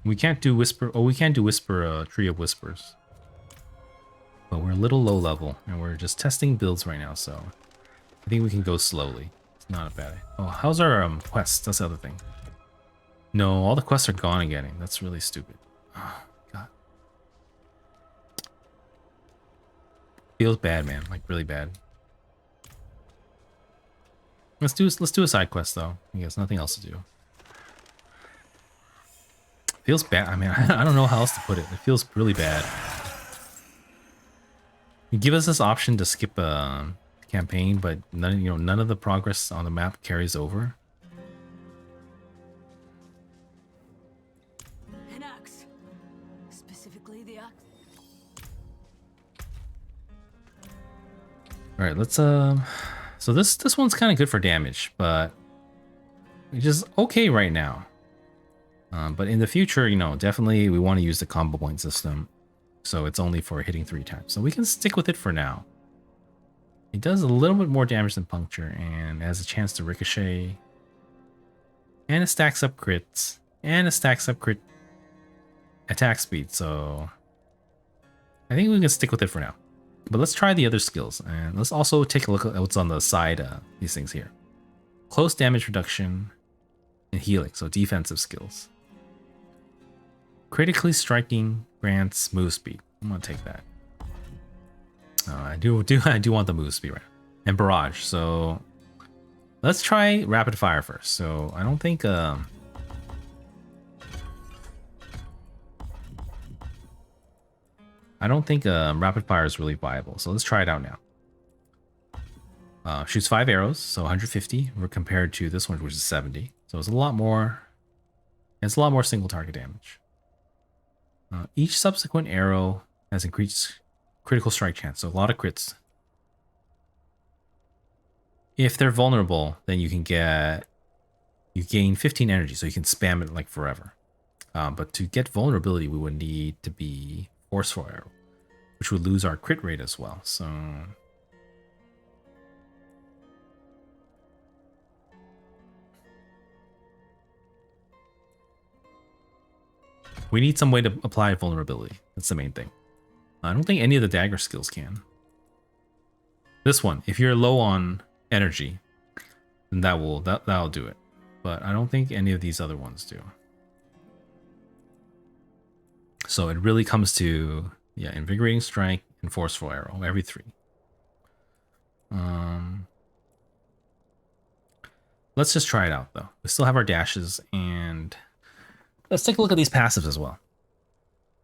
We can't do whisper. Oh, we can't do whisper. Tree of Whispers. But we're a little low level, and we're just testing builds right now, so I think we can go slowly. It's not a bad idea. Oh, how's our quest? That's the other thing. No, all the quests are gone again. That's really stupid. Oh, God. Feels bad, man. Like, really bad. Let's do a side quest, though. I guess nothing else to do. Feels bad. I mean, I don't know how else to put it. It feels really bad. You give us this option to skip a campaign, but none of the progress on the map carries over. An axe. Specifically the axe. All right, let's so this one's kind of good for damage, but it's just okay right now. But in the future, definitely we want to use the combo point system. So it's only for hitting 3 times. So we can stick with it for now. It does a little bit more damage than puncture and has a chance to ricochet. And it stacks up crits. And it stacks up crit attack speed. So I think we can stick with it for now. But let's try the other skills. And let's also take a look at what's on the side, these things here. Close damage reduction and healing. So defensive skills. Critically striking grants move speed. I'm gonna take that. I do want the move speed right now. And barrage. So let's try rapid fire first. So I don't think rapid fire is really viable. So let's try it out now. Shoots 5 arrows, so 150. We're compared to this one, which is 70. So it's a lot more. It's a lot more single target damage. Each subsequent arrow has increased critical strike chance, so a lot of crits. If they're vulnerable, then you gain 15 energy, so you can spam it like forever. But to get vulnerability, we would need to be forceful arrow, which would lose our crit rate as well. So we need some way to apply vulnerability. That's the main thing. I don't think any of the dagger skills can. This one, if you're low on energy, then that'll do it. But I don't think any of these other ones do. So it really comes to, yeah, invigorating strike and forceful arrow every 3. Let's just try it out though. We still have our dashes, and let's take a look at these passives as well.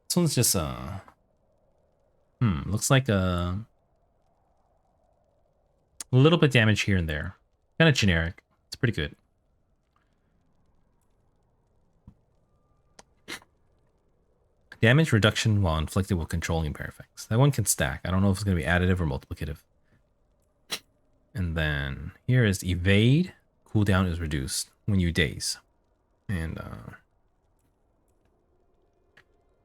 This one's just looks like a little bit damage here and there. Kind of generic. It's pretty good. Damage reduction while inflicted with controlling pair effects. That one can stack. I don't know if it's going to be additive or multiplicative. And then here is evade. Cooldown is reduced when you daze. And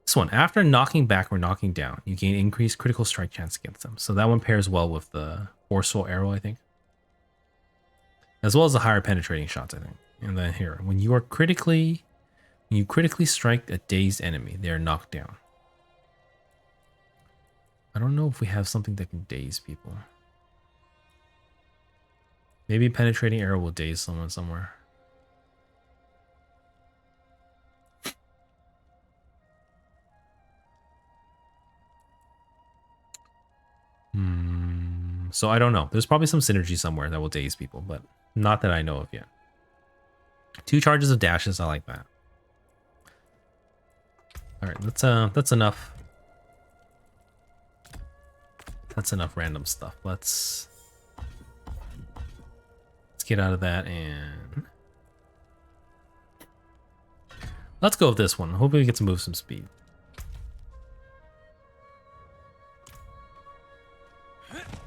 this one, after knocking back or knocking down, you gain increased critical strike chance against them. So that one pairs well with the forceful arrow, I think. As well as the higher penetrating shots, I think. And then here, when you critically strike a dazed enemy, they are knocked down. I don't know if we have something that can daze people. Maybe penetrating arrow will daze someone somewhere. So I don't know. There's probably some synergy somewhere that will daze people, but not that I know of yet. 2 charges of dashes, I like that. All right, that's enough. That's enough random stuff. Let's get out of that and let's go with this one. Hopefully we get to move some speed.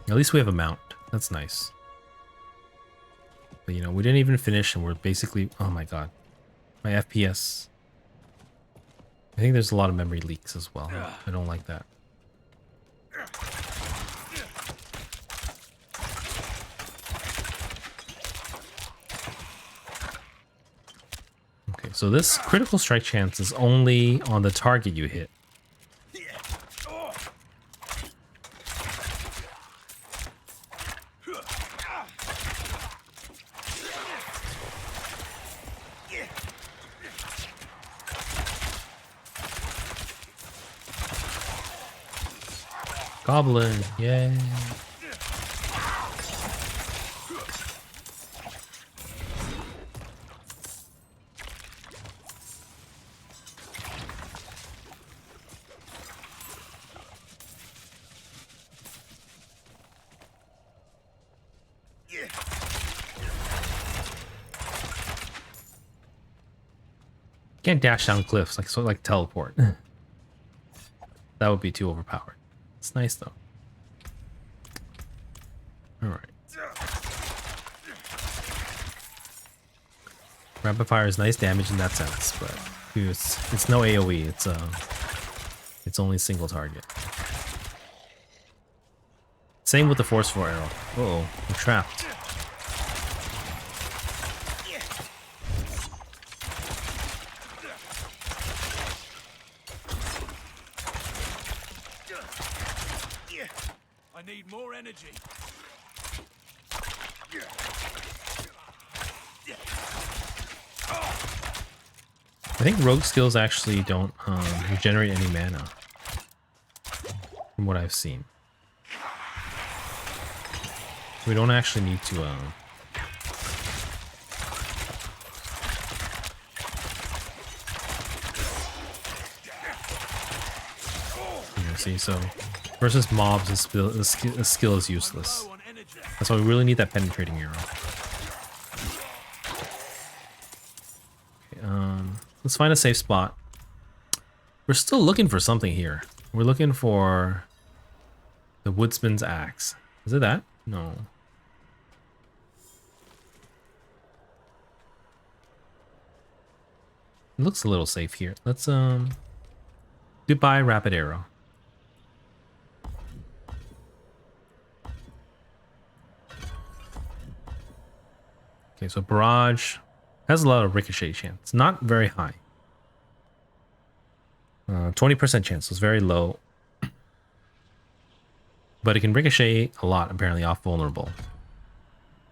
At least we have a mount. That's nice. But you know, we didn't even finish and we're basically, oh my god. My FPS. I think there's a lot of memory leaks as well. I don't like that. Okay, so this critical strike chance is only on the target you hit. Goblin, yay. Can't dash down cliffs, like sort of like teleport. That would be too overpowered. It's nice though. All right. Rapid fire is nice damage in that sense, but it's no AOE. It's only single target. Same with the forceful arrow. Uh-oh, I'm trapped. I need more energy. I think rogue skills actually don't regenerate any mana, from what I've seen. We don't actually need to. See, so versus mobs, the skill is useless. That's why we really need that penetrating arrow. Let's find a safe spot. We're still looking for something here. We're looking for the woodsman's axe. Is it that? No. It looks a little safe here. Let's goodbye rapid arrow. Okay, so barrage has a lot of ricochet chance. Not very high. 20% chance, so it's very low. But it can ricochet a lot, apparently, off vulnerable.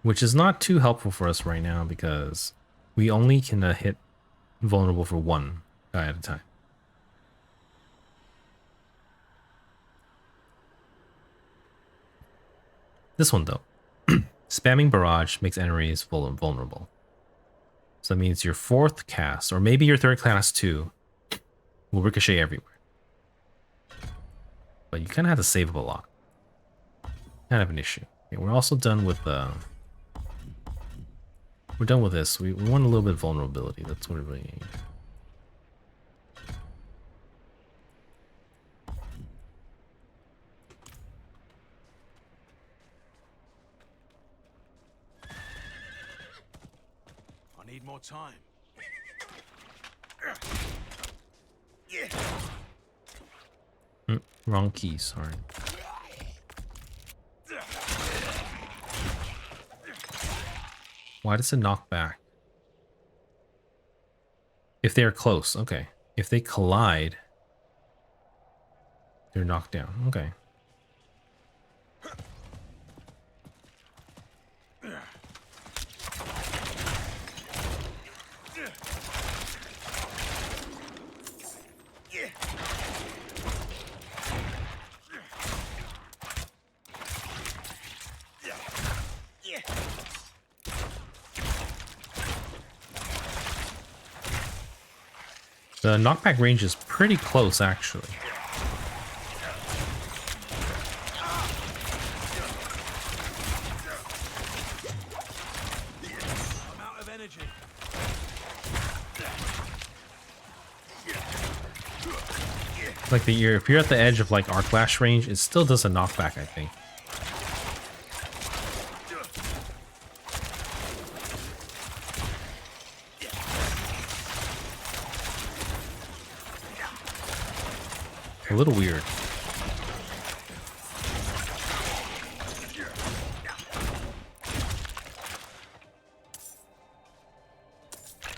Which is not too helpful for us right now because we only can hit vulnerable for one guy at a time. This one, though. Spamming barrage makes enemies vulnerable. So that means your fourth cast, or maybe your third cast too, will ricochet everywhere. But you kind of have to save up a lot. Kind of an issue. Okay, we're also done with we're done with this. We want a little bit of vulnerability. That's what we really need. I need more time. Wrong key, sorry. Why does it knock back? If they are close, okay. If they collide, they're knocked down. Okay. The knockback range is pretty close, actually. I'm out of energy. Like if you're at the edge of like arc lash range, it still does a knockback, I think. A little weird.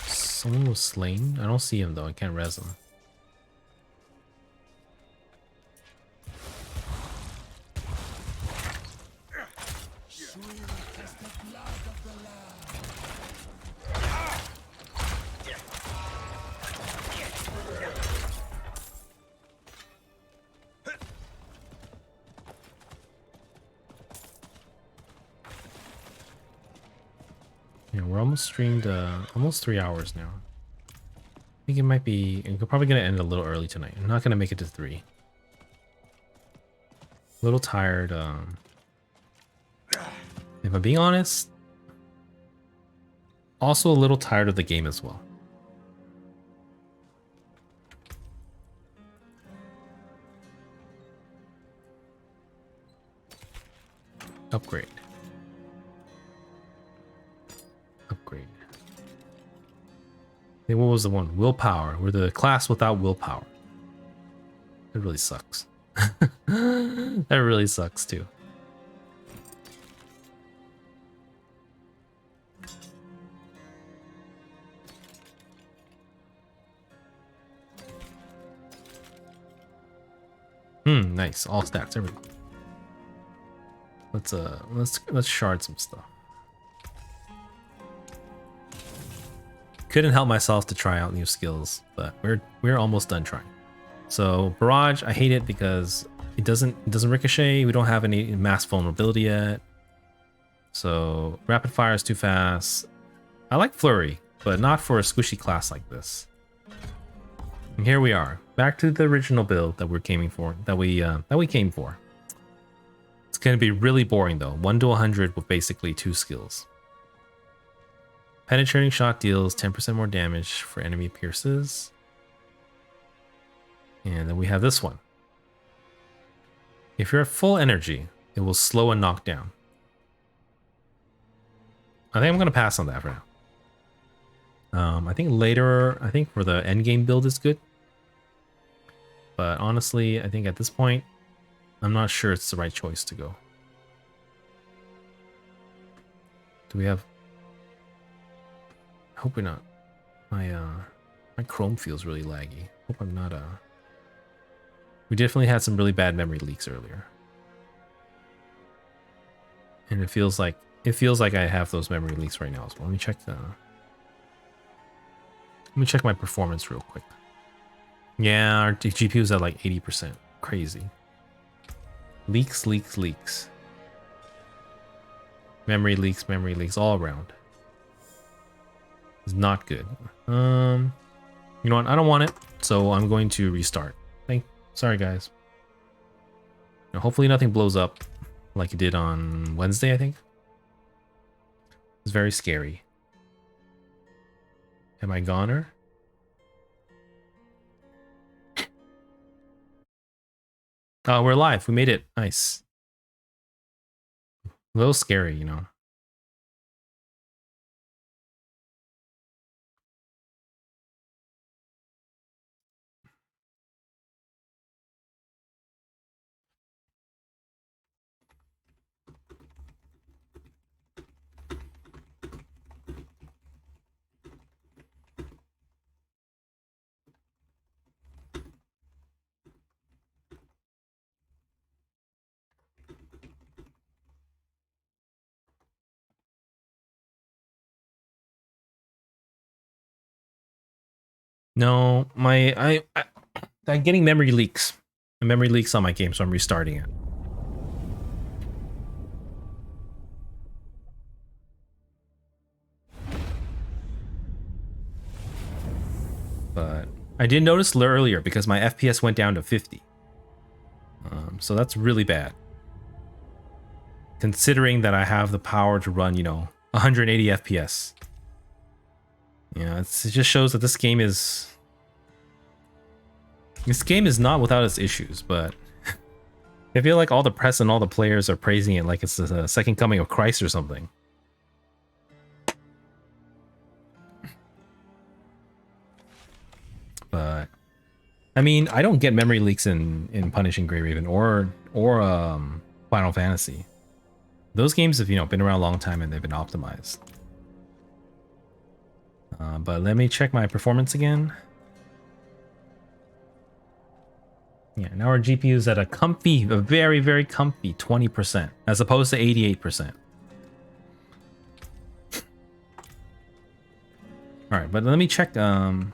Someone was slain? I don't see him though. I can't res him. Yeah, we're almost streamed almost 3 hours now. I think it might be, we're probably gonna end a little early tonight. I'm not gonna make it to 3. A little tired. If I'm being honest, also a little tired of the game as well. Upgrade. Upgrade. Hey, what was the one? Willpower. We're the class without willpower. That really sucks. That really sucks too. Nice. All stats. There we go. Let's shard some stuff. Couldn't help myself to try out new skills, but we're almost done trying. So barrage, I hate it because it doesn't ricochet. We don't have any mass vulnerability yet. So rapid fire is too fast. I like flurry, but not for a squishy class like this. And here we are, back to the original build that we're aiming for, that we came for. It's gonna be really boring though. 1 to 100 with basically 2 skills. Penetrating shot deals 10% more damage for enemy pierces. And then we have this one. If you're at full energy, it will slow and knock down. I think I'm going to pass on that for now. I think later, I think for the end game build is good. But honestly, I think at this point, I'm not sure it's the right choice to go. Do we have... I hope we're not. My Chrome feels really laggy. Hope I'm not We definitely had some really bad memory leaks earlier. And it feels like I have those memory leaks right now. So let me check my performance real quick. Yeah, our GPU is at like 80%. Crazy. Leaks. Memory leaks all around. It's not good. You know what? I don't want it, so I'm going to restart. Sorry, guys. Now, hopefully nothing blows up like it did on Wednesday, I think. It's very scary. Am I goner? Oh, we're live. We made it. Nice. A little scary, you know. No, I'm getting memory leaks. Memory leaks on my game, so I'm restarting it. But I did notice earlier because my FPS went down to 50. So that's really bad. Considering that I have the power to run, 180 FPS. It just shows that this game is not without its issues, but I feel like all the press and all the players are praising it like it's the second coming of Christ or something. But I mean, I don't get memory leaks in Punishing Grey Raven or Final Fantasy. Those games have been around a long time and they've been optimized. But let me check my performance again. Yeah, now our GPU is at a very, very comfy 20%, as opposed to 88%. All right, but let me check. We're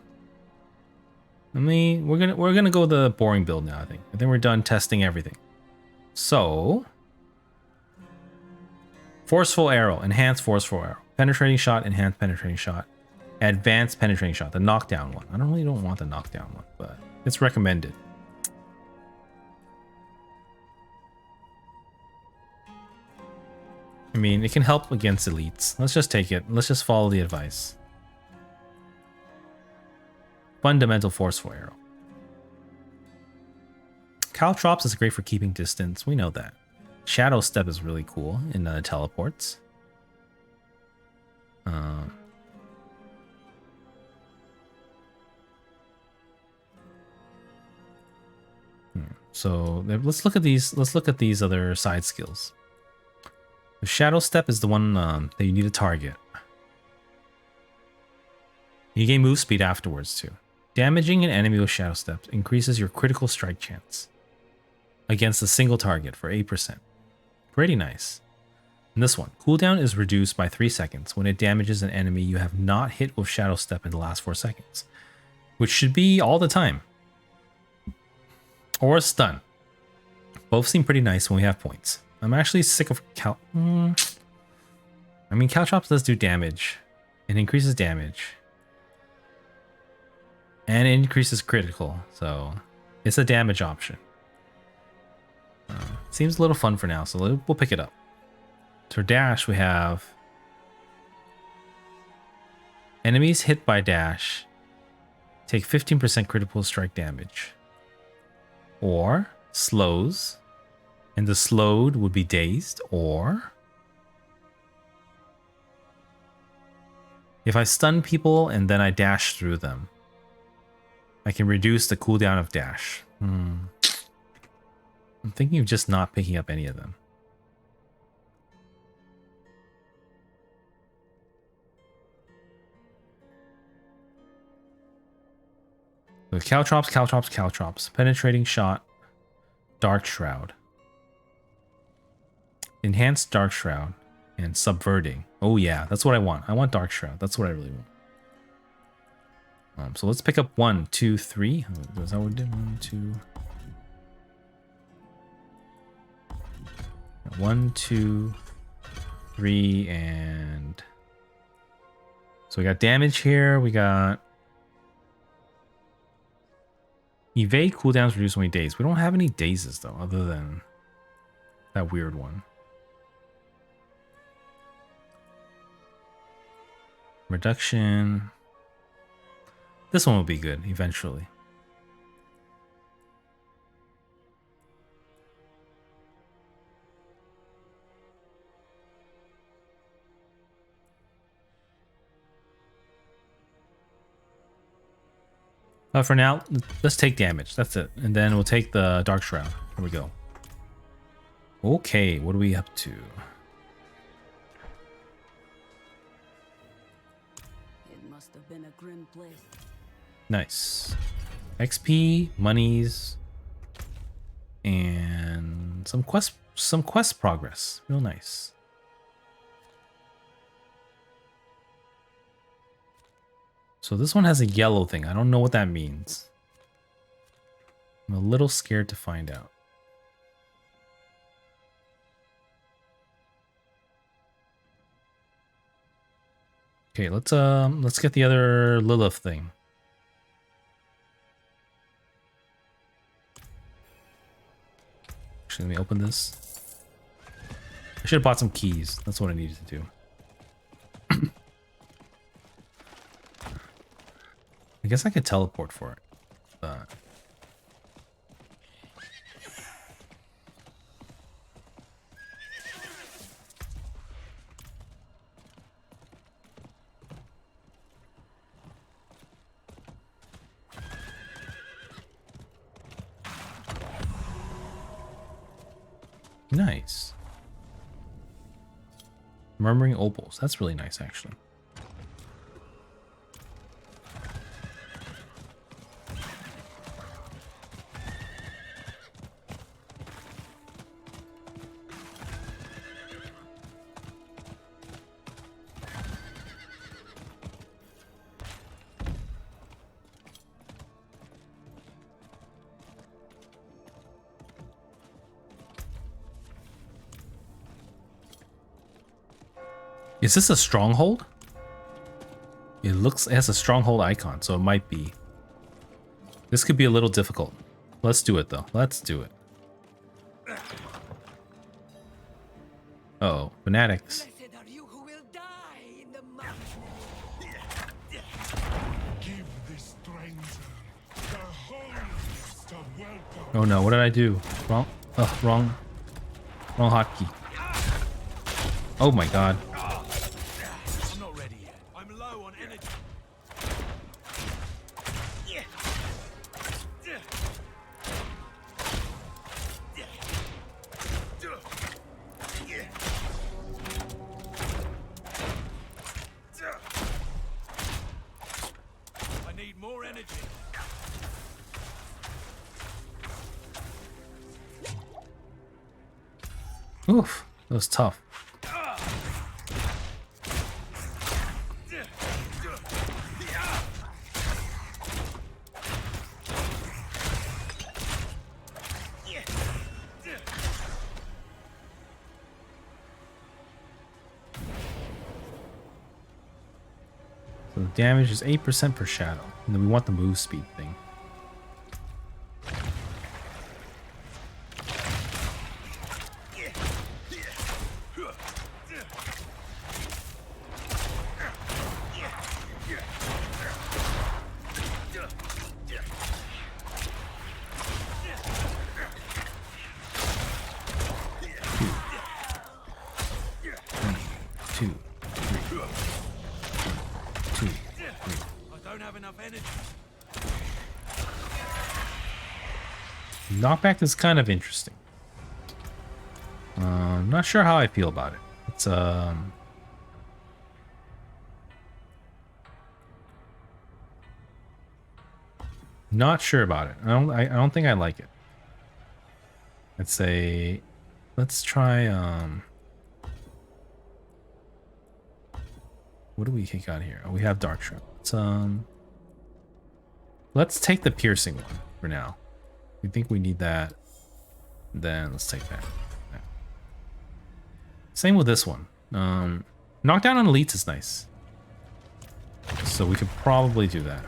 gonna go the boring build now. I think we're done testing everything. So, forceful arrow, enhanced forceful arrow, penetrating shot, enhanced penetrating shot, advanced penetrating shot, the knockdown one. I don't want the knockdown one, but it's recommended. I mean, it can help against elites. Let's just take it. Let's just follow the advice. Fundamental forceful arrow. Caltrops is great for keeping distance. We know that. Shadow step is really cool in teleports. So let's look at these. Let's look at these other side skills. The Shadow Step is the one that you need to target. You gain move speed afterwards too. Damaging an enemy with Shadow Step increases your critical strike chance against a single target for 8%. Pretty nice. And this one, cooldown is reduced by 3 seconds when it damages an enemy you have not hit with Shadow Step in the last 4 seconds, which should be all the time. Or a stun. Both seem pretty nice when we have points. I'm actually sick of I mean, Caltrops does do damage. It increases damage. And it increases critical, so it's a damage option. Seems a little fun for now, so we'll pick it up. For dash, we have Enemies hit by dash take 15% critical strike damage. Or slows, and the slowed would be dazed. Or if I stun people and then I dash through them, I can reduce the cooldown of dash. I'm thinking of just not picking up any of them. So caltrops, caltrops, caltrops. Penetrating shot. Dark shroud. Enhanced dark shroud. And subverting. Oh yeah, that's what I want. I want dark shroud. That's what I really want. So let's pick up 1, 2, 3. Is that what we did? 1, 2. 1, 2, 3, and so we got damage here. We got evade cooldowns reduce when we daze. We don't have any dazes though, other than that weird one. Reduction. This one will be good eventually. For now, let's take damage. That's it. And then we'll take the Dark Shroud. Here we go. Okay, what are we up to? It must have been a grim place. Nice. XP, monies, and some quest progress. Real nice. So this one has a yellow thing. I don't know what that means. I'm a little scared to find out. Okay, let's get the other Lilith thing. Actually, let me open this. I should have bought some keys. That's what I needed to do. I guess I could teleport for it. Nice. Murmuring opals. That's really nice, actually. Is this a stronghold? It has a stronghold icon, so it might be. This could be a little difficult. Let's do it though. Let's do it. Uh-oh, fanatics. Blessed are you who will die in the mountain. Give this stranger the holiest of welcome. Oh no, what did I do? Wrong hotkey. Oh my god. I'm not ready yet. I'm low on energy. I need more energy. Oof, that was tough. So the damage is 8% per shadow. And then we want the move speed thing. energy. Knockback is kind of interesting. I'm not sure how I feel about it. It's not sure about it. I don't think I like it. I'd say let's try what do we got here? Oh, we have Dark Shroud. Let's take the piercing one for now. We think we need that. Then let's take that. Yeah. Same with this one. Knockdown on elites is nice. So we could probably do that.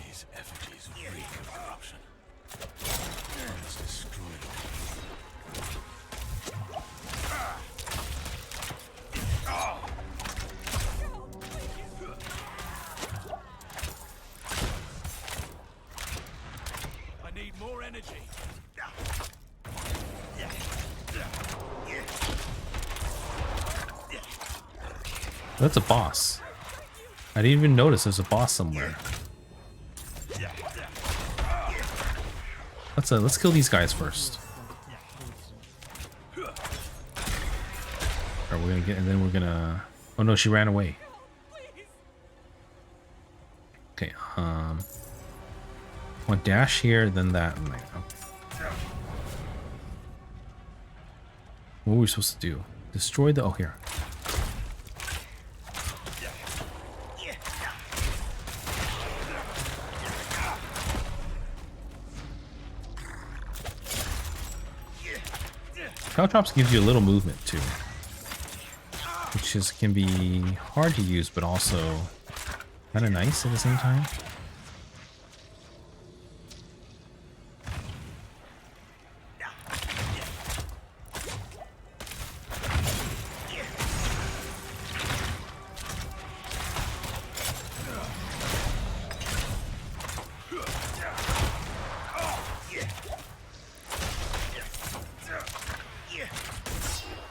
These effigies reek of corruption. Let's destroy them. I need more energy. That's a boss. I didn't even notice there's a boss somewhere. Let's kill these guys first. Or we're gonna get, and then we're gonna. Oh no, she ran away. Okay. One dash here, then that. Okay. What were we supposed to do? Destroy the. Oh, here. Caltrops gives you a little movement too, which can be hard to use, but also kind of nice at the same time.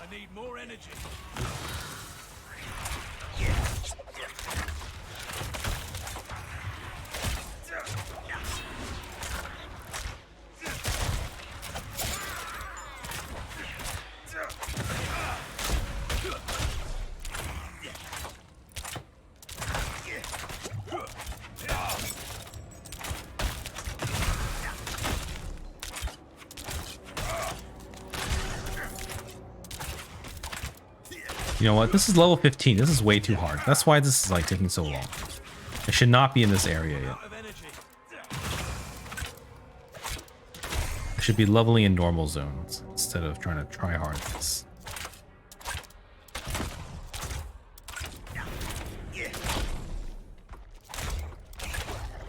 I need more energy. You know what? This is level 15. This is way too hard. That's why this is like taking so long. I should not be in this area yet. Out of energy. I should be leveling in normal zones instead of trying to try hard this.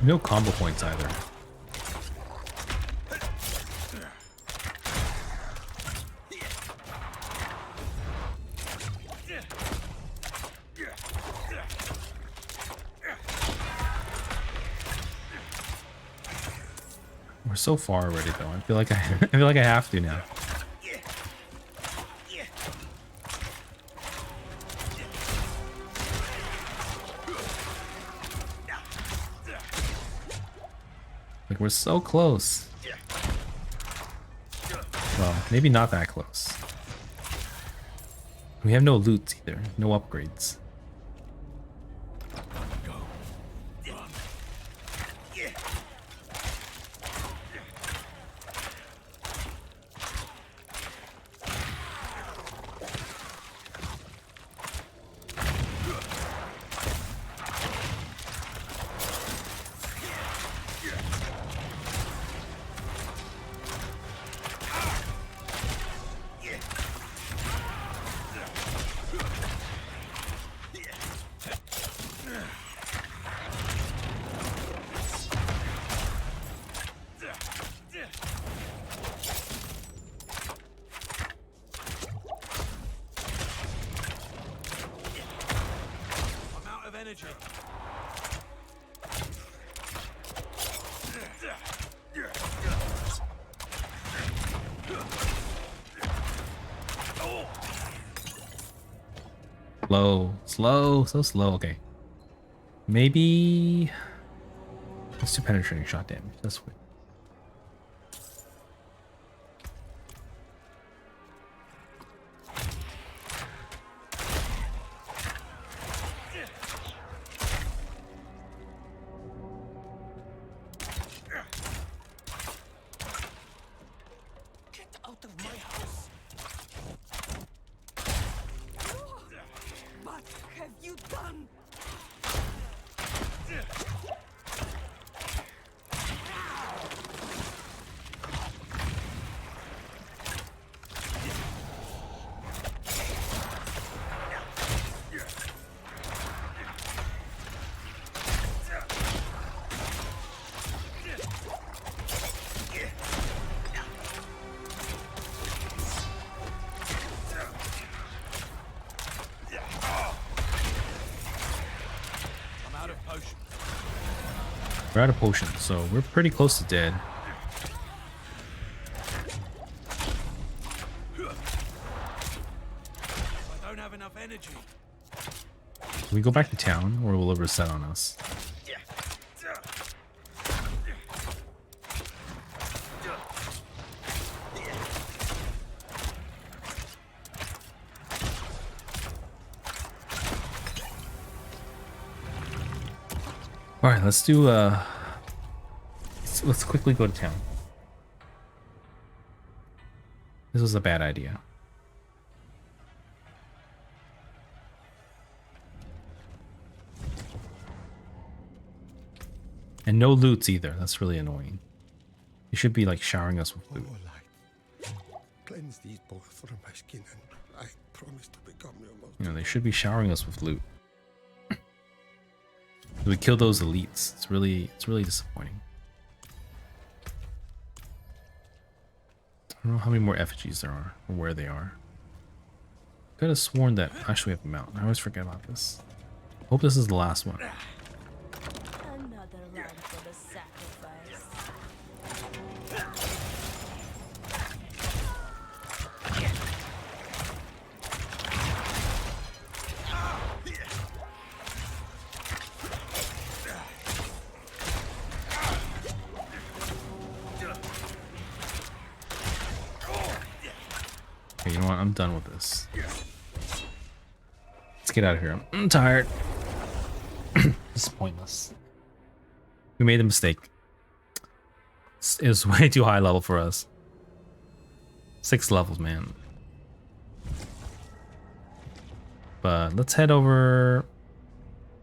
No combo points either. We're so far already though. I feel like I feel like I have to now. Like we're so close. Well, maybe not that close. We have no loot either. No upgrades. I'm out of energy. Slow, slow, so slow. Okay. Maybe let's do penetrating shot damage. That's weird. Get out of my house! What have you done? I'm out of potion. We're out of potions, so we're pretty close to dead. I don't have enough energy. Can we go back to town, or will it reset on us? All right, let's do. Let's quickly go to town. This was a bad idea. And no loots either. That's really annoying. You should be like showering us with loot. Oh, light. Cleanse these both from my skin, and I promise to become your most. You know, they should be showering us with loot. We kill those elites. It's really disappointing. I don't know how many more effigies there are or where they are. Could have sworn that actually we have a mountain. I always forget about this. Hope this is the last one. Another lamb for the sacrifice. Okay, you know what? I'm done with this. Let's get out of here. I'm tired. This is pointless. We made a mistake. It was way too high level for us. 6 levels, man. But let's head over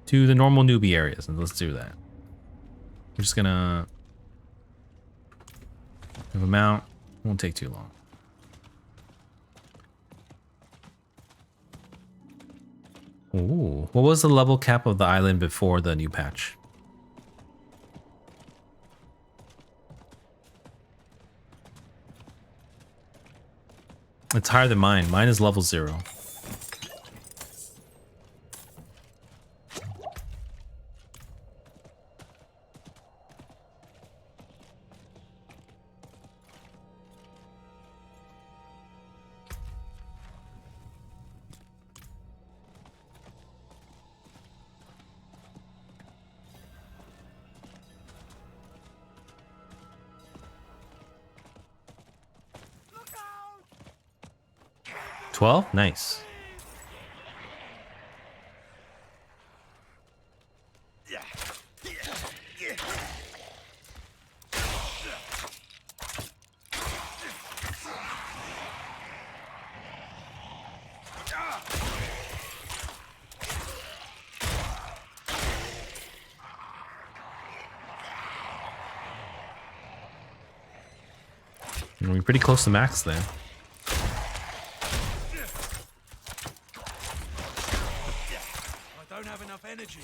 to the normal newbie areas and let's do that. We're just gonna have a mount. Won't take too long. Ooh, what was the level cap of the island before the new patch? It's higher than mine. Mine is level 0. Look out! 12? Nice. We're pretty close to max there. I don't have enough energy.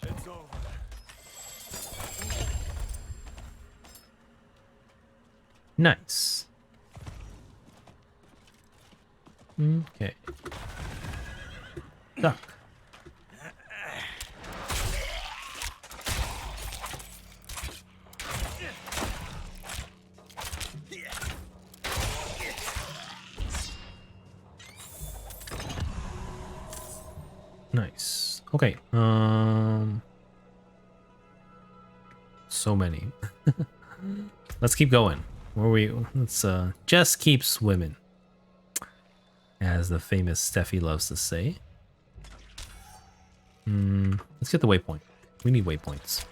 It's over. Nice. Okay. Duck. Nice. Okay. So many. Let's keep going. Where we? Let's just keep swimming, as the famous Steffi loves to say. Let's get the waypoint. We need waypoints.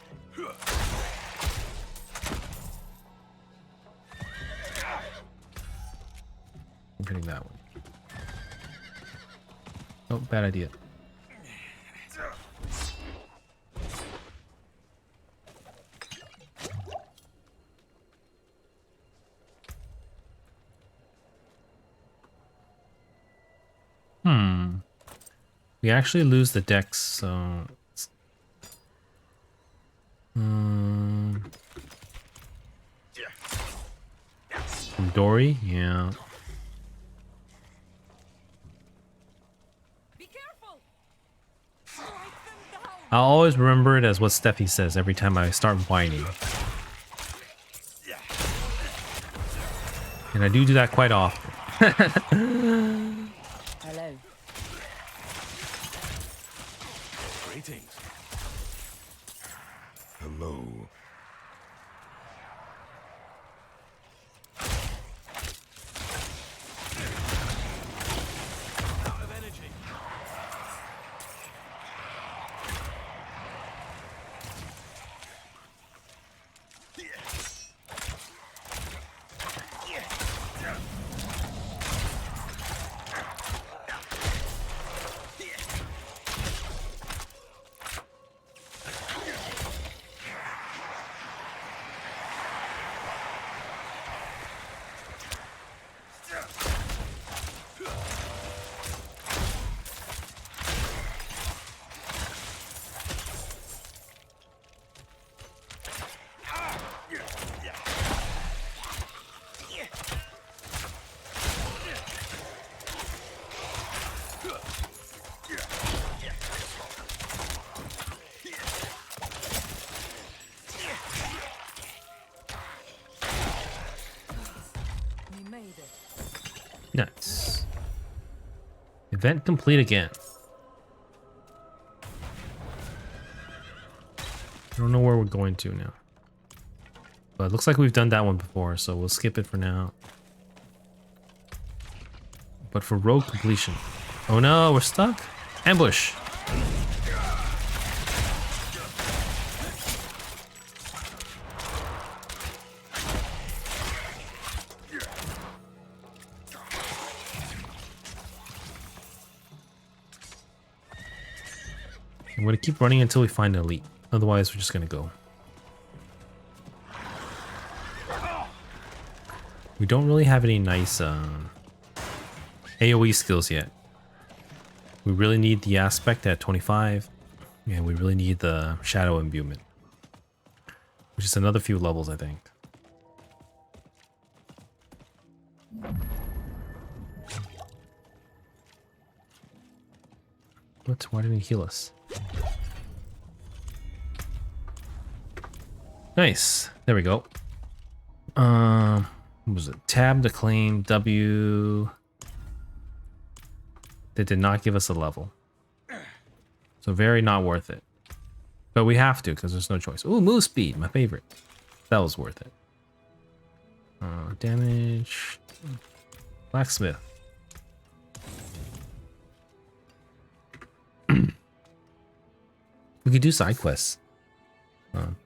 I'm hitting that one. Oh, bad idea. We actually lose the dex, so... From Dory? Yeah. Be careful! Strike them down! I'll always remember it as what Steffi says every time I start whining. And I do that quite often. Hello. Greetings. Hello. Out of energy. We made it. Nice. Event complete again. I don't know where we're going to now. But it looks like we've done that one before, so we'll skip it for now. But for road completion. Oh no, we're stuck. Ambush. I'm gonna keep running until we find an elite. Otherwise, we're just gonna go. We don't really have any nice AoE skills yet. We really need the aspect at 25, and we really need the shadow imbuement, which is another few levels, I think. What? Why didn't he heal us? Nice. There we go. What was it? Tab to claim W. That did not give us a level. So very not worth it. But we have to because there's no choice. Ooh, move speed, my favorite. That was worth it. Damage. Blacksmith. We could do side quests.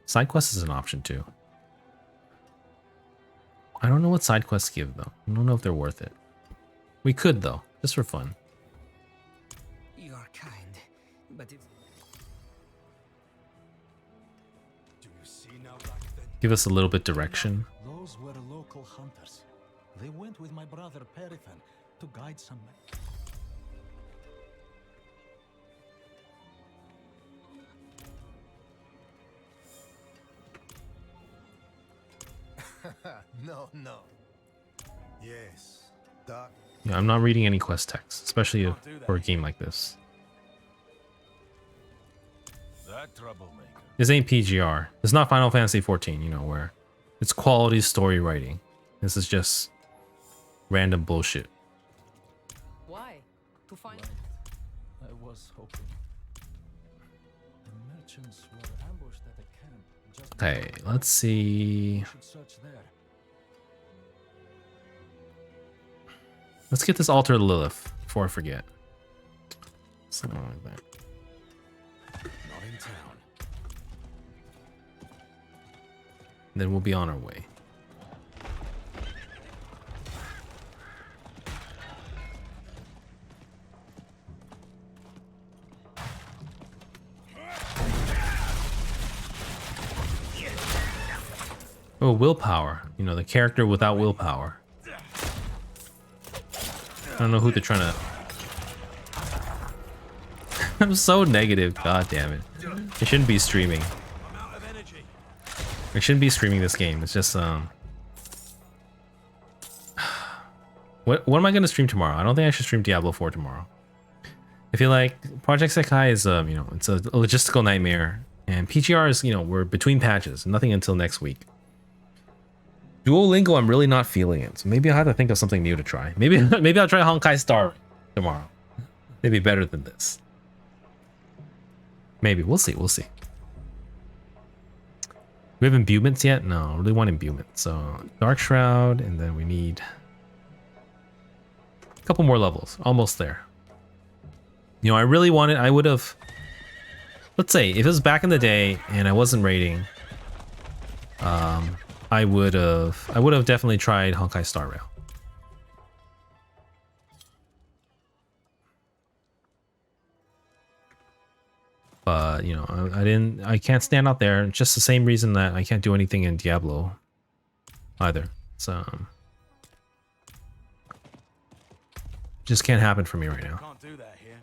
Side quests is an option too. I don't know what side quests give though. I don't know if they're worth it. We could though, just for fun. You are kind, but if Do you see now, Blackton? Give us a little bit direction. Those were local hunters. They went with my brother Perithan to guide some men. No, no. Yes, that. Yeah, I'm not reading any quest text, especially for a game like this. that troublemaker. This ain't PGR. It's not Final Fantasy 14, you know, where it's quality story writing. This is just random bullshit. Why? To find. I was hoping. The merchants were ambushed at a camp. Just Okay, let's see. we should search there. Let's get this altar of Lilith before I forget. Something like that. Not in town. Then we'll be on our way. Oh, willpower. You know, the character without willpower. I don't know who they're trying to... I'm so negative. God damn it. I shouldn't be streaming. I'm out of energy. I shouldn't be streaming this game. It's just, What am I going to stream tomorrow? I don't think I should stream Diablo 4 tomorrow. I feel like Project Sekai is, you know, it's a logistical nightmare. And PGR is, you know, we're between patches. Nothing until next week. Duolingo, I'm really not feeling it. So maybe I'll have to think of something new to try. Maybe I'll try Honkai Star tomorrow. Maybe better than this. Maybe. We'll see. We'll see. We have imbuements yet? No, I really want imbuement. So Dark Shroud, and then we need a couple more levels. Almost there. You know, I really wanted... I would have... Let's say, if it was back in the day and I wasn't raiding, I would have definitely tried Honkai Star Rail. But, you know, I can't stand out there. It's just the same reason that I can't do anything in Diablo either. So, just can't happen for me right now. Can't do that here.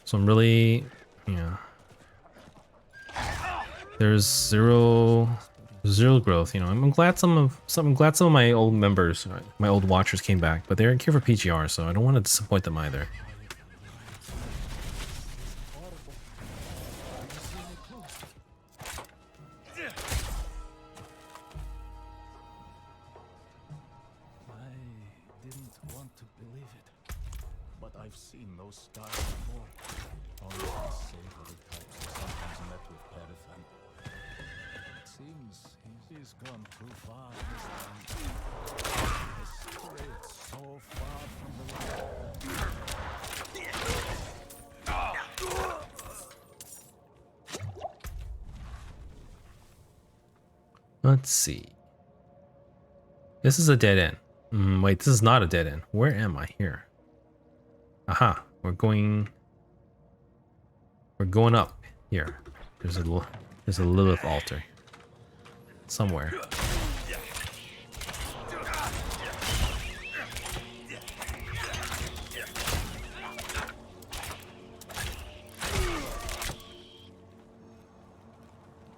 So I'm really, yeah. There's zero growth. You know, I'm glad some of my old members, my old watchers came back, but they're here for PGR, so I don't want to disappoint them either. I didn't want to believe it, but I've seen those stars before. Only the savory types who sometimes met with Perithan. It seems he's gone too far this time. He strayed so far from the light. Let's see. This is a dead end. Wait, this is not a dead end. Where am I here? Aha, we're going up here. There's a Lilith altar somewhere.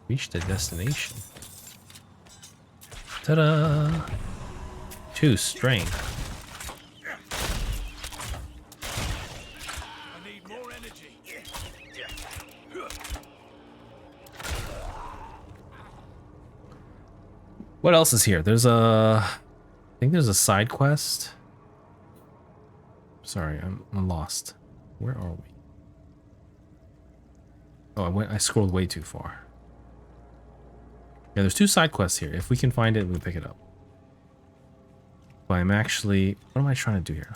Reach the destination. Ta-da! 2 strength. I need more energy. What else is here? There's I think there's a side quest. Sorry, I'm lost. Where are we? Oh, I scrolled way too far. Yeah, there's 2 side quests here. If we can find it, we'll pick it up. But I'm actually... What am I trying to do here?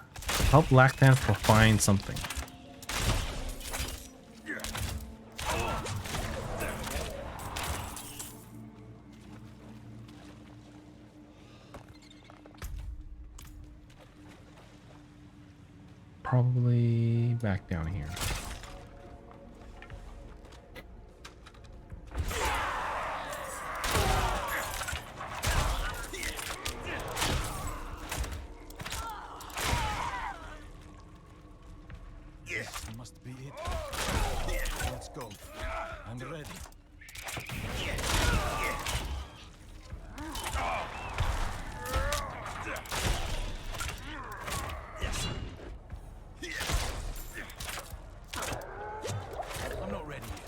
Help Lactan find something. probably back down here. This must be it. Let's go. I'm ready. I'm not ready yet.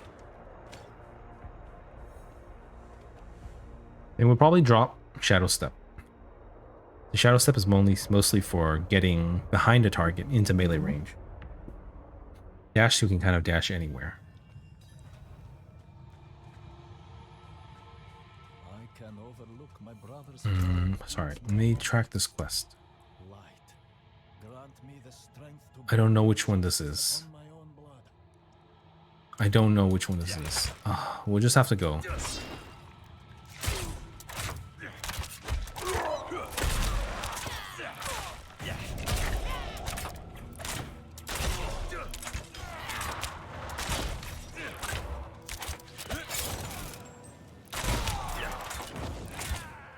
Then we'll probably drop Shadow Step. The Shadow Step is mostly for getting behind a target into melee range. Dash, you can kind of dash anywhere. I can overlook my brother's Sorry, let me track this quest. light. Grant me the strength to I don't know which one this is. on my own blood. I don't know which one this is. We'll just have to go.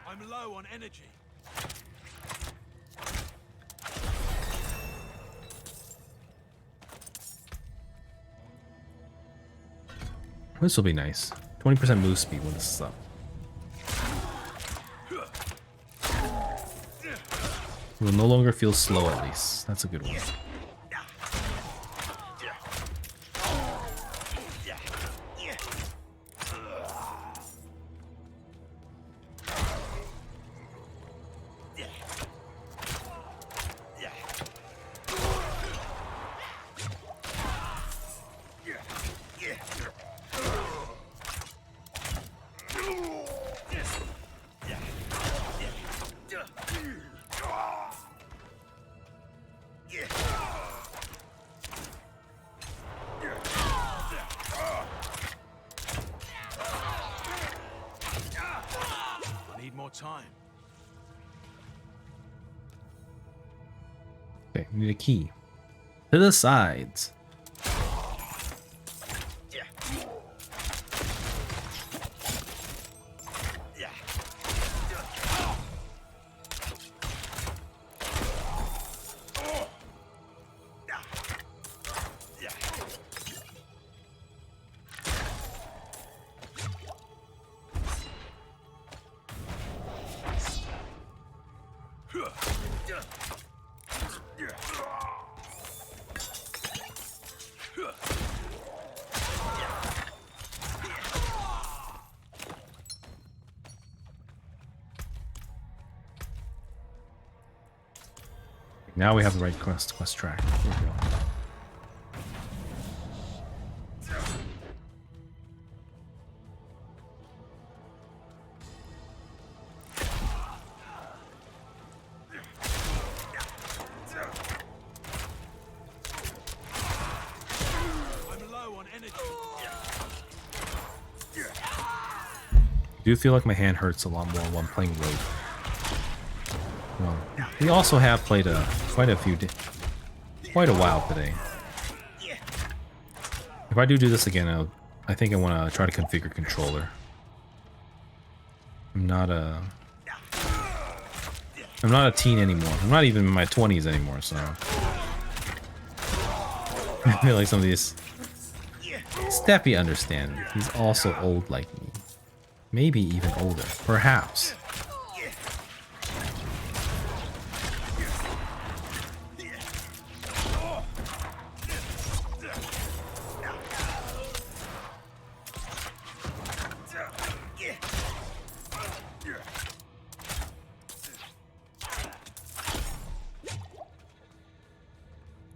I'm low on energy. This will be nice. 20% move speed when this is up. We'll no longer feel slow at least. That's a good one. I need more time. Okay, we need a key. To the sides. Now we have the right quest track. Here we go. I'm low on energy. I do feel like my hand hurts a lot more when playing Rogue. Well, we also have played quite a while today. If I do this again, I think I want to try to configure controller. I'm not a teen anymore. I'm not even in my 20s anymore, so I feel like some of these Steppy understands. He's also old like me. Maybe even older. Perhaps.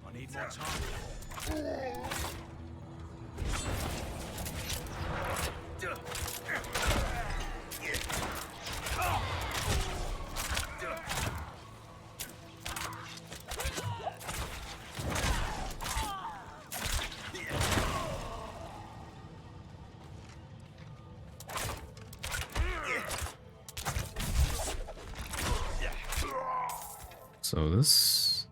I need more time. So this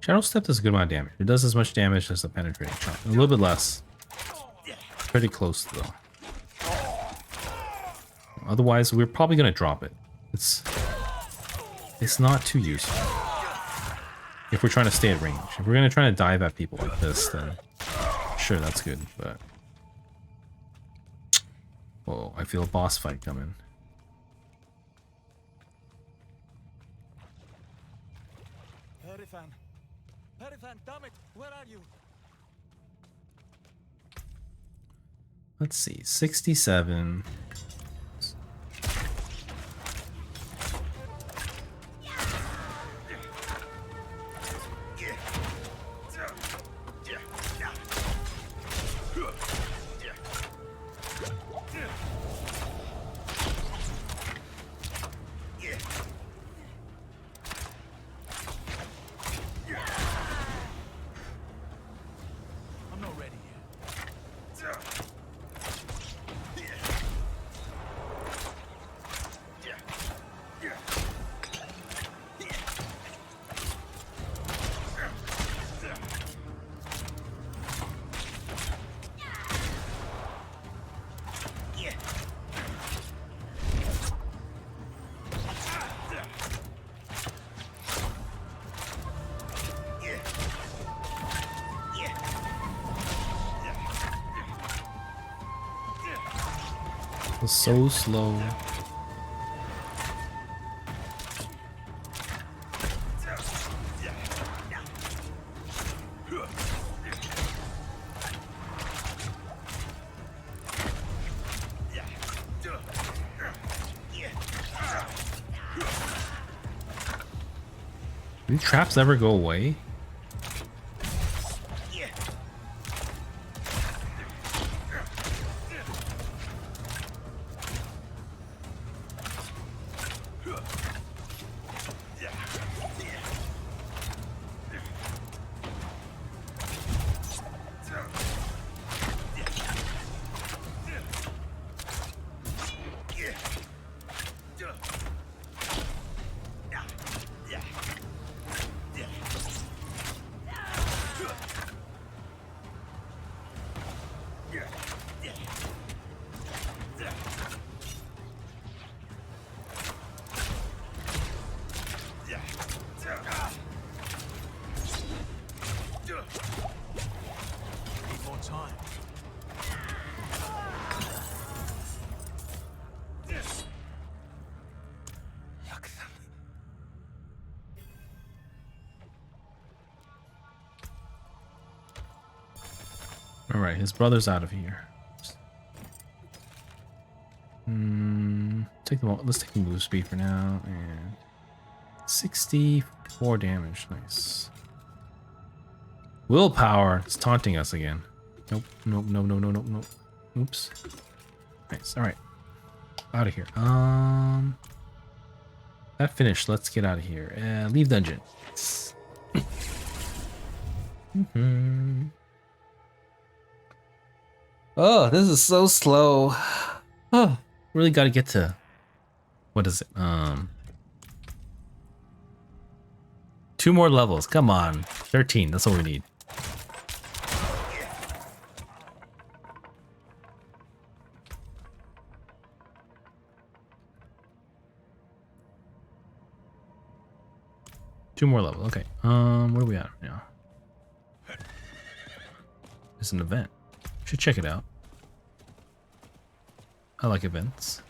Shadow Step does a good amount of damage. It does as much damage as the penetrating shot. A little bit less. Pretty close though. Otherwise, we're probably gonna drop it. It's not too useful if we're trying to stay at range. If we're gonna try to dive at people like this, then sure, that's good. But whoa, I feel a boss fight coming. Perifan, damn it, where are you? Let's see, 67. I'm not ready yet. It's so slow. Do these traps ever go away? Need more time. Yuck them. All right, his brother's out of here. Let's take the move speed for now, and 64 damage. Nice. Willpower is taunting us again. Nope, nope, no, no, no, no, no. Oops. Nice. All right, out of here. That finished. Let's get out of here. Leave dungeon. Oh, this is so slow. Oh, really got to get to, what is it? 2 more levels. Come on. 13. That's all we need. Two more levels. Okay. What are we at now? It's an event. Should check it out. I like events.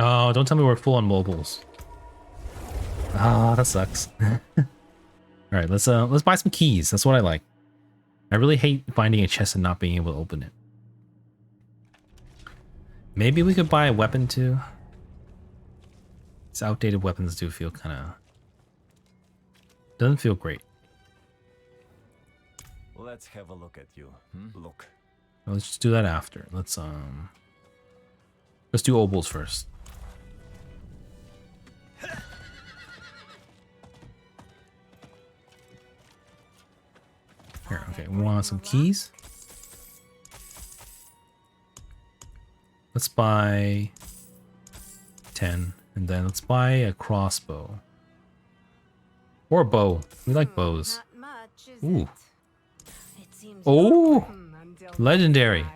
Oh, don't tell me we're full on mobiles. Ah, that sucks. All right, let's buy some keys. That's what I like. I really hate finding a chest and not being able to open it. Maybe we could buy a weapon too. These outdated weapons do feel kind of... doesn't feel great. Let's have a look at you. Look. Well, let's just do that after. Let's do obols first. Here, okay, we want some keys. Let's buy 10, and then let's buy a crossbow. Or a bow. We like bows. Ooh. Oh! Legendary.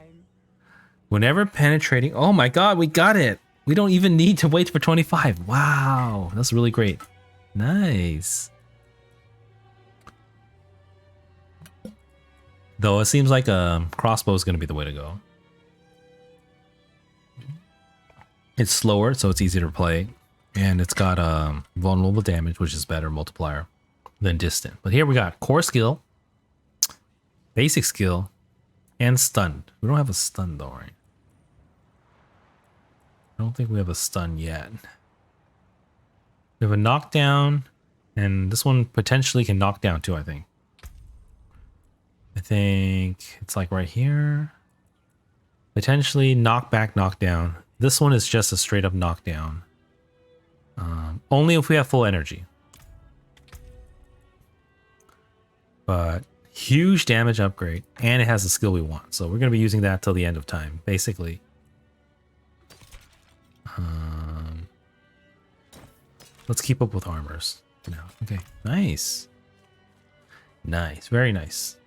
Whenever penetrating... Oh my god, we got it! We don't even need to wait for 25. Wow, that's really great. Nice. Though it seems like a crossbow is going to be the way to go. It's slower, so it's easier to play. And it's got vulnerable damage, which is better multiplier than distant. But here we got core skill, basic skill, and stunned. We don't have a stun though, right? I don't think we have a stun yet. We have a knockdown, and this one potentially can knock down too, I think. I think it's like right here. Potentially knockback, knockdown. This one is just a straight up knockdown. Only if we have full energy. But huge damage upgrade, and it has the skill we want. So we're going to be using that till the end of time, basically. Let's keep up with armors for now. Okay, nice. Nice, very nice.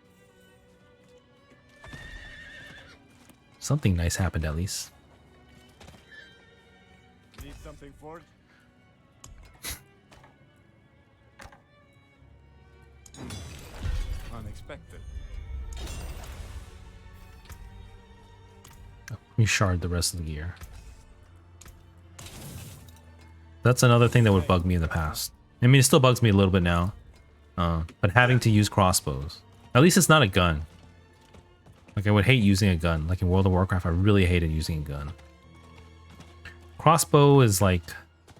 Something nice happened at least. Need something for it? Unexpected. Let me shard the rest of the gear. That's another thing that would bug me in the past. I mean, it still bugs me a little bit now. But having to use crossbows. At least it's not a gun. Like, I would hate using a gun. Like in World of Warcraft, I really hated using a gun. Crossbow is like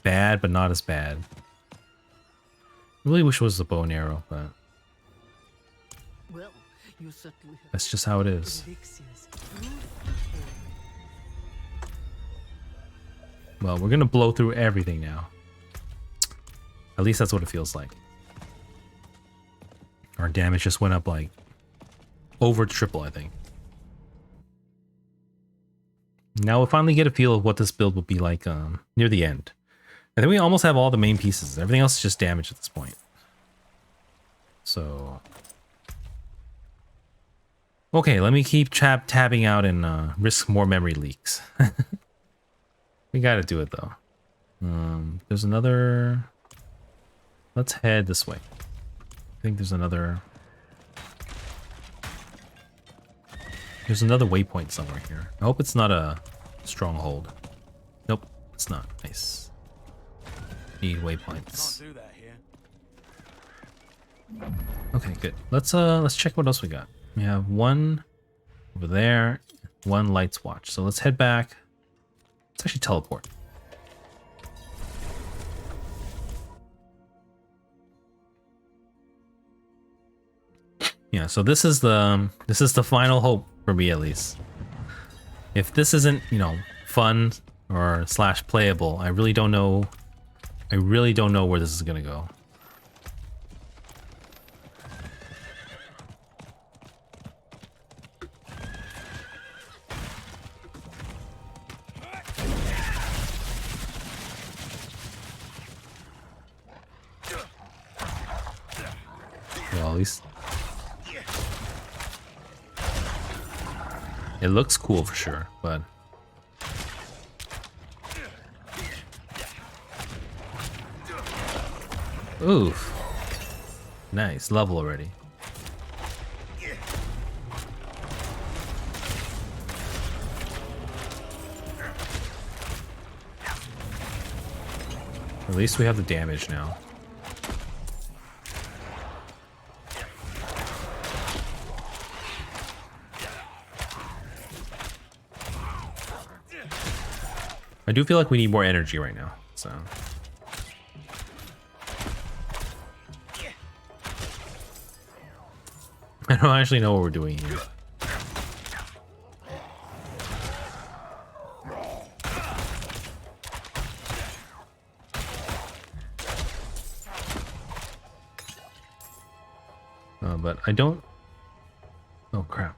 bad, but not as bad. I really wish it was a bow and arrow, but Well, you certainly have that's just how it is. elixirs. Well, we're gonna blow through everything now. At least that's what it feels like. Our damage just went up like over triple, I think. Now we'll finally get a feel of what this build will be like near the end. I think we almost have all the main pieces. Everything else is just damage at this point. So... okay, let me keep tabbing out and risk more memory leaks. We gotta do it though. There's another... let's head this way. I think there's another... there's another waypoint somewhere here. I hope it's not a stronghold. Nope, it's not. Nice. Need waypoints. Can't do that here. Okay, good. Let's check what else we got. We have one over there, one lights watch. So let's head back. Let's actually teleport. Yeah, so this is the final hope for me, at least. If this isn't, you know, fun or / playable, I really don't know. I really don't know where this is gonna go. Well, at least it looks cool for sure, but oof. Nice level already. At least we have the damage now. I do feel like we need more energy right now, so. I don't actually know what we're doing here. But I don't. Oh crap!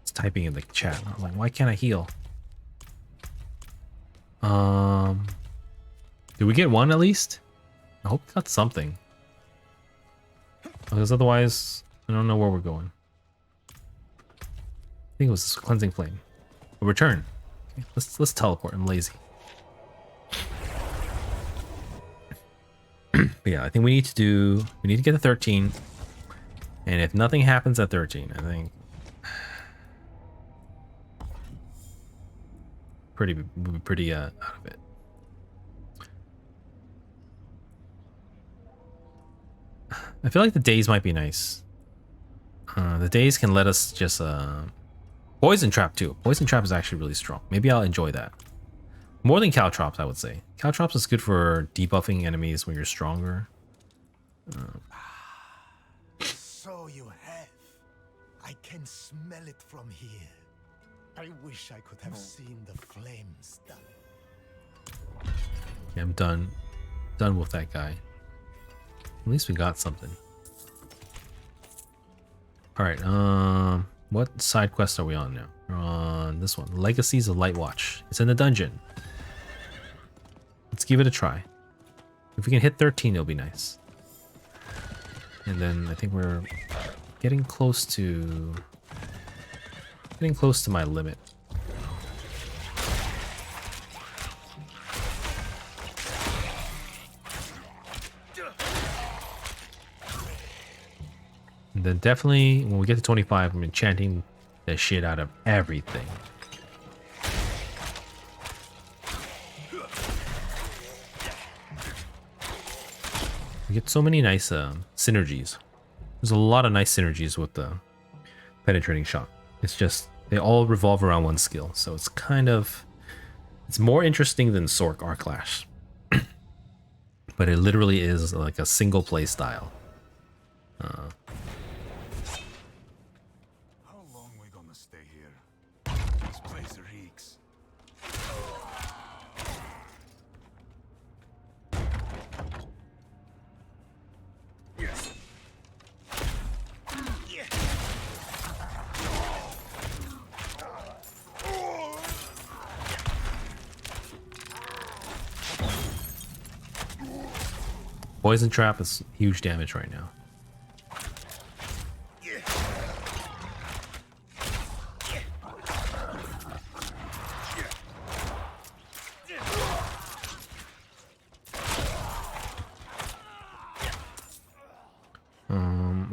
It's typing in the chat. I'm like, why can't I heal? Did we get one at least? I hope we got something. Because otherwise, I don't know where we're going. I think it was cleansing flame. A return. Okay, let's teleport. I'm lazy. But yeah, I think we need to get to 13. And if nothing happens at 13, I think we'll be pretty out of it. I feel like the days might be nice. The days can let us just poison trap too. Poison trap is actually really strong. Maybe I'll enjoy that more than caltrops, I would say. Caltrops is good for debuffing enemies when you're stronger. So you have. I can smell it from here. I wish I could have seen the flames done. Yeah, I'm done with that guy. At least we got something. All right. What side quest are we on now? We're on this one, Legacies of Light Watch. It's in the dungeon. Let's give it a try. If we can hit 13, it'll be nice. And then I think we're getting close to my limit. And then definitely when we get to 25, I'm enchanting the shit out of everything. We get so many nice synergies. There's a lot of nice synergies with the penetrating shot. It's just they all revolve around one skill, so it's more interesting than Sork Arc Clash. But it literally is like a single play style. How long are we gonna stay here? This place reeks. Poison trap is huge damage right now.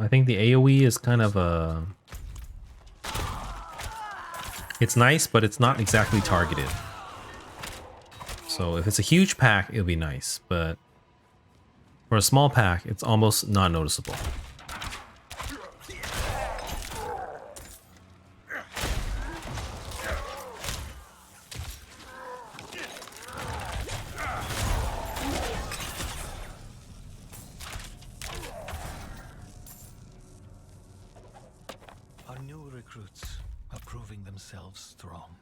I think the AoE is kind of a... It's nice, but it's not exactly targeted. So if it's a huge pack, it'll be nice, but for a small pack, it's almost not noticeable. Our new recruits are proving themselves strong.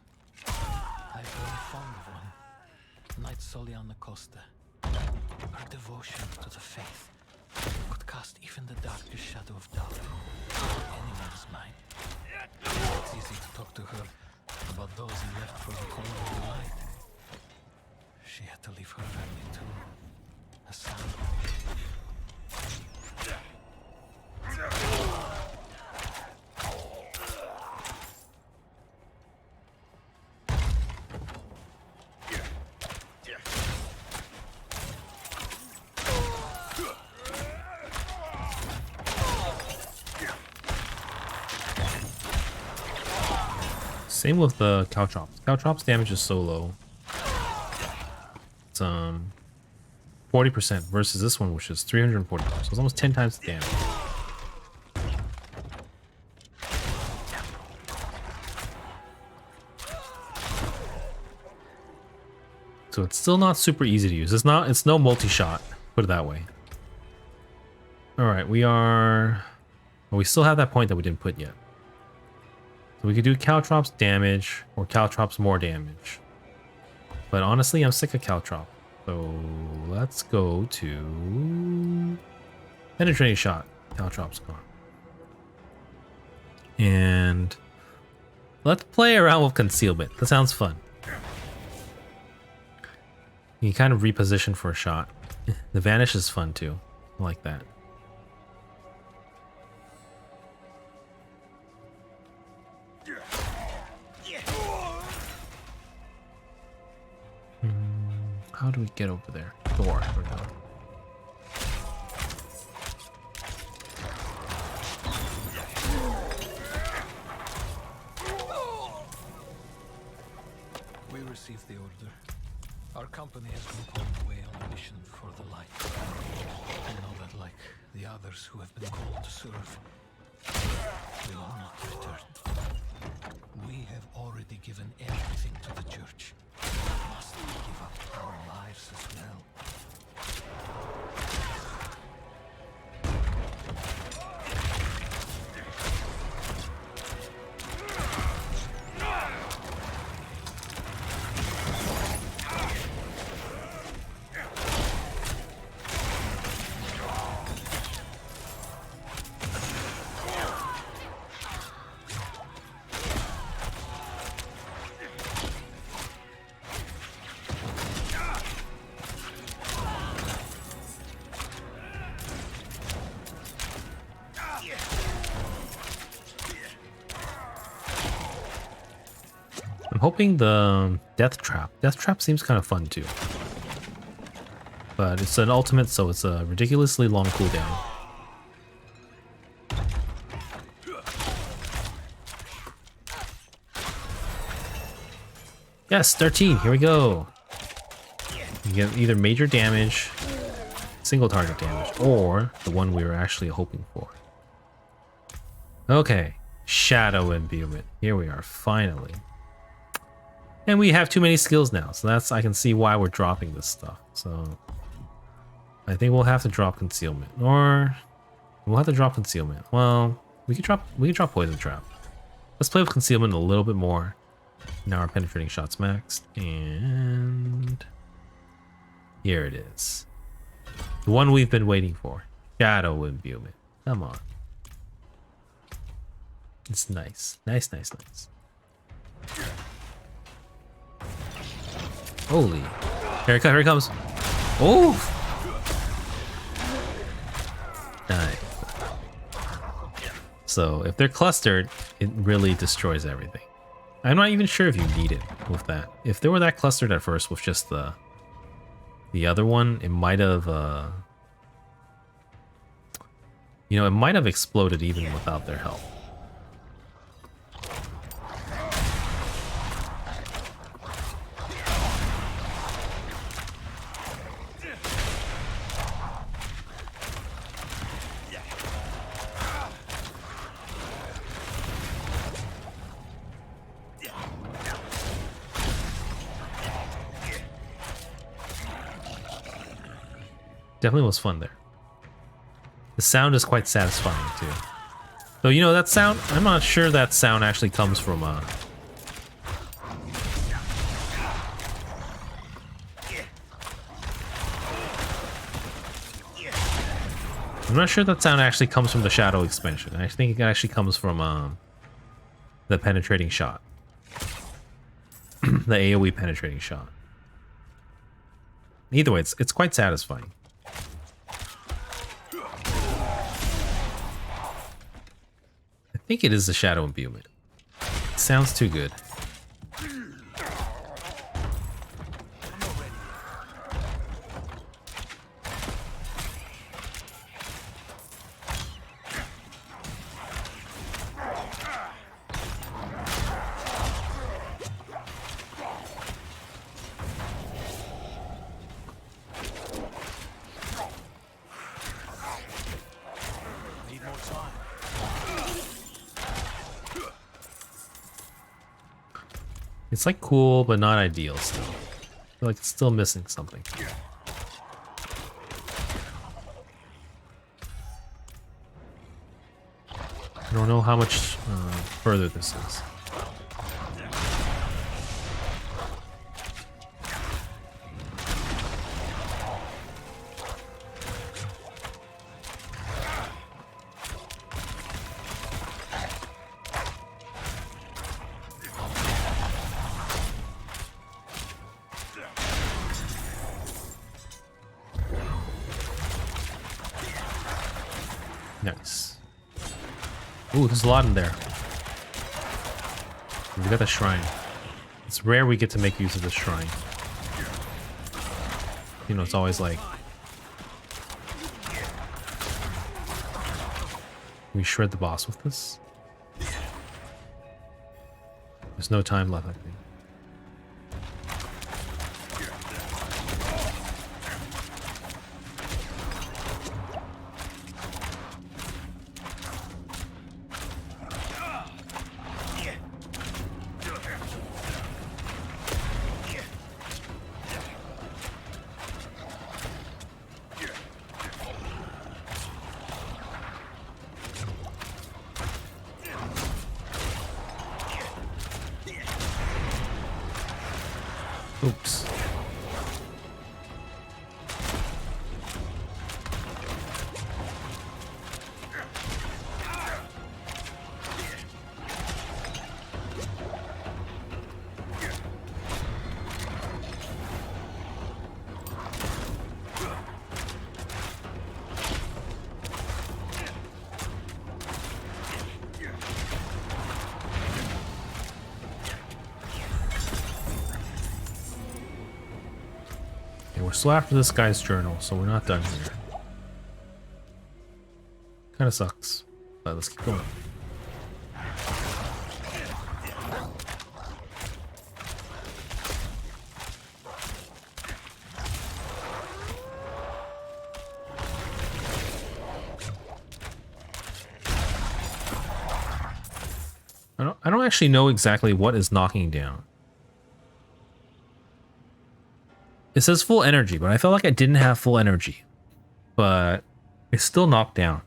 I've grown fond of one, Knight Soliana Costa. Her devotion to the faith could cast even the darkest shadow of doubt in anyone's mind. It's easy to talk to her about those he left for the corner of the light. She had to leave her family too. A son. Same with the Caltrops. Caltrops damage is so low. It's 40% versus this one, which is 340. So it's almost 10 times the damage. So it's still not super easy to use. It's no multi-shot, put it that way. All right, we still have that point that we didn't put yet. So we could do Caltrops damage or Caltrops more damage. But honestly, I'm sick of Caltrop. So let's go to penetrating shot. Caltrop's gone. And let's play around with concealment. That sounds fun. You can kind of reposition for a shot. The vanish is fun too. I like that. How do we get over there? Door. There we go. We received the order. Our company has been called away on a mission for the light. I know that, like the others who have been called to serve, we will not return. We have already given everything to the church. Must we give up our lives as well? I'm hoping the Death Trap. Death Trap seems kind of fun too. But it's an ultimate, so it's a ridiculously long cooldown. Yes, 13. Here we go. You get either major damage, single target damage, or the one we were actually hoping for. Okay, Shadow Imbuement. Here we are, finally. And we have too many skills now, so I can see why we're dropping this stuff. So I think we'll have to drop Concealment, or we'll have to drop Concealment. Well, we could drop Poison Trap. Let's play with Concealment a little bit more. Now our penetrating shot's maxed, and here it is. The one we've been waiting for. Shadow Imbuement. Come on. It's nice. Nice, nice, nice. Holy. Here it comes. Oh! Nice. So if they're clustered, it really destroys everything. I'm not even sure if you need it with that. If they were that clustered at first with just the other one, it might have it might have exploded even without their help. Definitely was fun there. The sound is quite satisfying too. So that sound, I'm not sure that sound actually comes from I'm not sure that sound actually comes from the Shadow expansion. I think it actually comes from the penetrating shot. The AoE penetrating shot. Either way, it's quite satisfying. I think it is the Shadow Imbuement. It sounds too good. It's like cool, but not ideal still. I feel like it's still missing something. I don't know how much further this is. Nice. Ooh, there's a lot in there. We got the shrine. It's rare we get to make use of the shrine. You know, it's always like... we shred the boss with this? There's no time left, I think. Oops. We're still after this guy's journal, so we're not done here. Kinda sucks, but let's keep going. I don't actually know exactly what is knocking down. It says full energy, but I felt like I didn't have full energy. But it's still knocked down.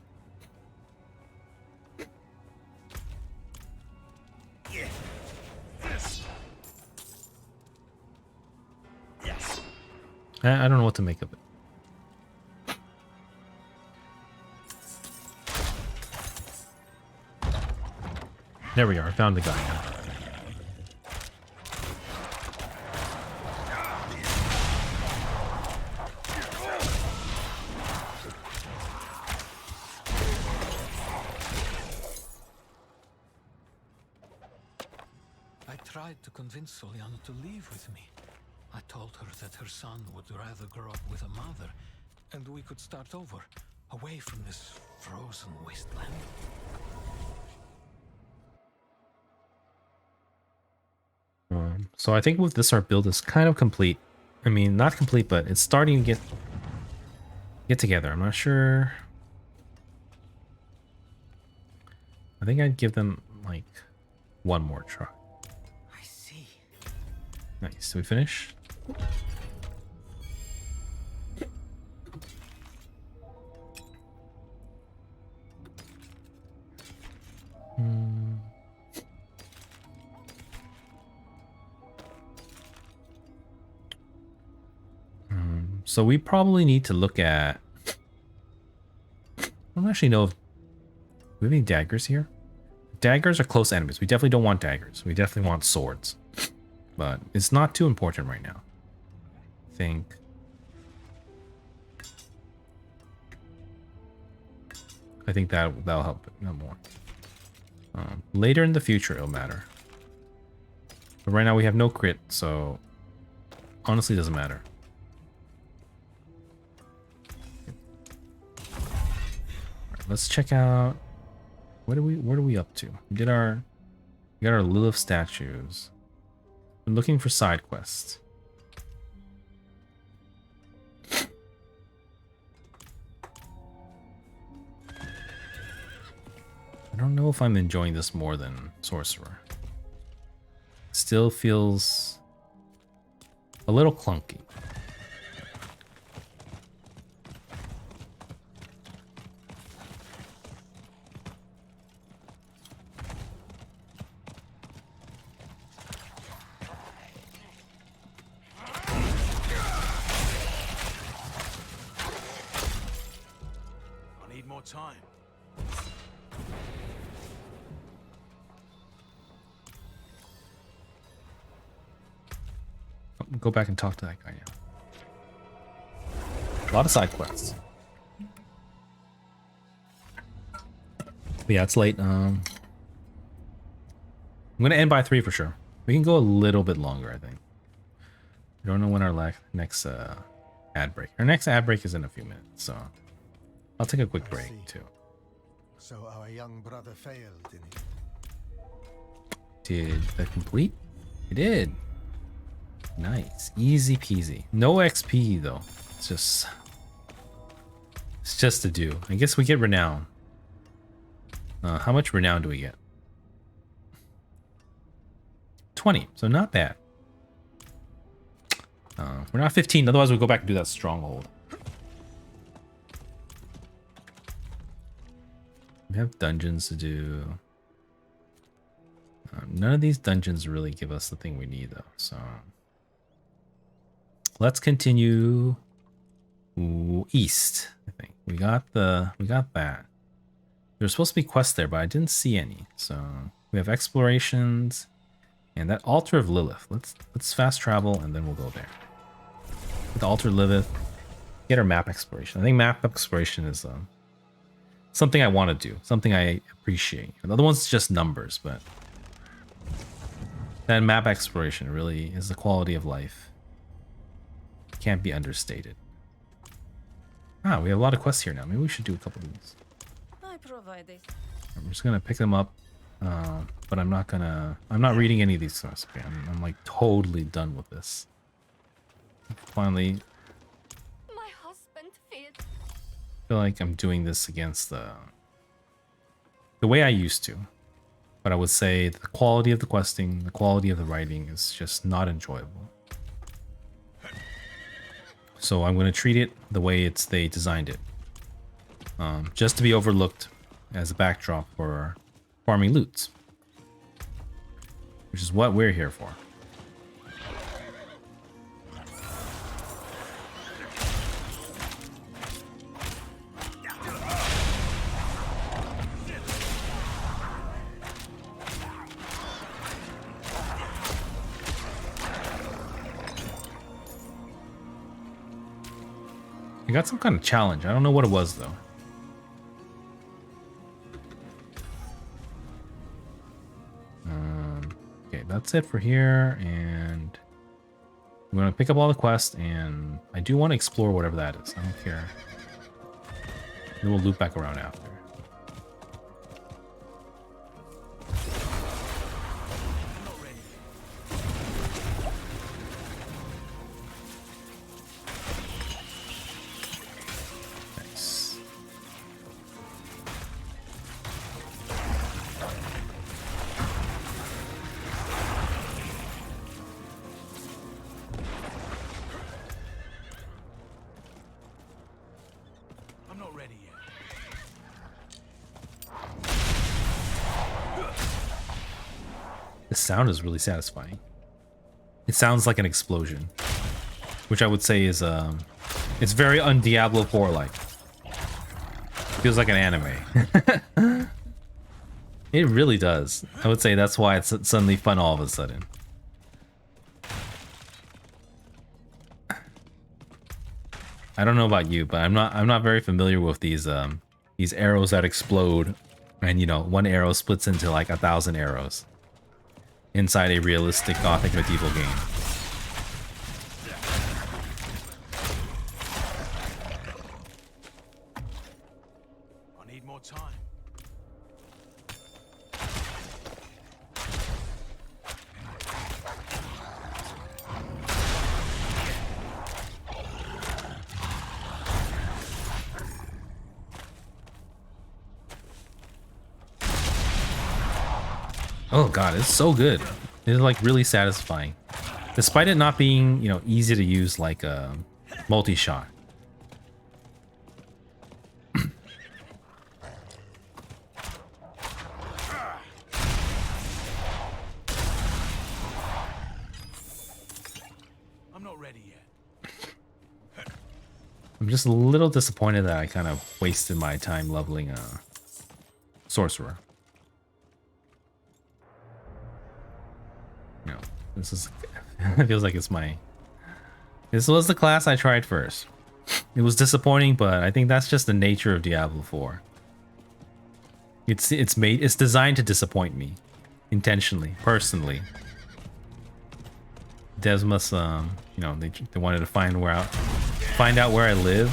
I don't know what to make of it. There we are. I found the guy now. I tried to convince Soliana to leave with me. I told her that her son would rather grow up with a mother, and we could start over, away from this frozen wasteland. So I think with this, our build is kind of complete. I mean, not complete, but it's starting to get together. I'm not sure. I think I'd give them like one more try. I see. Nice. Did we finish? So we probably need to look at... I don't actually know if... Do we have any daggers here? Daggers are close enemies. We definitely don't want daggers. We definitely want swords. But it's not too important right now. I think... that'll help it no more. Later in the future it'll matter. But right now we have no crit, so... honestly, it doesn't matter. Let's check out what are we up to? We got our Lilith statues. We're looking for side quests. I don't know if I'm enjoying this more than Sorcerer. still feels a little clunky. I need more time. Go back and talk to that guy now. A lot of side quests. But yeah, it's late. I'm gonna end by 3 for sure. We can go a little bit longer, I think. I don't know when our next ad break. Our next ad break is in a few minutes, so I'll take a quick break too. So our young brother failed, didn't he? Did that complete? It did. Nice, easy peasy. No XP though. It's just to do. I guess we get renown. How much renown do we get? 20. So not bad. We're not 15. Otherwise, we'll go back and do that stronghold. We have dungeons to do. None of these dungeons really give us the thing we need though. So let's continue east. I think we got that. There's supposed to be quests there, but I didn't see any. So we have explorations and that altar of Lilith. Let's fast travel and then we'll go there. The altar of Lilith. Get our map exploration. I think map exploration is something I want to do. Something I appreciate. The other one's just numbers, but that map exploration really is the quality of life. Can't be understated. Ah, we have a lot of quests here now. Maybe we should do a couple of these. I provide it. I'm just gonna pick them up, but I'm not reading any of these quests. Okay, I'm like totally done with this. Finally, My husband failed. I feel like I'm doing this against the way I used to. But I would say the quality of the questing, the quality of the writing is just not enjoyable. So I'm going to treat it the way they designed it. Just to be overlooked as a backdrop for farming loots. Which is what we're here for. I got some kind of challenge. I don't know what it was though. Okay, that's it for here, and I'm gonna pick up all the quests, and I do want to explore whatever that is. I don't care. Then we'll loop back around after. The sound is really satisfying. It sounds like an explosion, which I would say is it's very un-Diablo 4 like. Feels like an anime. It really does. I would say that's why it's suddenly fun all of a sudden. I don't know about you, but I'm not very familiar with these arrows that explode, and you know, one arrow splits into like 1,000 arrows inside a realistic Gothic medieval game. I need more time. Oh god, it's so good. It's like really satisfying. Despite it not being, you know, easy to use like a multi-shot. I'm not ready yet. I'm just a little disappointed that I kind of wasted my time leveling a sorcerer. You know, this is it feels like this was the class I tried first. It was disappointing, but I think that's just the nature of Diablo 4. It's designed to disappoint me intentionally, personally. Devs must you know, they wanted to find out where I live.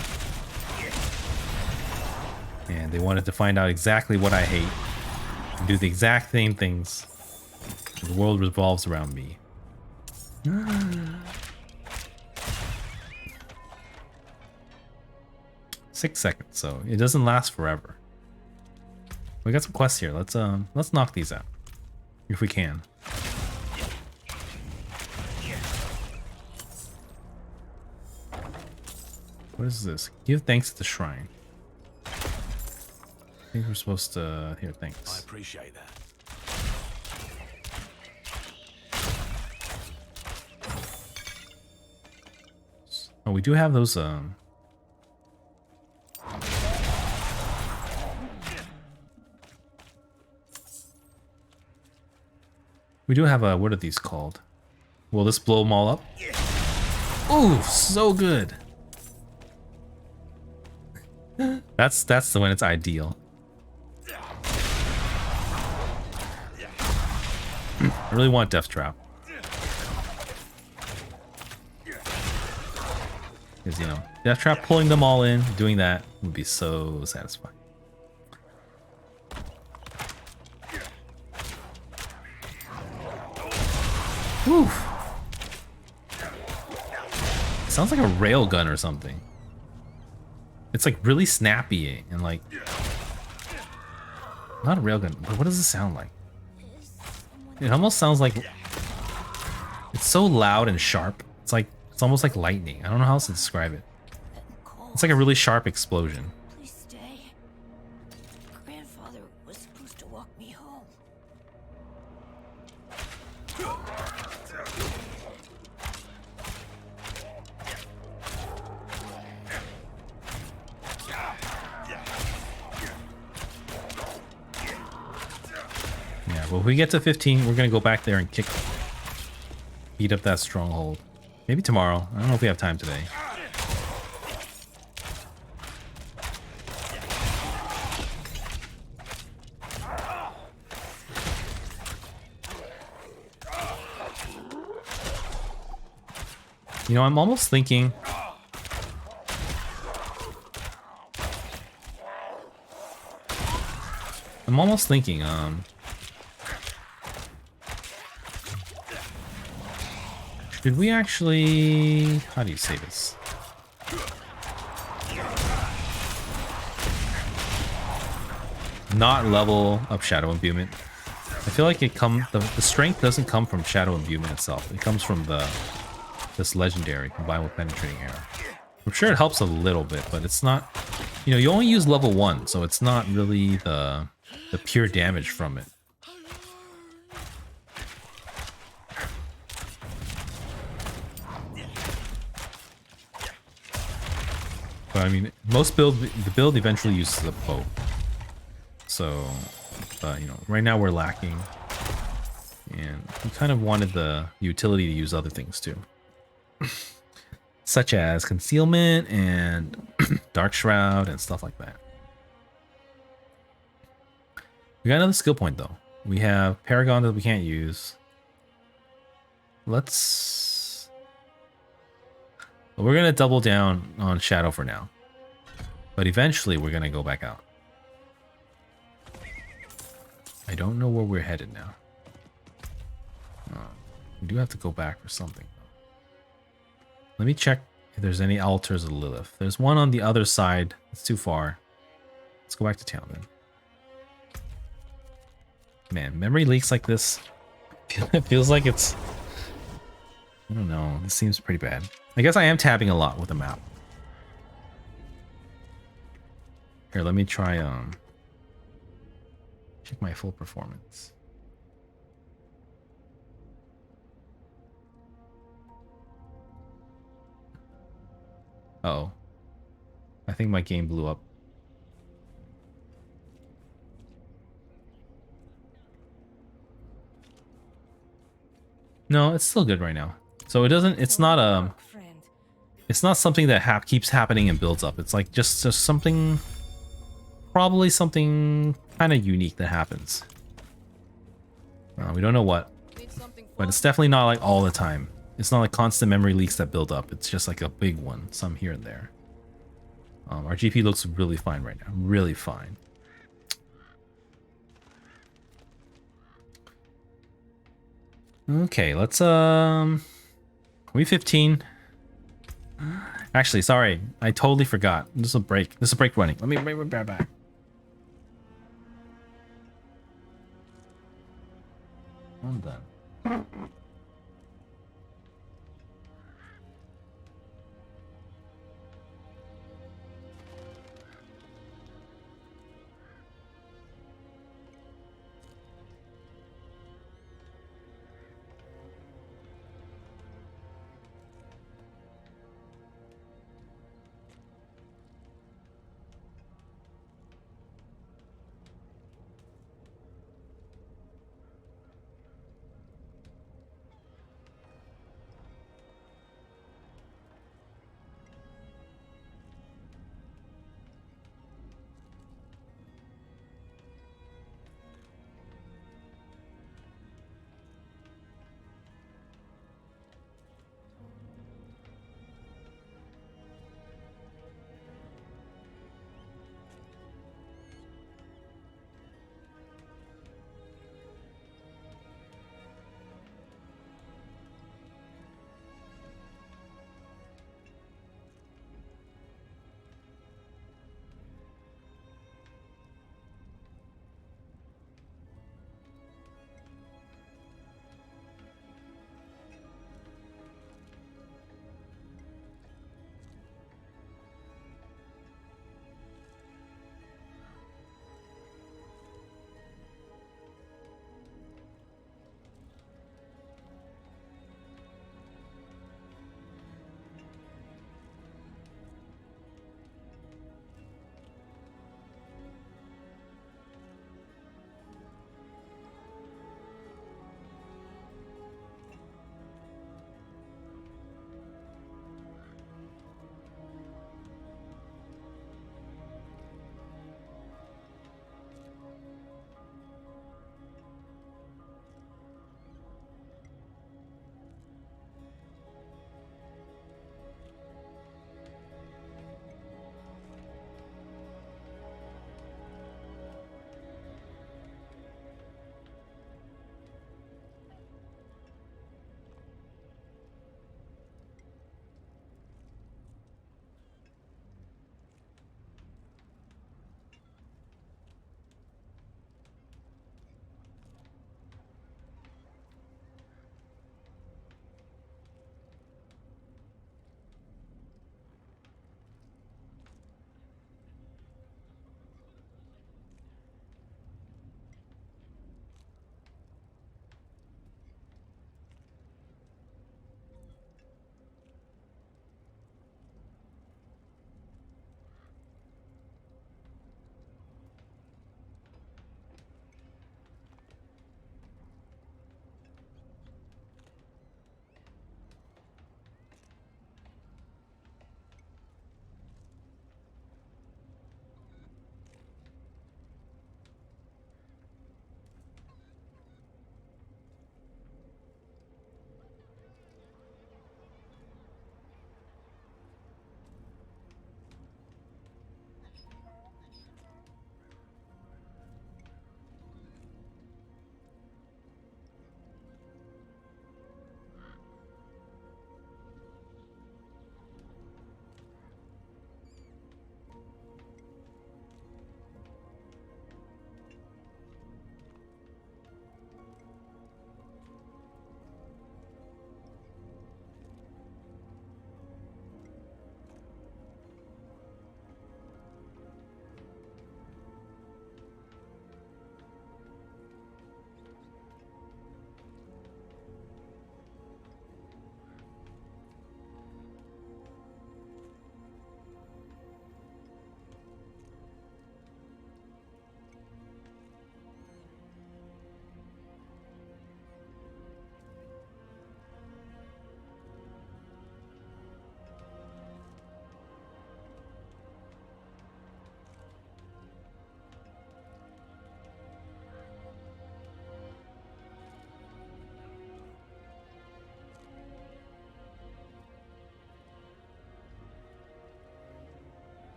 And they wanted to find out exactly what I hate and do the exact same things. The world revolves around me. 6 seconds, so it doesn't last forever. We got some quests here. Let's knock these out if we can. What is this? Give thanks at the shrine. I think we're supposed to here. I Thanks. appreciate that. Oh, we do have those. We do have a. What are these called? Will this blow them all up? Ooh, so good. That's the when it's ideal. I really want Death Trap. Because, you know, Death Trap pulling them all in, doing that would be so satisfying. Whew. Sounds like a railgun or something. It's like really snappy and like... Not a railgun, but what does it sound like? It almost sounds like... It's so loud and sharp. It's like, it's almost like lightning. I don't know how else to describe it. It's like a really sharp explosion. Please stay. Grandfather was supposed to walk me home. Yeah, well, if we get to 15, we're gonna go back there and beat up that stronghold. Maybe tomorrow. I don't know if we have time today. You know, I'm almost thinking... Should we actually... How do you say this? Not level up Shadow Imbuement. I feel like the strength doesn't come from Shadow Imbuement itself. It comes from this legendary combined with Penetrating Arrow. I'm sure it helps a little bit, but it's not... You know, you only use level 1, so it's not really the pure damage from it. But I mean, the build eventually uses the bow. So, you know, right now we're lacking. And we kind of wanted the utility to use other things too. Such as concealment and Dark Shroud and stuff like that. We got another skill point though. We have Paragon that we can't use. We're going to double down on Shadow for now. But eventually we're going to go back out. I don't know where we're headed now. We do have to go back for something. Let me check if there's any altars of Lilith. There's one on the other side. It's too far. Let's go back to town then. Man, memory leaks like this It feels like it's... I don't know. This seems pretty bad. I guess I am tabbing a lot with the map. Here, let me try, check my full performance. Uh-oh. I think my game blew up. No, it's still good right now. So it doesn't, it's not it's not something that keeps happening and builds up. It's like just something, probably something kind of unique that happens. We don't know what, but it's definitely not like all the time. It's not like constant memory leaks that build up. It's just like a big one, some here and there. Our GP looks really fine right now, really fine. Okay, let's we 15. Actually, sorry, I totally forgot. This is a break. This is a break running. Let me bring back. I'm done.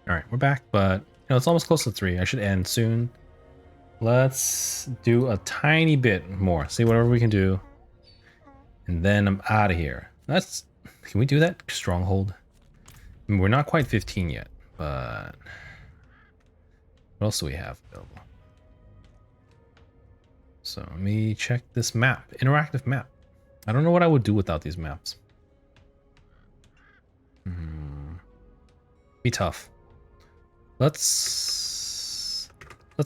All right, we're back, but it's almost close to 3. I should end soon. Let's do a tiny bit more. See whatever we can do. And then I'm out of here. Can we do that? Stronghold? I mean, we're not quite 15 yet, but what else do we have available? So let me check this map. Interactive map. I don't know what I would do without these maps. Be tough. Let's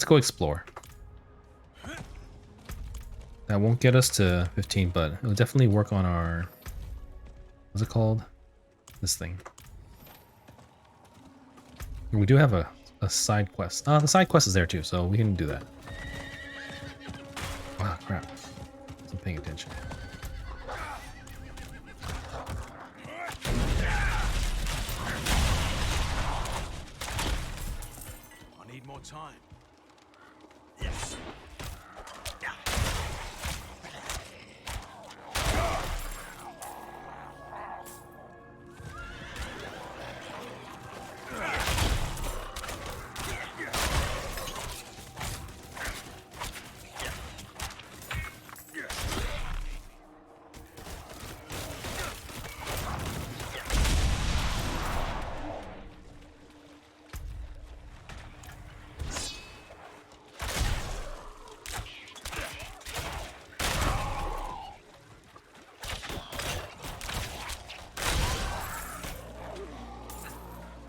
go explore. That won't get us to 15, but it'll definitely work on our, what's it called? This thing. We do have a side quest. The side quest is there too, so we can do that. Wow, crap. Wasn't paying attention. I need more time.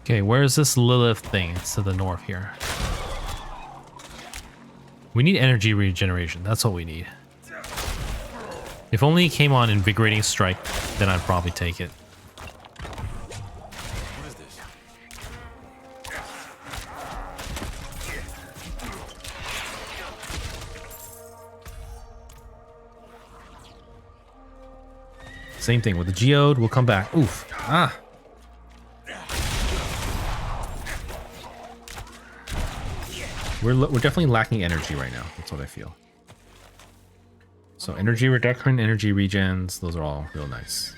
Okay, where's this Lilith thing? It's to the north here. We need energy regeneration. That's what we need. If only it came on Invigorating Strike, then I'd probably take it. What is this? Same thing with the geode. We'll come back. Oof. Ah. We're definitely lacking energy right now. That's what I feel. So energy reduction, energy regens, those are all real nice.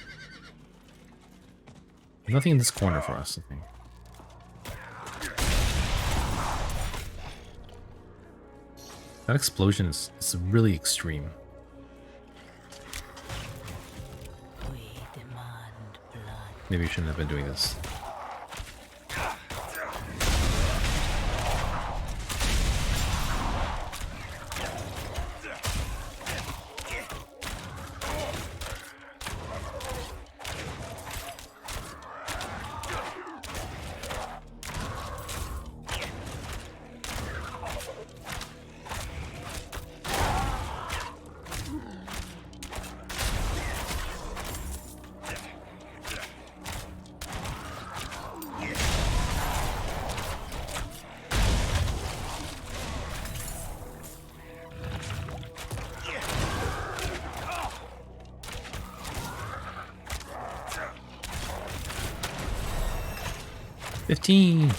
There's nothing in this corner for us, I think. That explosion is really extreme. Maybe we shouldn't have been doing this.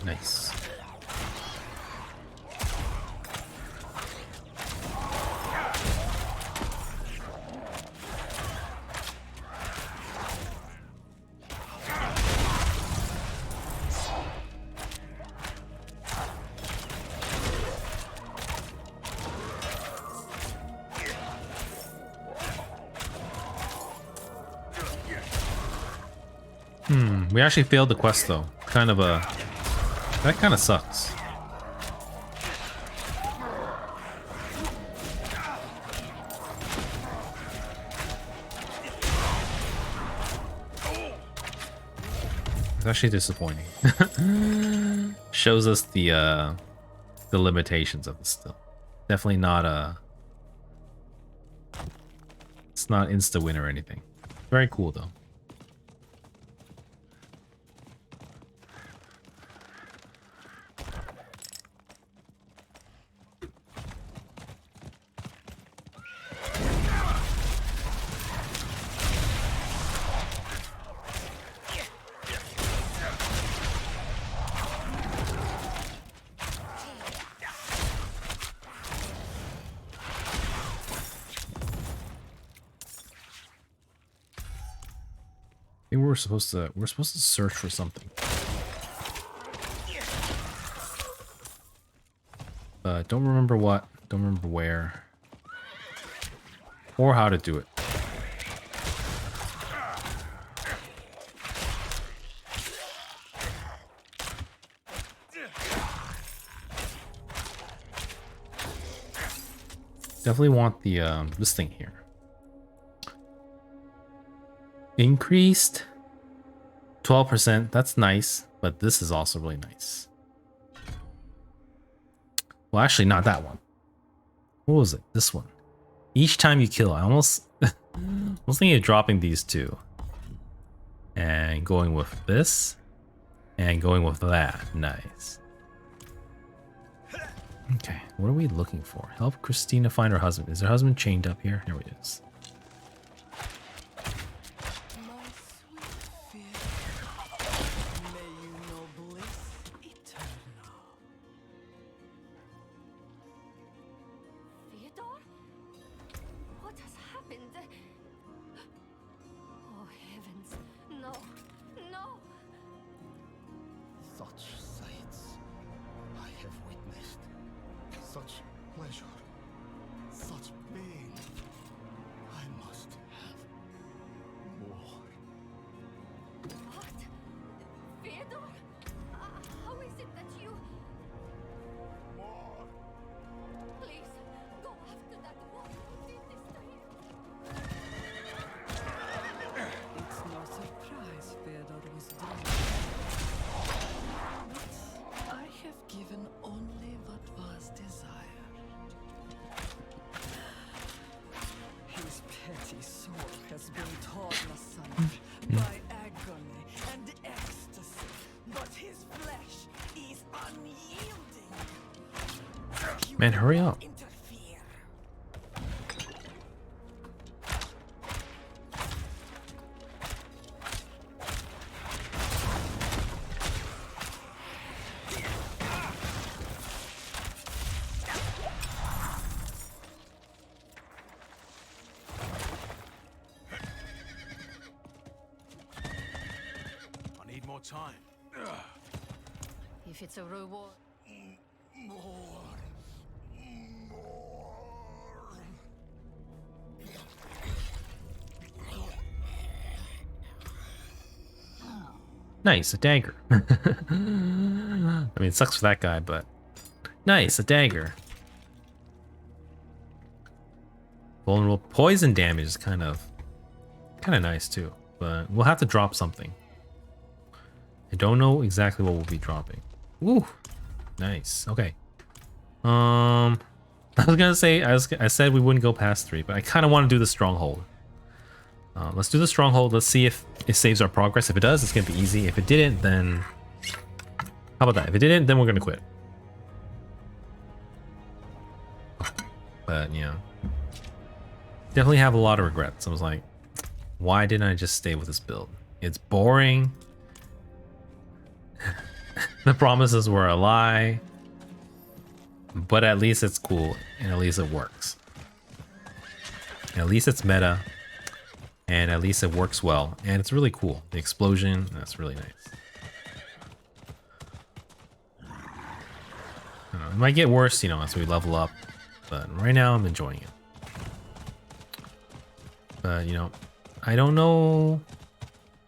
Nice. We actually failed the quest though. That kind of sucks. It's actually disappointing. Shows us the limitations of this still. Definitely not it's not insta win or anything. Very cool though. I think we're supposed to search for something. but don't remember what, don't remember where, or how to do it. Definitely want the this thing here. Increased 12%. That's nice, but this is also really nice. Well, actually, not that one. What was it? This one. Each time you kill, I almost was thinking of dropping these two and going with this and going with that. Nice. Okay, what are we looking for? Help Christina find her husband. Is her husband chained up here? Here he is. My sweet may you know bliss eternal. Theodore? What has happened? Oh heavens, no, no! Such sights I have witnessed. Such pleasure. Such pain. I must have more. What? Theodore? How is it that you... More. Please, go after that woman who did this to him. It's no surprise Theodore was dead. But I have given only what was desired. His petty soul has been torn asunder by agony and ecstasy, but his flesh is unyielding. You Man, hurry will up. not interfere. I need more time. If it's a reward... Nice, a dagger. I mean, it sucks for that guy, but nice, a dagger. Vulnerable poison damage is kind of nice too, but we'll have to drop something. I don't know exactly what we'll be dropping. Ooh, nice. Okay. I was gonna say I said we wouldn't go past 3, but I kind of want to do the stronghold. Let's do the stronghold. Let's see if it saves our progress. If it does, it's gonna be easy. If it didn't, then how about that? If it didn't, then we're gonna quit. But yeah, definitely have a lot of regrets. I was like, why didn't I just stay with this build? It's boring. The promises were a lie, but at least it's cool and at least it works. At least it's meta. And at least it works well. And it's really cool. The explosion, that's really nice. It might get worse, you know, as we level up. But right now, I'm enjoying it. But, you know, I don't know.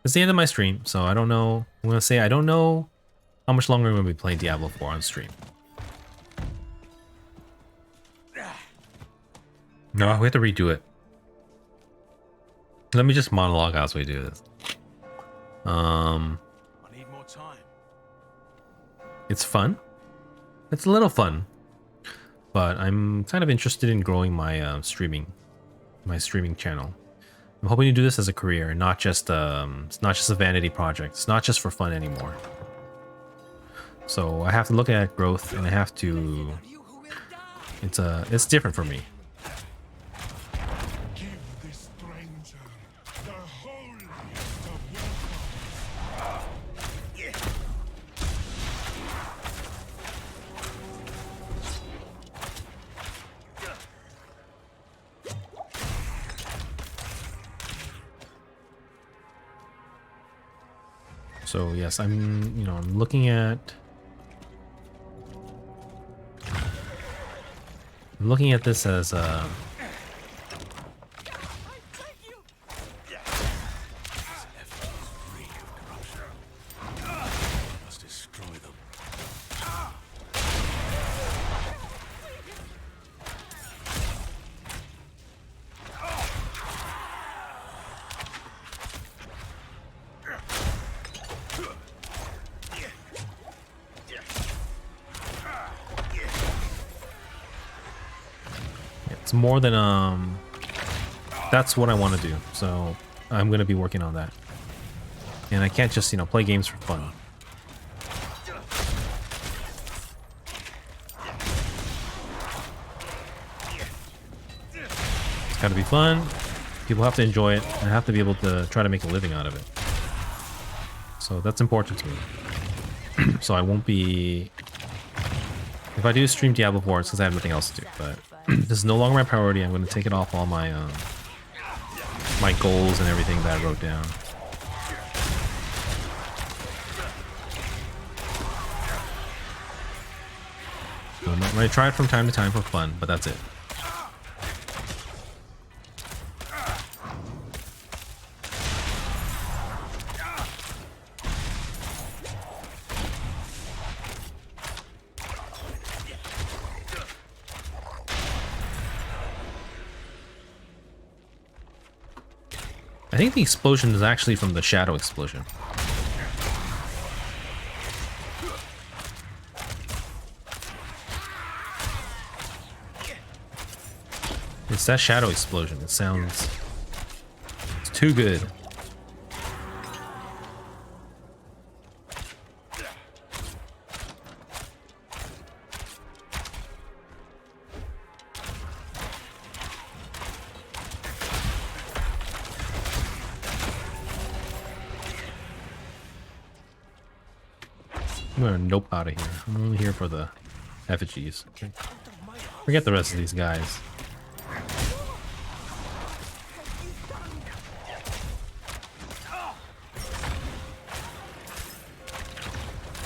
It's the end of my stream, so I don't know. I'm going to say I don't know how much longer I'm going to be playing Diablo 4 on stream. No, we have to redo it. Let me just monologue as we do this. I need more time. It's fun. It's a little fun, but I'm kind of interested in growing my streaming channel. I'm hoping to do this as a career, not just it's not just a vanity project. It's not just for fun anymore. So I have to look at growth, and I have to. It's different for me. Give this stranger the holiest of So yes, I'm looking at I'm looking at this as Must destroy them. it's more than that's what I want to do. So I'm gonna be working on that. And I can't just, you know, play games for fun. It's gotta be fun. People have to enjoy it, and I have to be able to try to make a living out of it. So that's important to me. So I won't be... If I do stream Diablo 4, it's because I have nothing else to do. But this is no longer my priority. I'm going to take it off all my my goals and everything that I wrote down. So I'm going to try it from time to time for fun, but that's it. I think the explosion is actually from the shadow explosion. It's that shadow explosion. It sounds... It's too good. I'm gonna nope out of here. I'm only here for the effigies. Okay. Forget the rest of these guys.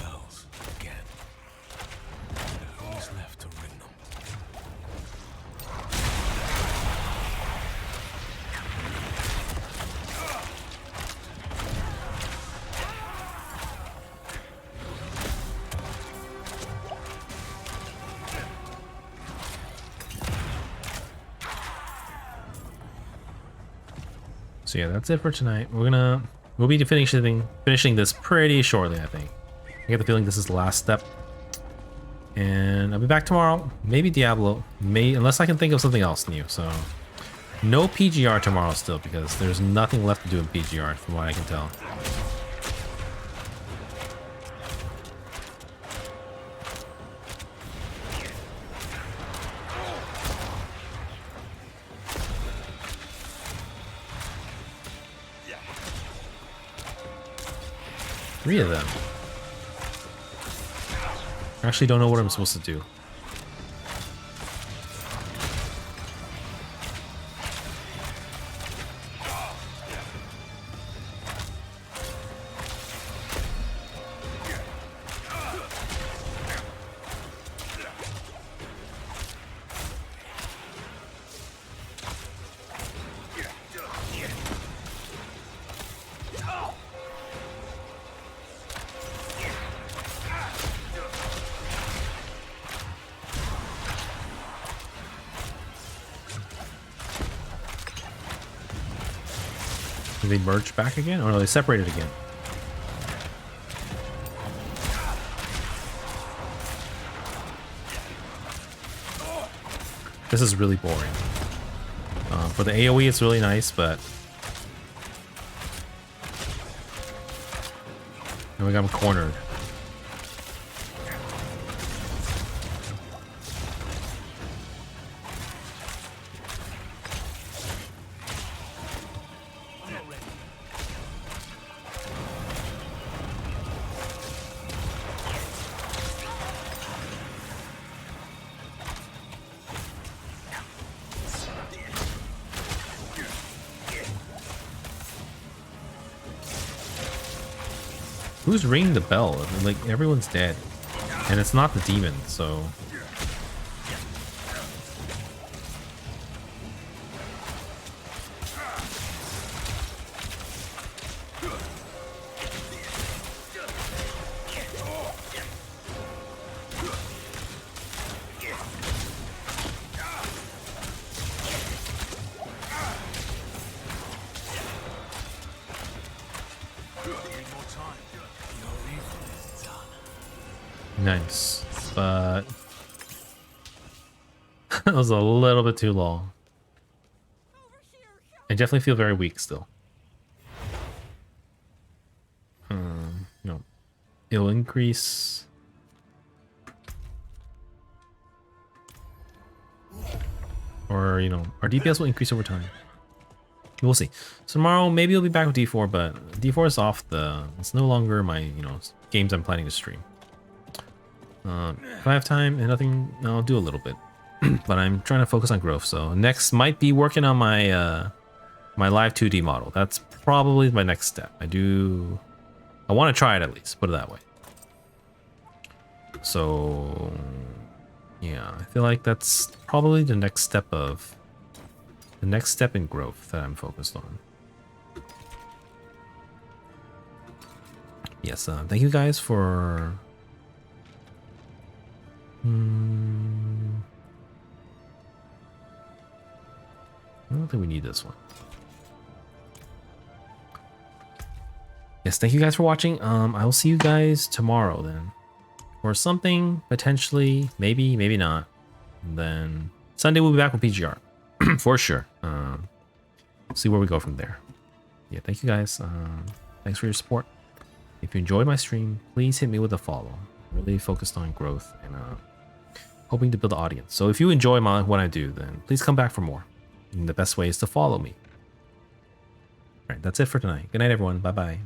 Bells again. Who's left to ring them? So yeah, that's it for tonight. We'll be finishing this pretty shortly, I think. I get the feeling this is the last step. And I'll be back tomorrow. Maybe Diablo. Unless I can think of something else new. So no PGR tomorrow still, because there's nothing left to do in PGR from what I can tell. Three of them. I actually don't know what I'm supposed to do. Did they merge back again? Oh no, they separated again. This is really boring. For the AoE, it's really nice, but... I think I'm cornered. Who's ringing the bell? I mean, like, everyone's dead. And it's not the demon, so... nice, but that was a little bit too long. I definitely feel very weak still. No, it'll increase. Or, you know, our DPS will increase over time. We'll see. So tomorrow, maybe I'll be back with D4, but D4 is off the... It's no longer my, you know, games I'm planning to stream. If I have time and nothing, I'll do a little bit. But I'm trying to focus on growth, so next might be working on my my live 2D model. That's probably my next step. I want to try it at least, put it that way. So... yeah, I feel like that's probably the next step in growth that I'm focused on. Yes, thank you guys for I don't think we need this one. Yes, thank you guys for watching. I will see you guys tomorrow then. Or something, potentially, maybe not. And then Sunday we'll be back with PGR. For sure. See where we go from there. Yeah, thank you guys. Thanks for your support. If you enjoyed my stream, please hit me with a follow. I'm really focused on growth and hoping to build an audience. So if you enjoy what I do, then please come back for more. And the best way is to follow me. Alright, that's it for tonight. Good night, everyone. Bye-bye.